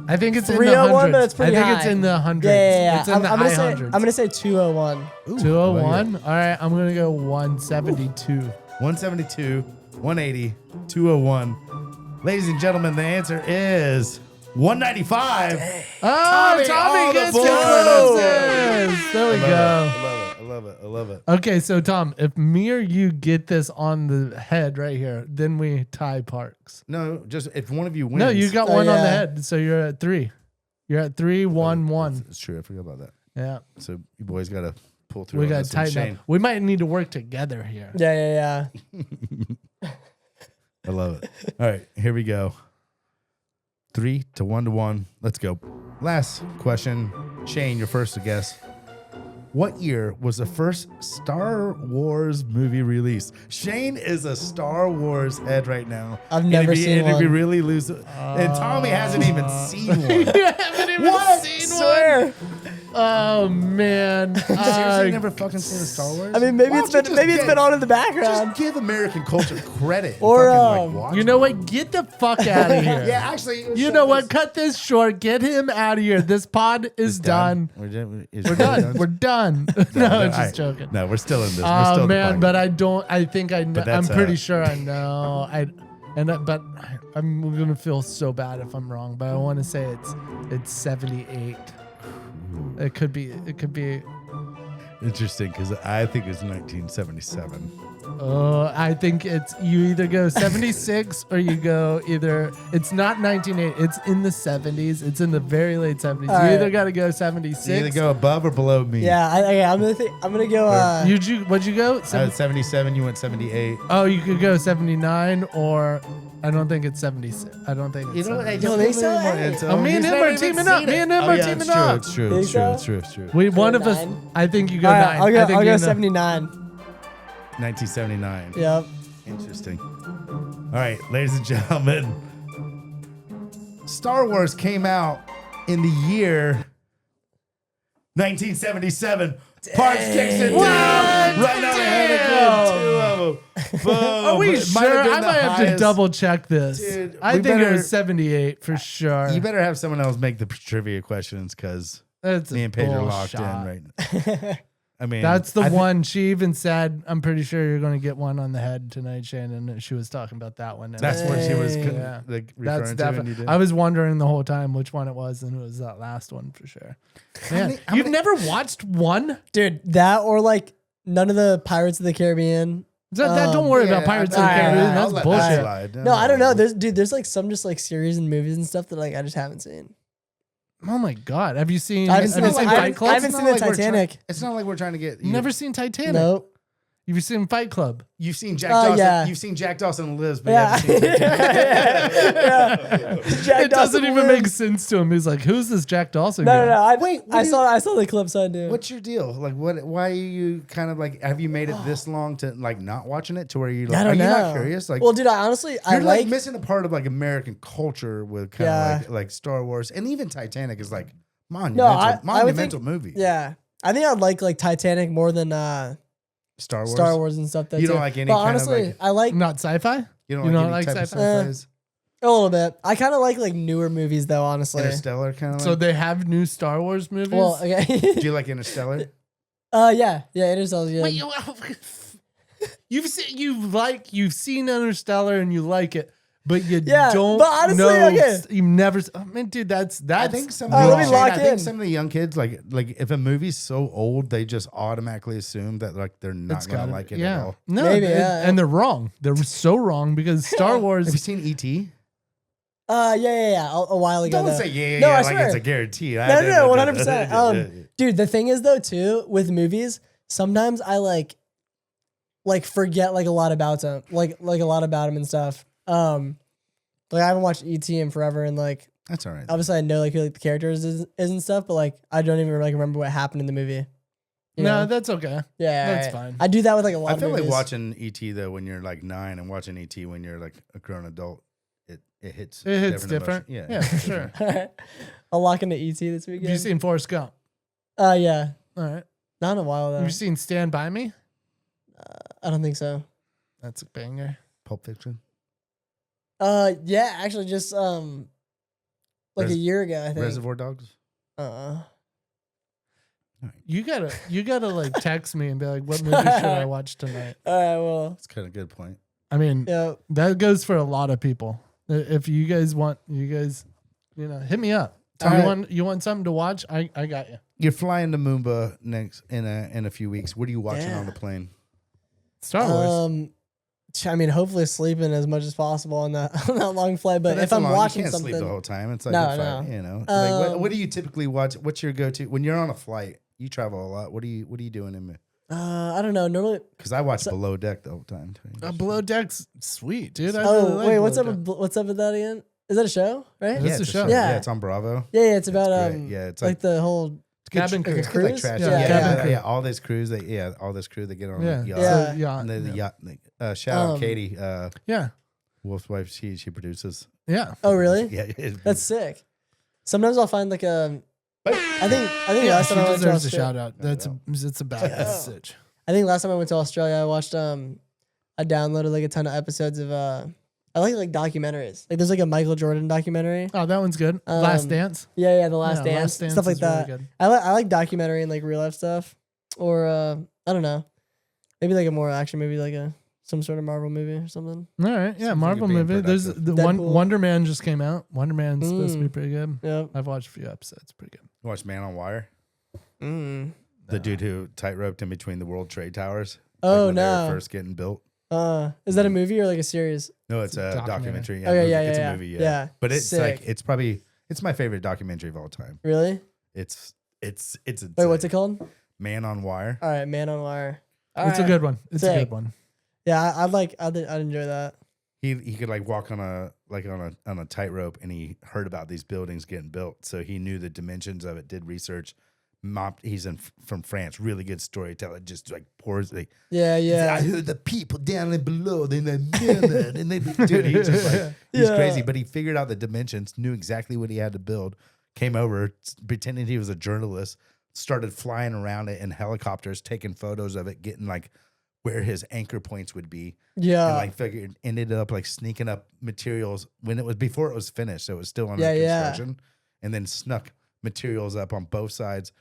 I think it's in the 301, hundreds. but it's pretty I think high. it's in the hundreds. Yeah. It's in the high hundreds. I'm gonna say 201. 201. All right, I'm gonna go 172. 172, 180, 201. Ladies and gentlemen, the answer is 195. Oh, Tommy gets board. bonuses. There we go. I love it. Okay, so Tom, if me or you get this on the head right here, then we tie Parks. No, just if one of you wins. No, you got one on the yeah. head, so you're at 3. You're at 3-1-1. It's true. I forgot about that. Yeah. So you boys got to pull through. We on got to this one. tighten Shane. up. We might need to work together here. Yeah. I love it. All right, here we go. 3 to 1. Let's go. Last question. Shane, you're first to guess. What year was the first Star Wars movie released? Shane is a Star Wars head right now. I've never seen If we one. really lose it, and Tommy hasn't even seen one. You haven't even seen Swear. one. Oh man. Seriously, never fucking seen a Star Wars? I mean, maybe Why it's don't been you just on in the background. Just give American culture credit. and Or, fucking, watch You know it. what? Get the fuck out of here. Yeah, actually. You know what? Cut this short. Get him out of here. This pod is done. We're done. We're done. We're done. No, I'm just joking. No, we're still in this. We're Oh still man, but I don't. I think I. But I'm that's, pretty sure I know. But I'm gonna feel so bad if I'm wrong. But I want to say it's 78. It could be. interesting because I think it's 1977. I think it's you either go 76 or you go either. It's not 1980. It's in the 70s. It's in the very late 70s. All you right. either got to go 76. You either go above or below me. Yeah, I'm gonna go. What'd you go? I was 77. You went 78. Oh, you could go 79 or I don't think it's 76. I don't think it's 70. don't think so? Oh, me and him are teaming up. Me and him are teaming up. It's true. Think It's true. so? It's true. It's true. We one of us. 9? I think you go all right, 9. I'll go. I think I'll you go know. 79. 1979. Yep. Interesting. All right, ladies and gentlemen. Star Wars came out in the year 1977. Parks kicks it down. Right out ahead of two of them. Boom. Are we It might sure? have been I the might have to highest. double check this. Dude, I we think it better- was 78 for sure. You better have someone else make the trivia questions because That's me and Paige are locked bullshot. in right now. I mean, That's the I thi- one. She even said, "I'm pretty sure you're going to get one on the head tonight, Shannon." And she was talking about that one. And That's what she was Yeah. like That's referring to. And you definitely. did. I was wondering the whole time which one it was, and it was that last one for sure. Man, how you've many- never watched one? Dude, that or like none of the Pirates of the Caribbean. Don't worry about Pirates of the Alright, Caribbean. alright, That's I'll let bullshit. that slide. No, I don't know. There's like some just like series and movies and stuff that like I just haven't seen. Oh my god, have you seen? I haven't have you seen seen I Fight haven't- Club? I haven't It's seen not the like we're trying- Titanic. It's not like we're trying to get. You never seen Titanic? Nope. You've seen Fight Club? You've seen Jack Oh, Dawson. yeah. You've seen Jack Dawson and Liz, but Yeah. you haven't seen Titanic. Jack It doesn't Dawson even lives. make sense to him. He's like, "Who's this Jack Dawson?" No, guy? no, no. Wait, what I do you- saw the clips I do. What's your deal? Like, what? Why are you kind of like? Have you made it this long to like not watching it to where you? Like, I don't are know. you not curious? Like, well, dude, I honestly I you're like like missing a part of like American culture with kind of like Star Wars, and even Titanic is like monumental, I would monumental think- movie. Yeah, I think I'd like Titanic more than Star Wars. Star Wars and stuff. You don't like any But kind of, honestly, like- I like Not sci-fi. You don't You like don't any like type of sci-fi? sci-fis? a little bit. I kind of like newer movies though. Honestly. Interstellar kind of. So they have new Star Wars movies. Well, okay. Do you like Interstellar? Yeah, Interstellar's good. Wait, you've seen Interstellar and you like it, but you Yeah, don't but honestly, know. okay. You've never. I mean, dude, that's. I think some. All right, let me Shane, lock I think in. some of the young kids like if a movie's so old, they just automatically assume that like they're not it's gonna gotta like be- it yeah. at all. No, Maybe, they- yeah. and they're wrong. They're so wrong because Star Have you Wars. seen E.T.? Yeah. A while ago. Don't though. say yeah, No, yeah, I like swear. it's a guarantee. No, 100%. Dude, the thing is though too with movies, sometimes I like forget like a lot about them, like a lot about them and stuff. Like I haven't watched E.T. in forever, and like That's all right. obviously I know like who like the characters is and stuff, but like I don't even like remember what happened in the movie. You No, know? that's okay. Yeah, that's right. fine. I do that with like a lot I of feel like movies. watching E.T. though when you're like 9 and watching E.T. when you're like a grown adult, it hits. It hits different. emotion. Yeah, for sure. I'll lock into E.T. this weekend. Have you seen Forrest Gump? Yeah, All right. not in a while though. Have you seen Stand By Me? I don't think so. That's a banger. Pulp Fiction. Yeah, actually, just like a year ago, I think. Reservoir Dogs. You gotta like text me and be like, what movie should I watch tonight? All right, well, That's kind of a good point. I mean, yeah. that goes for a lot of people. If you guys want, hit me up. All right. You want something to watch? I got you. You're flying to Mumbai next in a few weeks. What are you watching Yeah. on the plane? Star Wars. I mean, hopefully sleeping as much as possible on that long flight. But if I'm watching you can't something, sleep the whole time. It's like no. you know. Like what do you typically watch? What's your go-to when you're on a flight? You travel a lot. What are you doing in there? I don't know. Normally, because I watch Below Deck the whole time. Below Deck's sweet, dude. I really like wait, Below what's up with that again? Is that a show? Right? Yeah, it's a show. Yeah, it's on Bravo. Yeah, it's about it's like the whole cabin crew. Like a cruise? Like trash. Yeah. All this cruise. All this crew. They get on Yeah. the yacht. So, Yeah. And then the yacht. Shout out Katie. Yeah. Wolf's wife. She produces. Yeah. Oh, really? Yeah. That's sick. Sometimes I'll find like a. I think Yeah, last she time I went to deserves a Australia. shout out. It's a bad message. I think last time I went to Australia, I watched I downloaded like a ton of episodes of I like documentaries. Like there's like a Michael Jordan documentary. Oh, that one's good. Last Dance. Yeah, The Last Yeah, Dance, stuff like is really that. good. I like documentary and like real life stuff, or I don't know, maybe like a more action movie, like some sort of Marvel movie or something. All right, yeah, Seems Marvel like you're movie. being There's the Deadpool. Wonder Man just came out. Wonder Man's supposed to be pretty good. Yep. I've watched a few episodes. Pretty good. You watch Man on Wire. Mm. The dude who tightroped in between the World Trade Towers. Oh, when they no. were first getting built. Is that a movie or like a series? No, it's a documentary. documentary. Okay, It's yeah. a movie. Yeah. Yeah. But it's Sick. like it's my favorite documentary of all time. Really? It's insane. Wait, what's it called? Man on Wire. All right, Man on Wire. All It's a right. good one. It's a Sick. good one. Yeah, I'd enjoy that. He could like walk on a tightrope, and he heard about these buildings getting built, so he knew the dimensions of it. Did research. He's from France, really good storyteller. Just like pours. Like, Yeah. I heard the people down and below. Then they and they dude. He's just like he's Yeah. crazy, but he figured out the dimensions, knew exactly what he had to build. Came over, pretending he was a journalist, started flying around it in helicopters, taking photos of it, getting like where his anchor points would be. Yeah. And ended up like sneaking up materials when it was before it was finished, so it was still under Yeah. construction, and then snuck materials up on both sides,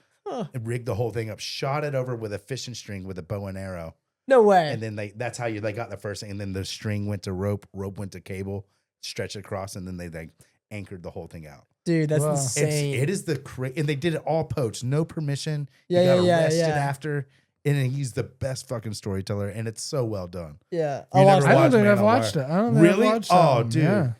and rigged the whole thing up, shot it over with a fishing string with a bow and arrow, No way. and then that's how they got the first thing, and then the string went to rope went to cable, stretched across, and then they anchored the whole thing out. Dude, that's Wow. insane. It is and they did it all poached, no permission. Yeah, he got yeah, arrested yeah. after. And he's the best fucking storyteller, and it's so well done. Yeah. You I'll watch never I that. don't watched think Man I've on watched Wire. it. I don't think Really? I've watched Oh, that one. dude. Yeah.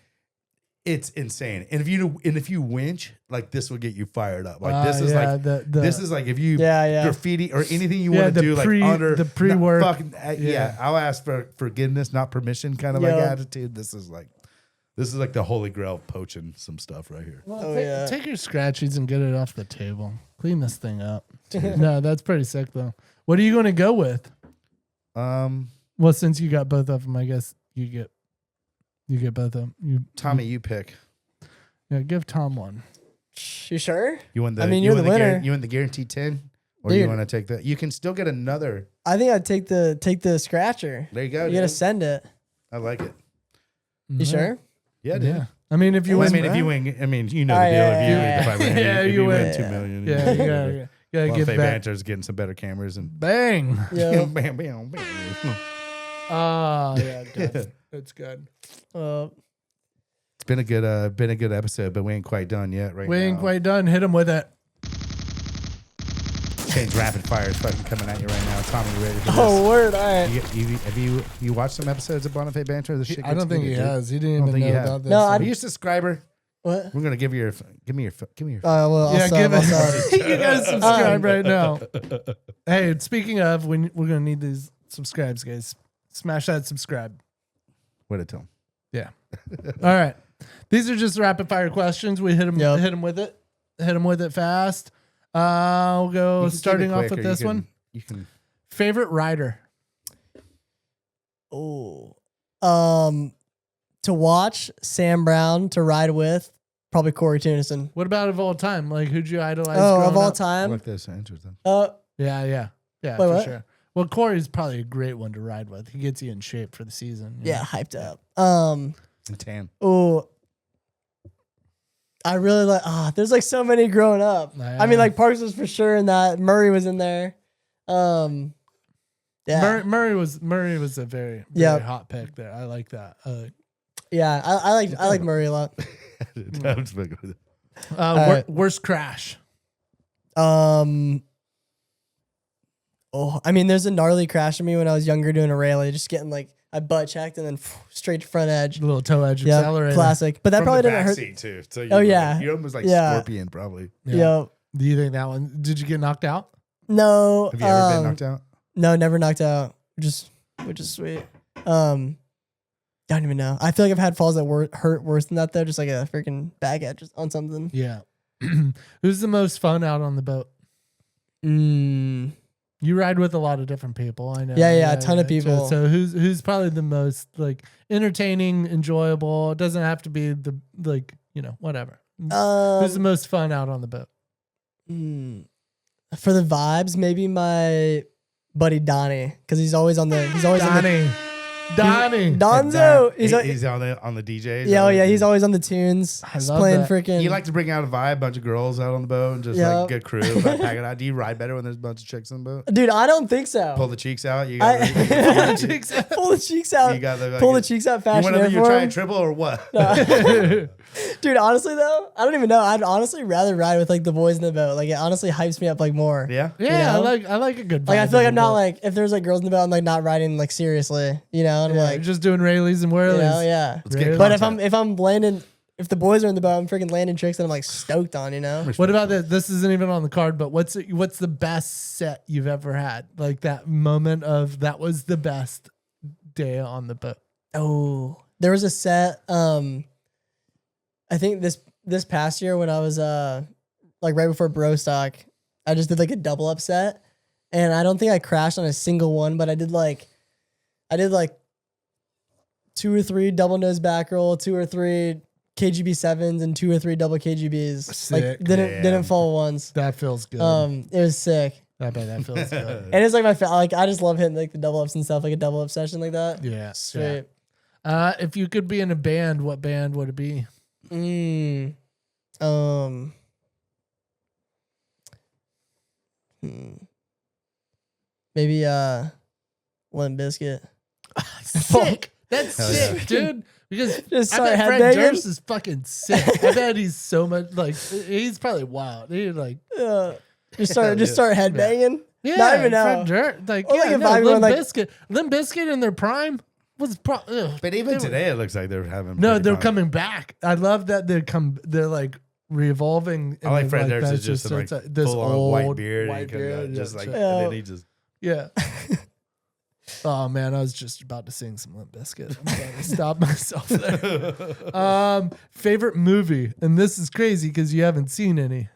It's insane. And if you winch, like this will get you fired up. Like this is like this is like if you graffiti or anything you want to do, like under the pre-work. Yeah, I'll ask for forgiveness, not permission, kind of like attitude. This is like the holy grail of poaching some stuff right here. Well, take your scratchies and get it off the table. Clean this thing up. No, that's pretty sick though. What are you going to go with? Well, since you got both of them, I guess you get both of them. Tommy, you pick. Yeah, give Tom one. You sure? You want the? I mean, you're the winner. You want the guaranteed 10, or Dude. you want to take the? You can still get another. I think I'd take the scratcher. There you go. You gotta dude. send it. I like it. You sure? Yeah, dude. Yeah. I mean, if you Well, win, if you win, I mean, you know Oh, the deal. yeah, If you yeah, win the 500, yeah. if You you win win. 2 million, yeah, you gotta give Bonifay back. Banter's getting some better cameras and Bang. Yeah. bam, bam, bam. Oh, yeah, good. That's good. It's been a good episode, but we ain't quite done yet. Right We now, ain't quite done. Hit him with it. Change rapid fire is fucking coming at you right now. Tommy, you ready for this? Oh, word. All right. Have you watched some episodes of Bonifay Banter? This shit I don't gets think good, he dude. has. He didn't I don't even think know he about this. No, Are you a subscriber? What? We're gonna give me your phone. Well, Yeah, I'll give sub, I'll sub. it. You guys subscribe right now. Hey, speaking of, we're gonna need these subscribes, guys. Smash that subscribe. What to tell him? Yeah. All right. These are just rapid fire questions. We hit them with it. Hit them with it fast. We'll go starting off with this one. You can. Favorite rider? Oh. To watch Sam Brown, to ride with, probably Corey Tunison. What about of all time? Like, who'd you idolize? Oh, growing of all up? I time? like those answers then. Yeah, Wait, for what? sure. Well, Corey's probably a great one to ride with. He gets you in shape for the season. Yeah, hyped up. And tan. Oh, I really like. There's like so many growing up. I mean, like Parks was for sure in that. Murray was in there. Yeah. Murray was a very hot pick there. I like that. Yeah, I like Murray a lot. I'm just fucking with it. Worst crash? I mean, there's a gnarly crash of me when I was younger doing a rally, just getting like I butt checked and then straight to front edge. A little toe edge accelerator. Classic. But that From probably the didn't hurt. backseat too. So you're almost like Scorpion probably. Yeah. Do you think that one? Did you get knocked out? No. Have you ever been knocked out? No, never knocked out. Which is sweet. Don't even know. I feel like I've had falls that hurt worse than that though. Just like a freaking baguette just on something. Yeah. Who's the most fun out on the boat? You ride with a lot of different people. I know. Yeah, a ton of people. So who's probably the most like entertaining, enjoyable? It doesn't have to be the like, whatever. Who's the most fun out on the boat? For the vibes, maybe my buddy Donnie, because he's always on the Donnie. Donzo. He's on the DJs. Yeah, he's always on the tunes. I love playing that. freaking. You like to bring out a vibe, bunch of girls out on the boat, and just like good crew. Pack it out. Do you ride better when there's a bunch of chicks on the boat? Dude, I don't think so. Pull the cheeks out. You Pull got the cheeks out. Pull the cheeks out. You got pull the cheeks out. Fashion. You're trying triple or what? Dude, honestly though, I don't even know. I'd honestly rather ride with like the boys in the boat. Like it honestly hypes me up like more. Yeah. Yeah, I like a good vibe. Like I feel like I'm not like if there's like girls in the boat, I'm like not riding like seriously. And I'm like you're just doing Rayleighs and whirlies. Yeah. But if I'm landing, if the boys are in the boat, I'm freaking landing tricks that I'm like stoked on. What about this? This isn't even on the card, but what's the best set you've ever had? Like that moment of that was the best day on the boat. Oh, there was a set. I think this past year when I was like right before Bro Stock, I just did like a double upset, and I don't think I crashed on a single one, but I did like 2 or 3 double nose back roll, 2 or 3 KGB 7s, and 2 or 3 double KGBs. Sick. Like didn't fall once. That feels good. It was sick. I bet that feels good. And it's like I just love hitting like the double ups and stuff, like a double up session like that. Yeah, Sweet. Yeah. If you could be in a band, what band would it be? Maybe Limp Bizkit. Sick. That's Hell sick, dude. Because Just I start bet Fred headbanging. Durst is fucking sick. I bet he's so much like he's probably wild. He's like Just start headbanging. yeah, Not even Fred now. Durst. Like Or yeah, like if no, I Limp were, like- Bizkit. Limp Bizkit in their prime was But even today, it looks like they're having. no, pretty they're fun. coming back. I love that they're like revolving. I like Fred Durst that's is just like this full on old white beard, white and beard, just like yeah. and then he just. Yeah. Oh man, I was just about to sing some Limp Bizkit. I'm trying to stop myself there. Favorite movie, and this is crazy because you haven't seen any.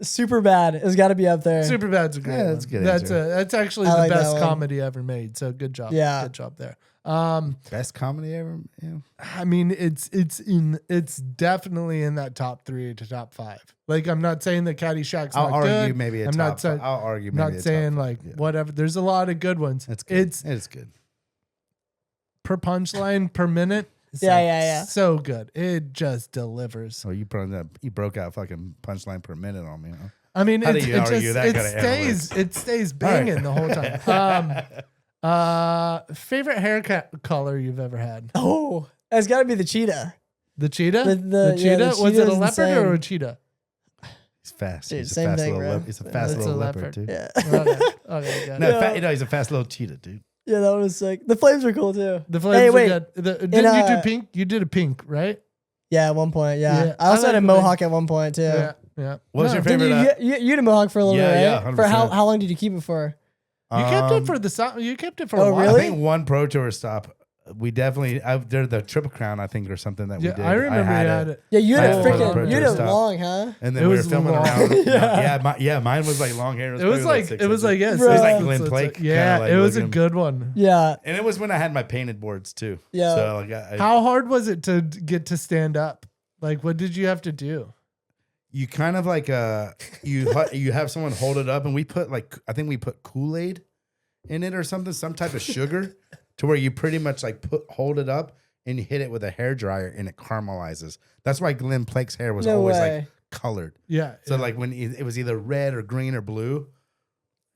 Super Bad has got to be up there. Superbad's a great one. That's a good That's answer. that's actually I the like that best one. comedy ever made. So good job. Yeah. Good job there. Best comedy ever. Yeah. I mean, it's definitely in that top 3 to top 5. Like, I'm not saying that Caddyshack's I'll not argue good. maybe a I'm top. not saying. I'll argue I'm maybe not a saying top like five. Yeah. whatever. There's a lot of good ones. It's good. It's good. Per punchline per minute. It's Yeah. So good. It just delivers. So you broke out fucking punchline per minute on me. Huh? I mean, How do it you argue just that it kind of stays it stays banging the whole time. Favorite haircut color you've ever had? Oh, it's got to be the cheetah. The cheetah. The cheetah. the Was it a cheetah's leopard or a insane. cheetah? He's fast. Dude, He's same a fast thing, little. bro. He's a fast It's a little leopard. leopard too. Yeah. Okay, got it. No, Yeah. he's a fast little cheetah, dude. Yeah, that was sick. The flames were cool too. The flames Hey, are wait. good. Didn't you do uh, pink? You did a pink, right? Yeah, at one point. Yeah. Yeah, I also I had a like the mohawk at one point too. Yeah. What's your Didn't favorite? you had a mohawk for a little Yeah, bit, yeah, right? For 100%. how long did you keep it for? You kept it for the song. You kept it for a Oh, while. I really? think one pro tour stop. We definitely. They're the Triple Crown, I think, or something that Yeah, we did. I remember you had it. Yeah, you had I a had freaking one you had pro it stop. long, huh? And then It we were was filming long. around. Mine was like long hair. It was like 6 it was like inches. yes, Bro. it was Like Glenn Blake kinda Yeah, like it was a looking. good one. Yeah. And it was when I had my painted boards too. Yeah. So like How hard was it to get to stand up? Like, what did you have to do? you kind of like you have someone hold it up, and we put I think we put Kool-Aid in it or something, some type of sugar, to where you pretty much like hold it up and you hit it with a hair dryer and it caramelizes. That's why Glenn Blake's hair was No always way. like colored. Yeah. So yeah. like when it was either red or green or blue.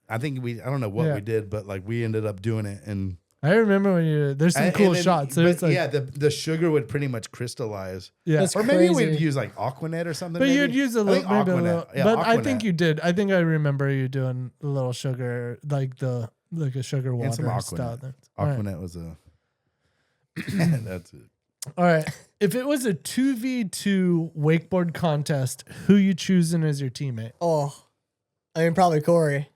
I think I don't know what Yeah. we did, but like we ended up doing it, and I remember when there's some cool shots. There's like, yeah, the sugar would pretty much crystallize. Yeah. That's or maybe crazy. we'd use like Aquanet or something. But maybe. you'd use a I little, think maybe a Aquanet. little. Yeah, but I Aquanet. think you did. I think I remember you doing a little sugar, like a sugar water And some style. Aquanet. All right. Aquanet was a. That's it. All right. If it was a 2v2 wakeboard contest, who you choosing as your teammate? Oh, I mean, probably Corey.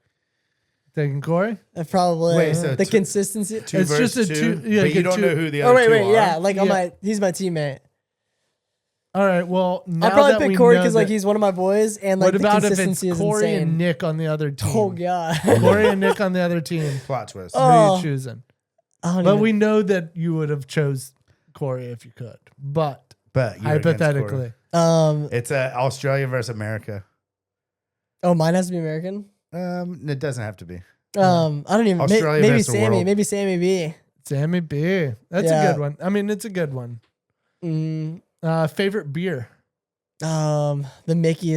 Taking Corey? Probably Wait, so the consistency. Two It's just versus a two, two- yeah, but you like a don't two- know who the Oh other wait, two wait, are. yeah, like Yeah. he's my teammate. All right. Well, now I'll probably that pick we Corey know because like that- he's one of my boys, and like what the about if consistency it's is Corey insane. and Nick on the other team? Oh god, Corey and Nick on the other team. Plot twist. Who are Oh. you choosing? I don't But even- we know that you would have chose Corey if you could. But But you're against hypothetically, Corey. It's Australia versus America. Oh, mine has to be American. It doesn't have to be. I don't even. Australia Maybe versus the Sammy. world. Maybe Sammy B. Sammy B. That's Yeah. a good one. I mean, it's a good one. Favorite beer? The Mickey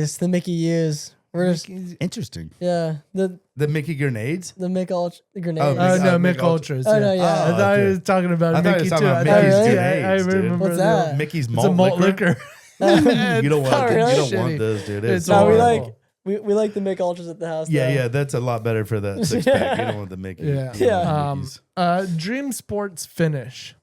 U's. We're just, Interesting. yeah, the Mickey grenades. Mick Ultra grenade. Oh, Oh, no, Mick Mick Ultra. Ultras. Oh, no, yeah. I thought he okay. was talking about I thought he Mickey was too. talking about Mickey's I grenades, dude. remember What's the- that? Mickey's It's a malt malt liquor. liquor. You don't want. Oh, really? You don't Shitty. want those, dude. It's No, we horrible. we like the Mick Ultras at the house. Yeah, though. yeah, that's a lot better for the six pack. You don't want the Mickey. Yeah. You don't want Yeah. Mickey's. Dream sports finish.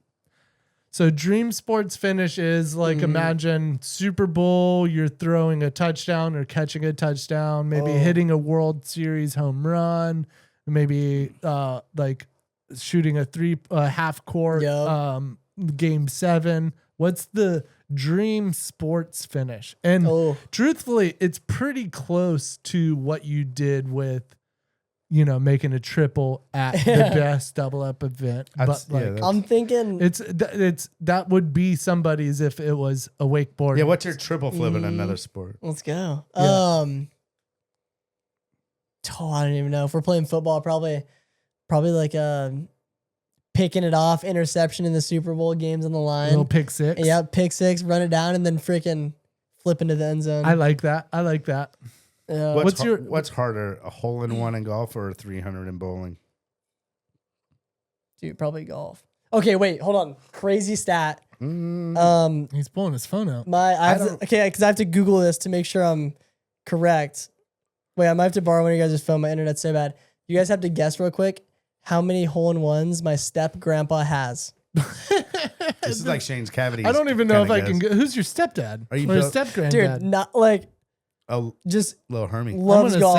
So dream sports finish is like imagine Super Bowl, you're throwing a touchdown or catching a touchdown, maybe hitting a World Series home run, maybe like shooting a half court Yep. game 7. What's the dream sports finish? And truthfully, it's pretty close to what you did with making a triple at the best double up event. But like, I'm thinking it's that would be somebody's if it was a wakeboard. Yeah, what's your triple flip in another sport? let's go. Yeah. I don't even know. If we're playing football, probably like picking it off, interception in the Super Bowl games on the line. Little pick 6. Yeah, pick 6, run it down, and then freaking flip into the end zone. I like that. Yeah. What's harder, a hole in one in golf or a 300 in bowling? Dude, probably golf. Okay, wait, hold on. Crazy stat. He's pulling his phone out. Because I have to Google this to make sure I'm correct. Wait, I might have to borrow one of you guys' phone. My internet's so bad. You guys have to guess real quick how many hole-in-ones my step grandpa has. This is like Shane's cavity. I don't even know if I can. Who's your stepdad? Are you or built- step granddad? Dude, not like a just little Hermie. loves I'm golf.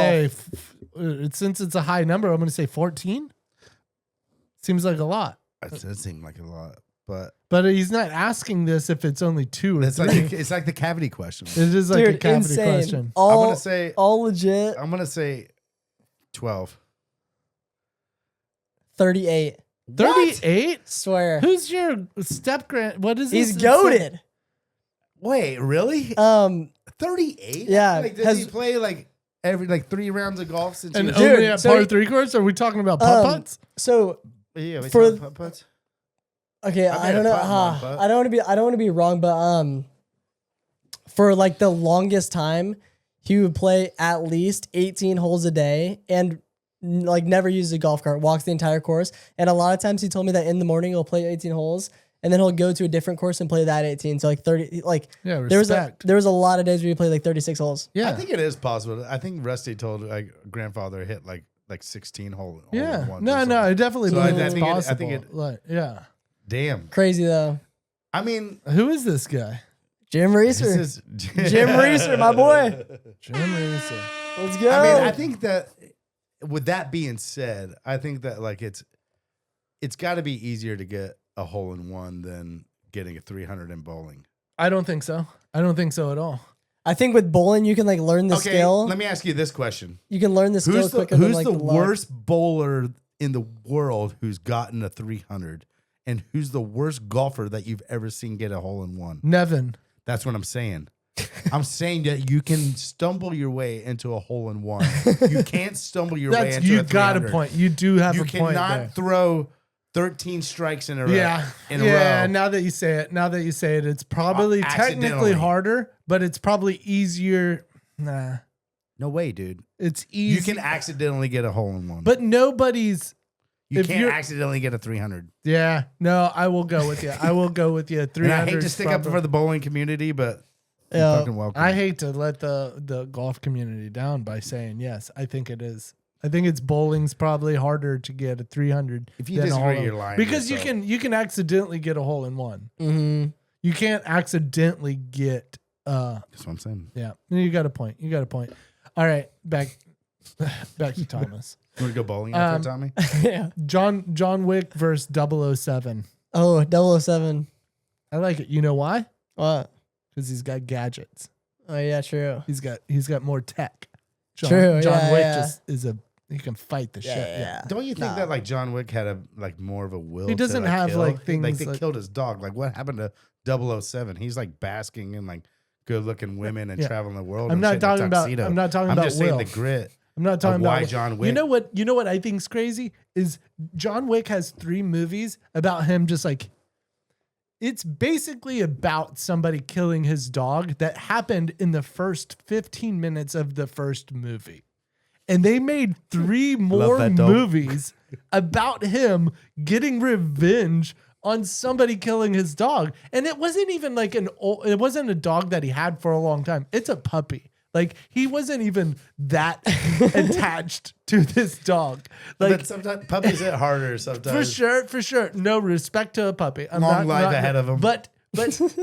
gonna say, since it's a high number, I'm gonna say 14. Seems like a lot. That seemed like a lot, but He's not asking this if it's only 2 or it's 3. like the cavity question. It is like a Dude, cavity insane. question. All say- legit. I'm gonna say 12. 38. 38? Swear. Who's your step grand? What is He's this? goated. Wait, really? 38? Yeah, Like, does he play like every 3 rounds of golf since? And he was- only at so par he- 3 course? Are we talking about putt-putts? So Yeah, we for- talking putt-putts? okay, I don't know. putt one, but- I don't want to be wrong, but for like the longest time, he would play at least 18 holes a day and like never use a golf cart, walks the entire course. And a lot of times he told me that in the morning he'll play 18 holes and then he'll go to a different course and play that 18. So like 30, like Yeah, there respect. was a lot of days where you play like 36 holes. Yeah. I think it is possible. I think Rusty told grandfather hit like 16 hole. Yeah. ones or No, something. I definitely So I believe it's think possible. I think it- like, yeah. Damn. Crazy though. I mean, Who is this guy? Jim Reeser. this is Jim Reeser, my boy. Jim Reeser. Let's go. I mean, I think that with that being said, I think that like it's got to be easier to get a hole in one than getting a 300 in bowling. I don't think so. I don't think so at all. I think with bowling you can like learn the skill. Let me ask you this question. You can learn the skill Who's quicker than like the luck. worst bowler in the world who's gotten a 300? And who's the worst golfer that you've ever seen get a hole in one? Nevin. That's what I'm saying. I'm saying that you can stumble your way into a hole in one. You can't stumble your way into You a 300. got a point. You do have You a point cannot there. throw 13 strikes in a row. Yeah. In a row. Now that you say it, it's probably technically Accidentally. harder, but it's probably easier. Nah. No way, dude. It's easy. You can accidentally get a hole in one. But nobody's You can't accidentally get a 300. Yeah, no, I will go with you. I will go with you. 300. And I hate to stick up for the bowling community, but you're fucking welcome. I hate to let the golf community down by saying yes. I think it is. I think it's bowling's probably harder to get a 300. If you disagree, you're lying. Because you can accidentally get a hole in one. Mm-hmm. You can't accidentally get. That's what I'm saying. Yeah, you got a point. All right, back to Thomas. You want to go bowling after Tommy? Yeah. John Wick versus 007. Oh, 007. I like it. You know why? What? Because he's got gadgets. Oh yeah, true. He's got more tech. John True. Wick yeah. just is he can fight the shit. Yeah. Don't you think that like John Wick had a like more of a will? He doesn't to, have kill? like things like they killed his dog. Like what happened to 007? He's like basking in like good looking women and traveling the world. I'm not talking about. I'm not talking about. I'm just saying the grit. I'm not talking about why John Wick. You know what I think's crazy is John Wick has 3 movies about him just like. It's basically about somebody killing his dog that happened in the first 15 minutes of the first movie. And they made 3 more movies about him getting revenge on somebody killing his dog. And it wasn't even like it wasn't a dog that he had for a long time. It's a puppy. Like he wasn't even that attached to this dog. Like but sometimes puppies hit harder sometimes. For sure. No respect to a puppy. Long life ahead of him. But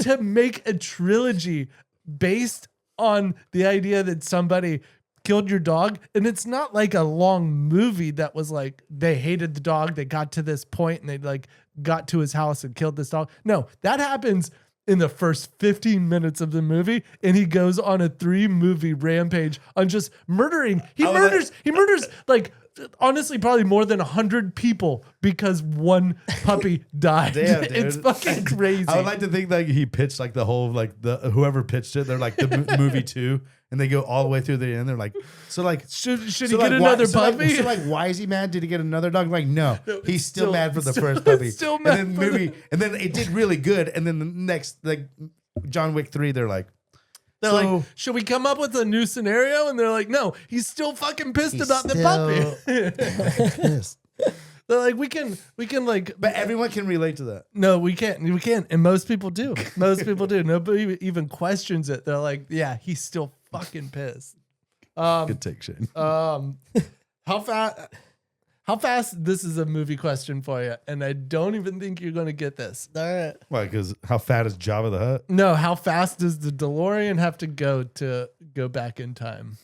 to make a trilogy based on the idea that somebody killed your dog, and it's not like a long movie that was like they hated the dog, they got to this point and they like got to his house and killed this dog. No, that happens in the first 15 minutes of the movie, and he goes on a 3-movie rampage on just murdering. He murders like honestly probably more than 100 people because one puppy died. Damn, dude. It's fucking crazy. I would like to think like he pitched like the whole like whoever pitched it, they're like the movie 2, and they go all the way through the end. They're like, so like should he get another puppy? So like why is he mad? Did he get another dog? Like no, he's still mad for the first puppy. Still mad and then and then it did really good. And then the next like John Wick 3, they're like, like, should we come up with a new scenario? And they're like, no, he's still fucking pissed about the puppy. Pissed. They're like, we can like, but everyone can relate to that. No, we can't, and most people do. Nobody even questions it. They're like, yeah, he's still fucking pissed. Good take, Shane. How fast? This is a movie question for you, and I don't even think you're going to get this. All right. Why? Because how fat is Jabba the Hutt? No, how fast does the DeLorean have to go back in time?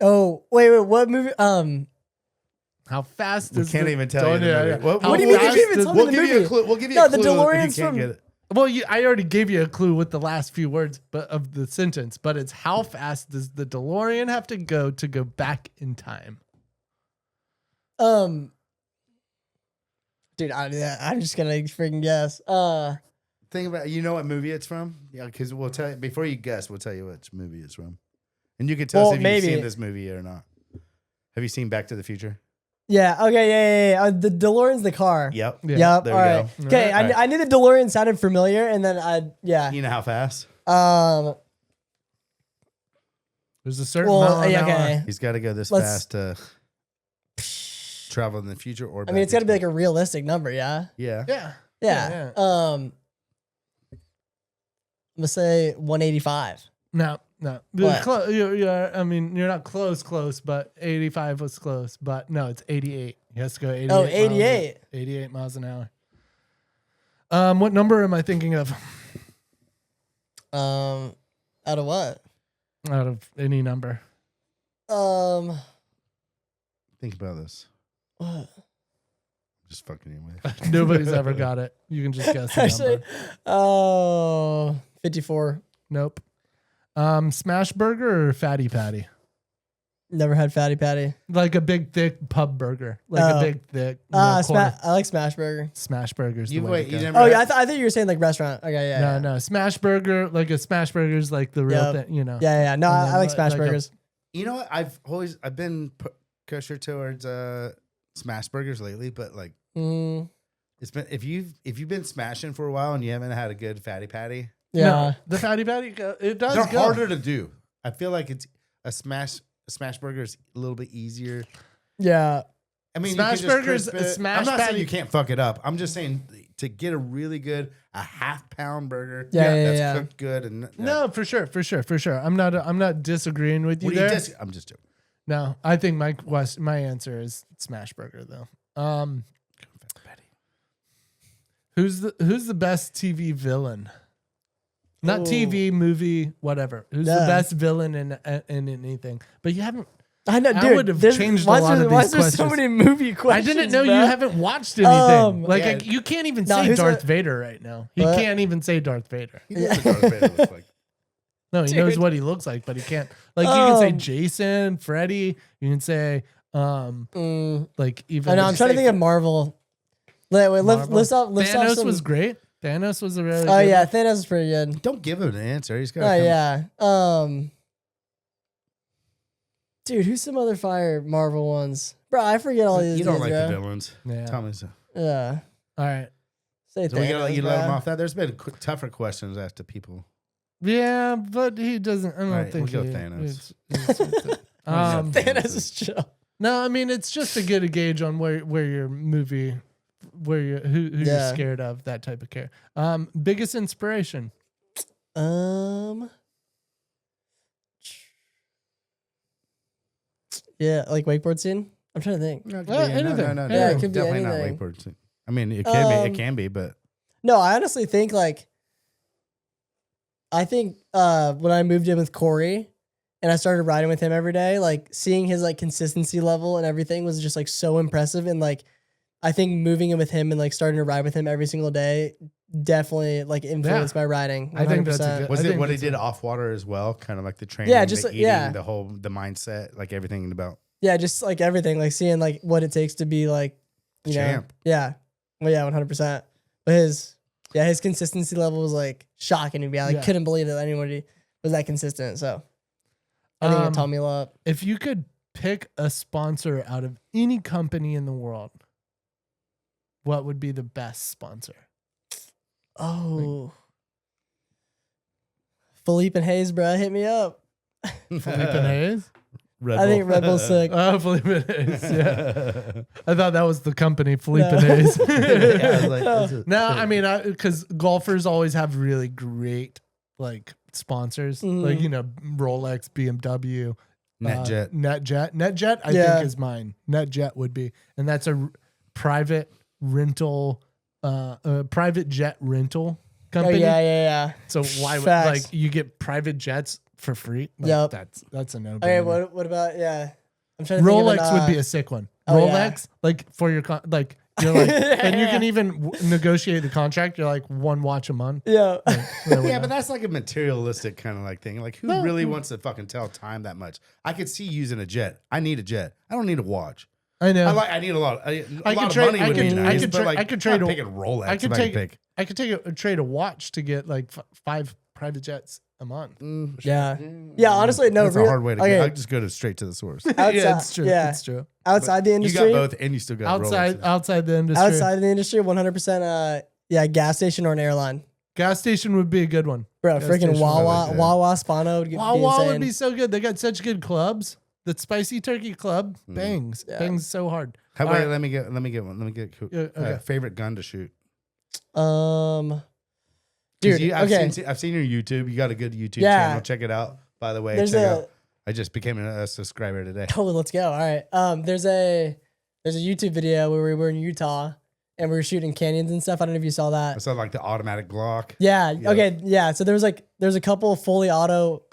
Oh, wait, what movie? How fast we does can't even tell you the movie. What do you mean you can't even tell me the movie? We'll give you a clue. The DeLorean's if you can't from... get it. Well, I already gave you a clue with the last few words of the sentence, but it's how fast does the DeLorean have to go back in time? Dude, I'm just gonna freaking guess. Think about, you know what movie it's from? Yeah, because we'll tell you before you guess. We'll tell you which movie it's from, and you can tell us if you've seen this movie or not. Have you seen Back to the Future? Yeah. Okay. Yeah. The DeLorean's the car. Yep. Yeah. Yep. There all we right. go. Okay. All right. I knew the DeLorean sounded familiar, and then yeah. You know how fast? There's a certain amount an hour. He's got to go this fast to travel in the future, or I mean, it's got to be like a realistic number. Yeah. Yeah. Yeah. I'm gonna say 185. No. What? I mean, you're not close, but 85 was close. But no, it's 88. He has to go 88. Oh, 88. 88 miles an hour. What number am I thinking of? Out of what? Out of any number. Think about this. What? Just fucking you with. Nobody's ever got it. You can just guess the Actually, number. 54. Nope. Smash burger or fatty patty? Never had fatty patty. Like a big thick pub burger. Like a big thick. I like smash burger. Smash burgers. You wait. You never. Oh yeah, I thought you were saying like restaurant. Okay, yeah. No. Smash burger. Like a smash burger is like the real thing. You know. Yeah. No, I like smash burgers. You know what? I've been kosher towards smash burgers lately, but like it's been if you've been smashing for a while and you haven't had a good fatty patty. Yeah. No, the fatty patty, it does. They're harder to do. I feel like it's a smash burger is a little bit easier. Yeah. I mean, Smash you can burgers. just crisp it. Smash I'm not saying patty. you can't fuck it up. I'm just saying to get a really good, a half-pound burger Yeah, cooked good. And No, for sure. I'm not disagreeing with you what do you there. I'm just joking. No, I think my answer is smash burger though. Who's the best TV villain? Not TV, movie, whatever. Who's the best villain in anything? But you haven't. I know, dude. I would have changed a lot of these why is there questions. so many movie questions? I didn't know bro? you haven't watched anything. Yeah. You can't even No, say who's Darth Vader right now. He What? can't even say Darth Vader. He knows what Darth Vader looks like. No, he knows what he looks like, but he can't. Like you can say Jason, Freddy. You can say like even. I know. I'm trying to think of Marvel. Wait, list off. Thanos some... was great. Thanos was a really. Oh good yeah, one. Thanos is pretty good. Don't give him an answer. He's got. Oh yeah. Dude, who's some other fire Marvel ones? Bro, I forget all these. You don't dudes, like bro. the villains. Yeah. Tell me so. Yeah. All right. Say So we gotta let you let him bro. off that. There's been tougher questions asked to people. Yeah, but he doesn't. I don't Right, think we'll go he, Thanos. Thanos is chill. No, I mean it's just to get a gauge on where your movie, who you're scared of, that type of care. Biggest inspiration. Yeah, like wakeboard scene. I'm trying to think. No, it could Well, be- anything. no, Yeah, it could be definitely anything. not wakeboard. I mean, it can be. It can be, but No, I honestly think like when I moved in with Corey and I started riding with him every day, like seeing his like consistency level and everything was just like so impressive. And like I think moving in with him and like starting to ride with him every single day definitely like influenced my riding. 100%. I think that's a good. was I it think what he that's did a- off water as well? Kind of like the training, Yeah, just the like- eating, yeah. the mindset, like everything about. Yeah, just like everything, like seeing like what it takes to be like, you know, Champ. yeah, well, yeah, 100%. But his consistency level was like shocking to me. I couldn't believe that anybody was that consistent. So I think it taught me a lot. If you could pick a sponsor out of any company in the world, what would be the best sponsor? Oh, Philippe and Hayes, bro, hit me up. Felipe and Hayes? I think Red Bull's sick. Oh, Felipe and Hayes. Yeah. I thought that was the company, Felipe and Hayes. Yeah, I was like, that's it. No, I mean, because golfers always have really great like sponsors, like Rolex, BMW, NetJet. NetJet. I think is mine. NetJet would be, and that's a private rental, private jet rental company. Oh, yeah. So why would Facts. like you get private jets for free? Like, Yep. That's a no. Okay, what about I'm trying to Rolex think of would be a sick one. oh, Rolex, like for your like you're like, and you can even negotiate the contract. You're like one watch a month. yeah. Yeah, but that's like a materialistic kind of like thing. Like, who really wants to fucking tell time that much? I could see using a jet. I need a jet. I don't need a watch. I know. I need a lot. A could lot of trade- money I would could- be I nice, could but tra- like, I could I'm trade not a- picking Rolex. I could if take pick. I could take a trade a watch to get like 5 private jets a month. Yeah. Yeah, honestly, no. That's a hard way to okay. go. I just go straight to the source. Outside, Yeah, it's true. Yeah. It's true. Outside the You industry. got both, and you still got Rolexes. Outside the industry. Outside of the industry, 100%. Yeah, gas station or an airline. Gas station would be a good one. Bro, Gas freaking station. Wawa, that. Wawa, Spano would be Wawa insane. would be so good. They got such good clubs. The spicy turkey club bangs so hard. How All about right. let me get one. Let me get Yeah, okay. favorite gun to shoot. Dude, I've seen your YouTube. You got a good YouTube Yeah. channel. Check it out. By the way, There's check a- out. I just became a subscriber today. Totally, let's go. All right. There's a YouTube video where we were in Utah and we were shooting canyons and stuff. I don't know if you saw I that. saw like the automatic Glock. Yeah. Okay. Yeah. So there's a couple of fully auto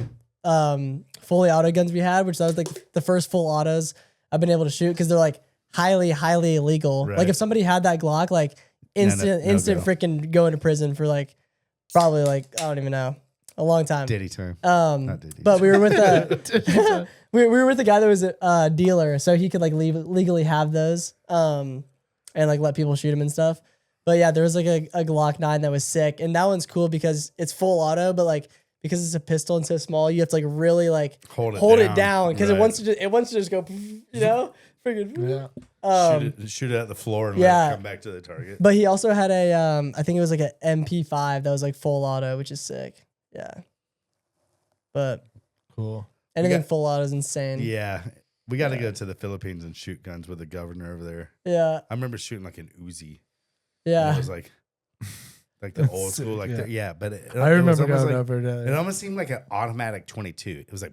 guns we had, which that was like the first full autos I've been able to shoot because they're like highly illegal. Right. Like if somebody had that Glock, like instant go. freaking go into prison for like probably like I don't even know, a long time. Diddy time. Not Diddy. But we were with a we were with a guy that was a dealer, so he could like legally have those and like let people shoot him and stuff. But yeah, there was like a Glock 9 that was sick, and that one's cool because it's full auto, but like because it's a pistol and so small, you have to like really like hold it down because it Right. wants to just go, you know, freaking. Yeah. Shoot it at the floor and yeah. let it come back to the target. But he also had a I think it was like an MP5 that was like full auto, which is sick. Yeah. But Cool. anything full auto is insane. Yeah. We got to go to the Philippines and shoot guns with the governor over there. Yeah. I remember shooting like an Uzi. Yeah. It was like the old school, like but I remember it was going like, over there. It almost seemed like an automatic 22. It was like,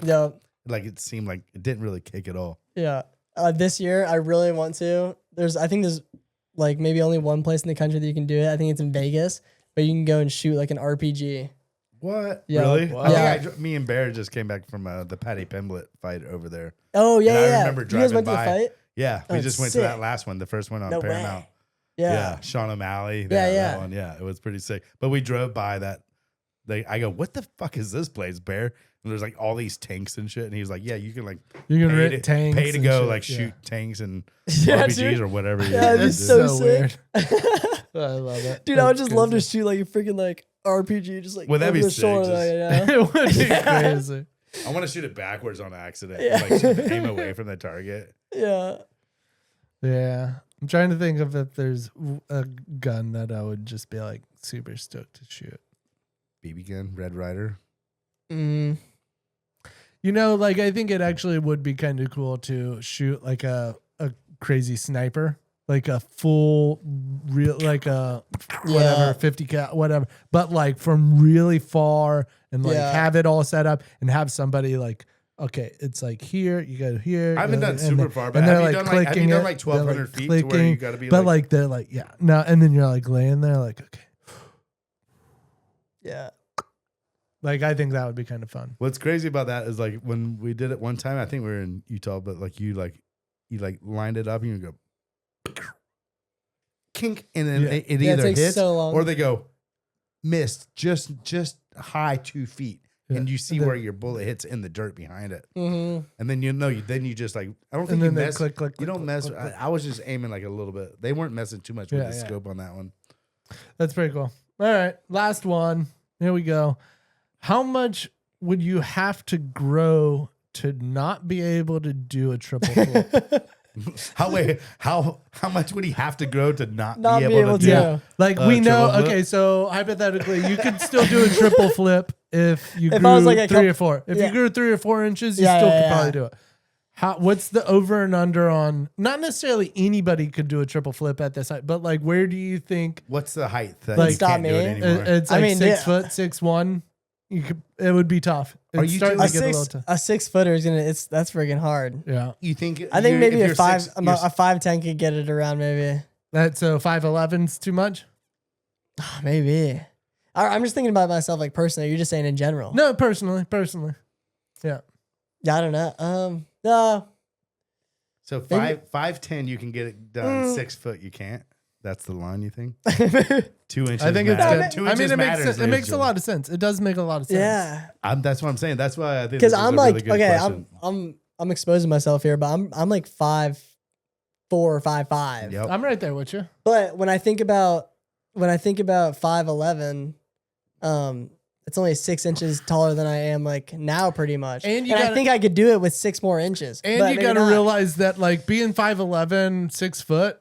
Yep. it seemed like it didn't really kick at all. Yeah. This year, I really want to. I think there's like maybe only one place in the country that you can do it. I think it's in Vegas, but you can go and shoot like an RPG. What? Yeah. Really? Wow. Me and Bear just came back from the Patty Pimblett fight over there. Oh yeah, and yeah. I remember you guys driving went to the fight? Yeah, we just went to that last one, the first one on No Paramount. way. Yeah. Sean O'Malley. That one. Yeah, it was pretty sick. But we drove by that. I go, what the fuck is this place, Bear? And there's like all these tanks and shit. And he was like, yeah, you can rent tanks, pay to go shit, like shoot tanks and Yeah, RPGs dude. or whatever. Yeah, It's it's so weird. sick. I love it. Dude, I would just love to shoot like a freaking like RPG, just like Well, that'd over be the sick, shoulder. just- It would be crazy. I want to shoot it backwards on accident. Yeah. Like aim away from the target. Yeah. Yeah. I'm trying to think of if there's a gun that I would just be like super stoked to shoot. BB gun, Red Ryder. Mm. You know, like I think it actually would be kind of cool to shoot like a crazy sniper, like a full real, like a whatever 50 cal, whatever, but like from really far and like have it all set up and have somebody like, okay, it's like here, you go here. I haven't done super far, but and have they're you like done clicking like 1,200 feet to where you got to be but like they're like, yeah, no, and then you're like laying there like, okay. Yeah. Like, I think that would be kind of fun. What's crazy about that is like when we did it one time, I think we were in Utah, but like you lined it up and you go kink, and then it either takes hits so long. or they go missed just high 2 feet, and you see where your bullet hits in the dirt behind it, and then you just like I don't think you mess. Click, you don't click, mess. click, click. I was just aiming like a little bit. They weren't messing too much with the scope on that one. That's pretty cool. All right, last one. Here we go. How much would you have to grow to not be able to do a triple flip? How much would he have to grow to not Not be able to do? Yeah. Like we know, triple flip? okay, so hypothetically, you could still do a triple flip if you grew I was like a 3 or 4. If yeah. you grew 3 or 4 inches, you Yeah, still yeah, could probably yeah. do it. What's the over and under on? Not necessarily anybody could do a triple flip at this height, but like, where do you think? What's the height that Like, you can't do it stop me. anymore? It's like I mean, 6 yeah. foot, 6'1". You could. It would be tough. Are It's you starting doing to get a little tough. A 6 footer is gonna. That's freaking hard. Yeah, You think? I think maybe if a you're five, six- a you're- 5'10" could get it around. Maybe. that's so 5'11's too much. Maybe. I'm just thinking about myself, like personally. You're just saying in general. No, personally, yeah. Yeah, I don't know. No. So Maybe- 5'10", you can get it done. 6 foot, you can't. That's the line, you think? 2 inches. I think it's matters. good. 2 I inches mean, it makes matters, it makes a ladies lot of sense. It does make a lot of sense. Yeah. That's what I'm saying. That's why I think Because this is I'm a like, really good okay, question. I'm exposing myself here, but I'm like 5'4" or 5'5". Yep. I'm right there with you. But when I think about 5'11", it's only 6 inches taller than I am like now, pretty much. And I think I could do it with 6 more inches. And but you maybe got to not. realize that like being 5'11", 6 foot,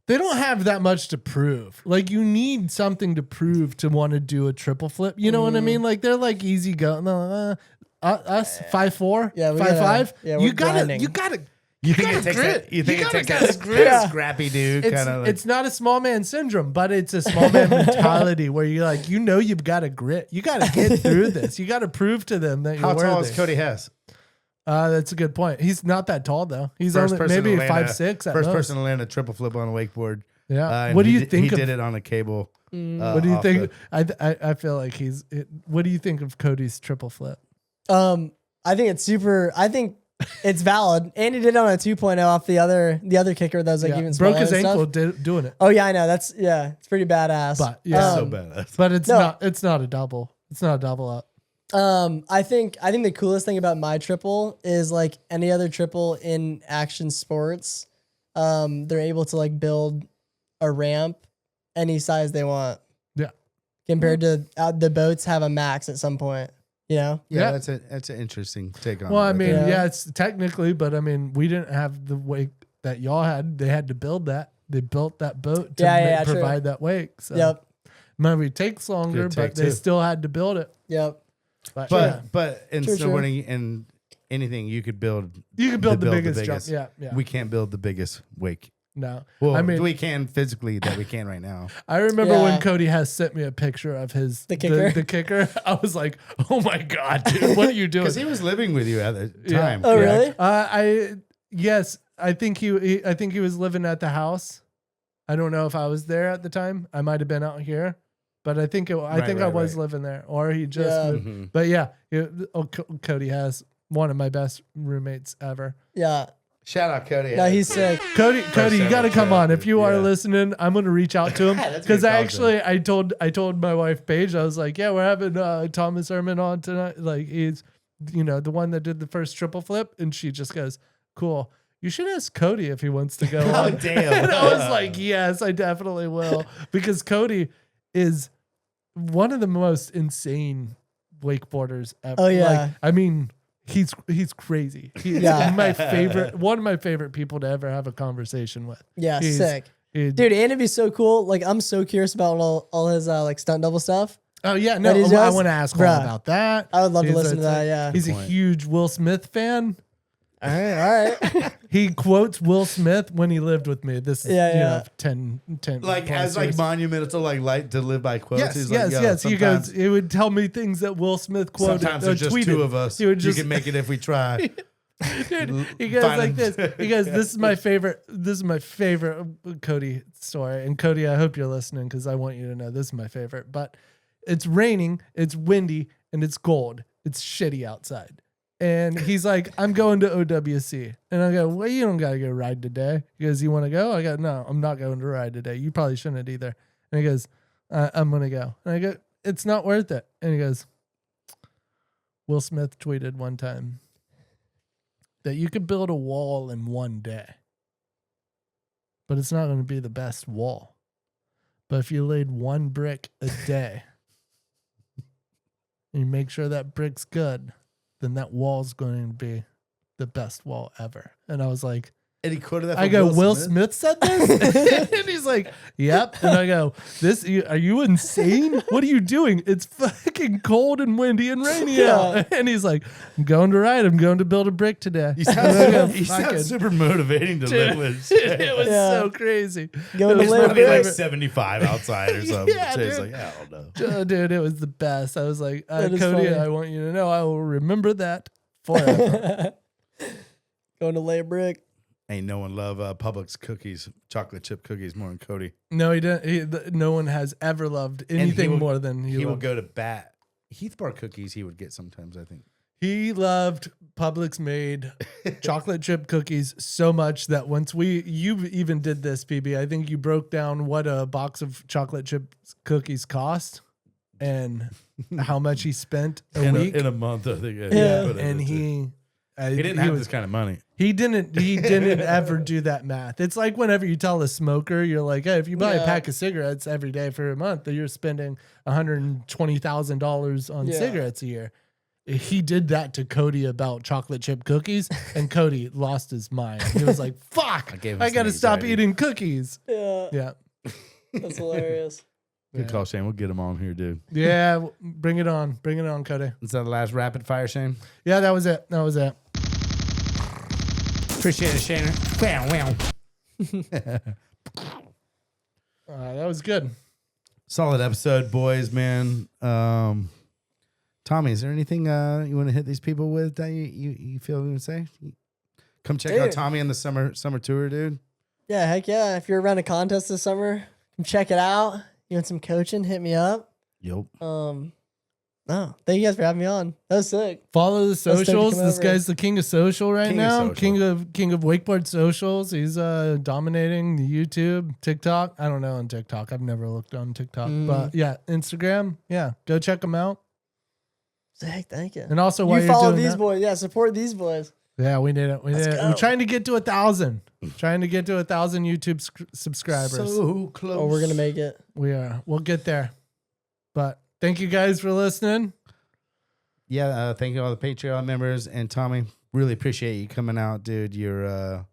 they don't have that much to prove. Like you need something to prove to want to do a triple flip. You know what I mean? Like they're like easy go. No, us 5'4", Yeah, we 5'5". gotta- yeah, you we're gotta, grinding. you gotta. You think gotta it takes grit. that? You think You it takes gotta that grit. Yeah. scrappy dude It's, kind of like? it's not a small man syndrome, but it's a small man mentality where you're like, you've got to grit. You got to get through this. You got to prove to them that you're How tall worthy. is Cody Hess? That's a good point. He's not that tall though. He's First only person maybe to land 5'6". First person to land a triple flip on a wakeboard. Yeah. And What do you he think He of? did it on a cable. What do you think? I feel like what do you think of Cody's triple flip? I think it's super. I think it's valid. And he did it on a 2.0 off the other kicker that was like even smaller. Broke his and stuff. ankle doing it, Oh yeah, I know. It's pretty badass. but yeah, So badass. but it's No. not. It's not a double. It's not a double up. I think the coolest thing about my triple is like any other triple in action sports, they're able to like build a ramp any size they want. Yeah. Compared to the boats have a max at some point. You know. Yeah, Yeah. that's an interesting take on. Well, it I right mean, there. yeah, it's technically, but I mean, we didn't have the wake that y'all had. They had to build that. They built that boat to true. provide that wake. So Yep. maybe it takes longer, Could take but they two. still had to build it. Yep. But, yeah. But in True, snowboarding and anything you could build. You could build the biggest jump. Yeah, yeah. We can't build the biggest wake. No. Well, I mean, we can physically that we can right now. I remember when Cody has sent me a picture of the kicker. The kicker. I was like, oh my God, dude, what are you doing? Because he was living with you at the time. Oh, really? Yes, I think he was living at the house. I don't know if I was there at the time. I might have been out here, but I think I was living there, or he just moved. Mm-hmm. But yeah, Cody has one of my best roommates ever. Yeah. Shout out Cody. No, he's sick. Cody, you got to come on. If you are listening, I'm going to reach out to him because I told my wife Paige, I was like, yeah, we're having Thomas Herman on tonight. Like he's, the one that did the first triple flip, and she just goes, cool. You should ask Cody if he wants to go on. Oh, damn. And I was like, yes, I definitely will. Because Cody is one of the most insane wakeboarders ever. Oh, yeah. Like, I mean, he's crazy. He's one of my favorite people to ever have a conversation with. Yeah, sick. Dude, and it'd be so cool. Like, I'm so curious about all his like stunt double stuff. Oh, yeah. No, I want to ask all about that. I would love to listen to that, yeah. He's a huge Will Smith fan. All right. He quotes Will Smith when he lived with me. This is 10 like as like monumental like to live by quotes. Yes. He goes. He would tell me things that Will Smith quoted. Sometimes there's just two of us. You can make it if we try. Dude, he goes like this. He goes, "This is my favorite. This is my favorite Cody story." And Cody, I hope you're listening because I want you to know this is my favorite. But it's raining, it's windy, and it's cold. It's shitty outside. And he's like, I'm going to OWC. And I go, well, you don't got to go ride today. He goes, you want to go? I go, no, I'm not going to ride today. You probably shouldn't either. And he goes, I'm going to go. And I go, it's not worth it. And he goes, Will Smith tweeted one time that you could build a wall in one day, but it's not going to be the best wall. But if you laid one brick a day and you make sure that brick's good, then that wall's going to be the best wall ever. And I was like, and he quoted that. I go, Will Smith said this? And he's like, yep. And I go, are you insane? What are you doing? It's fucking cold and windy and rainy out. And he's like, I'm going to ride. I'm going to build a brick today. He sounds super motivating to live with. It was so crazy. Going to live probably like 75 outside or something. Yeah, He's like, I don't know. Dude, it was the best. I was like, Cody, I want you to know I will remember that forever. Going to lay a brick. Ain't no one love Publix cookies, chocolate chip cookies more than Cody. No, he didn't. No one has ever loved anything more than he would go to bat. Heath Bar cookies he would get sometimes, I think. He loved Publix made chocolate chip cookies so much that once you even did this, PB, I think you broke down what a box of chocolate chip cookies cost and how much he spent a week. In a month, I think. And he didn't have this kind of money. He didn't ever do that math. It's like whenever you tell a smoker, you're like, hey, if you buy a pack of cigarettes every day for a month, you're spending $120,000 on cigarettes a year. He did that to Cody about chocolate chip cookies, and Cody lost his mind. He was like, fuck, I got to stop eating cookies. Yeah. That's hilarious. Good call, Shane. We'll get him on here, dude. Yeah, bring it on. Bring it on, Cody. Is that the last rapid fire, Shane? Yeah, that was it. Appreciate it, Shane. That was good. Solid episode, boys, man. Tommy, is there anything you want to hit these people with that you feel you would say? Come check out Tommy on the summer tour, dude. Yeah, heck yeah. If you're around a contest this summer, come check it out. You want some coaching? Hit me up. Yep. Thank you guys for having me on. That was sick. Follow the socials. This guy's the king of social now. King of wakeboard socials. He's dominating the YouTube, TikTok. I don't know on TikTok. I've never looked on TikTok, but yeah, Instagram. Yeah, go check them out. Sick, thank you. And also, while you you're follow doing these that, boys, support these boys. Yeah, we did it. We're trying to get to 1,000. Trying to get to 1,000 YouTube subscribers. So close. Oh, we're gonna make it. We are. We'll get there. But thank you guys for listening. Yeah, thank you all the Patreon members, and Tommy, really appreciate you coming out, dude. You're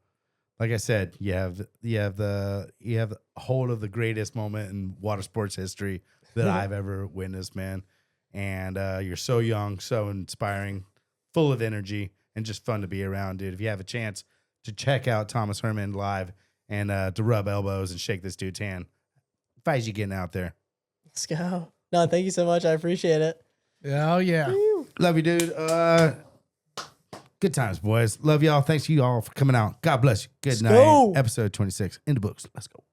like I said, you have the hold of the greatest moment in water sports history that I've ever witnessed, man. And you're so young, so inspiring, full of energy, and just fun to be around, dude. If you have a chance to check out Thomas Herman live and to rub elbows and shake this dude's hand, advise you getting out there. Let's go. No, thank you so much. I appreciate it. Oh, yeah. Woo. Love you, dude. Good times, boys. Love y'all. Thanks you all for coming out. God bless you. Good Let's night. go. Episode 26 in the books. Let's go.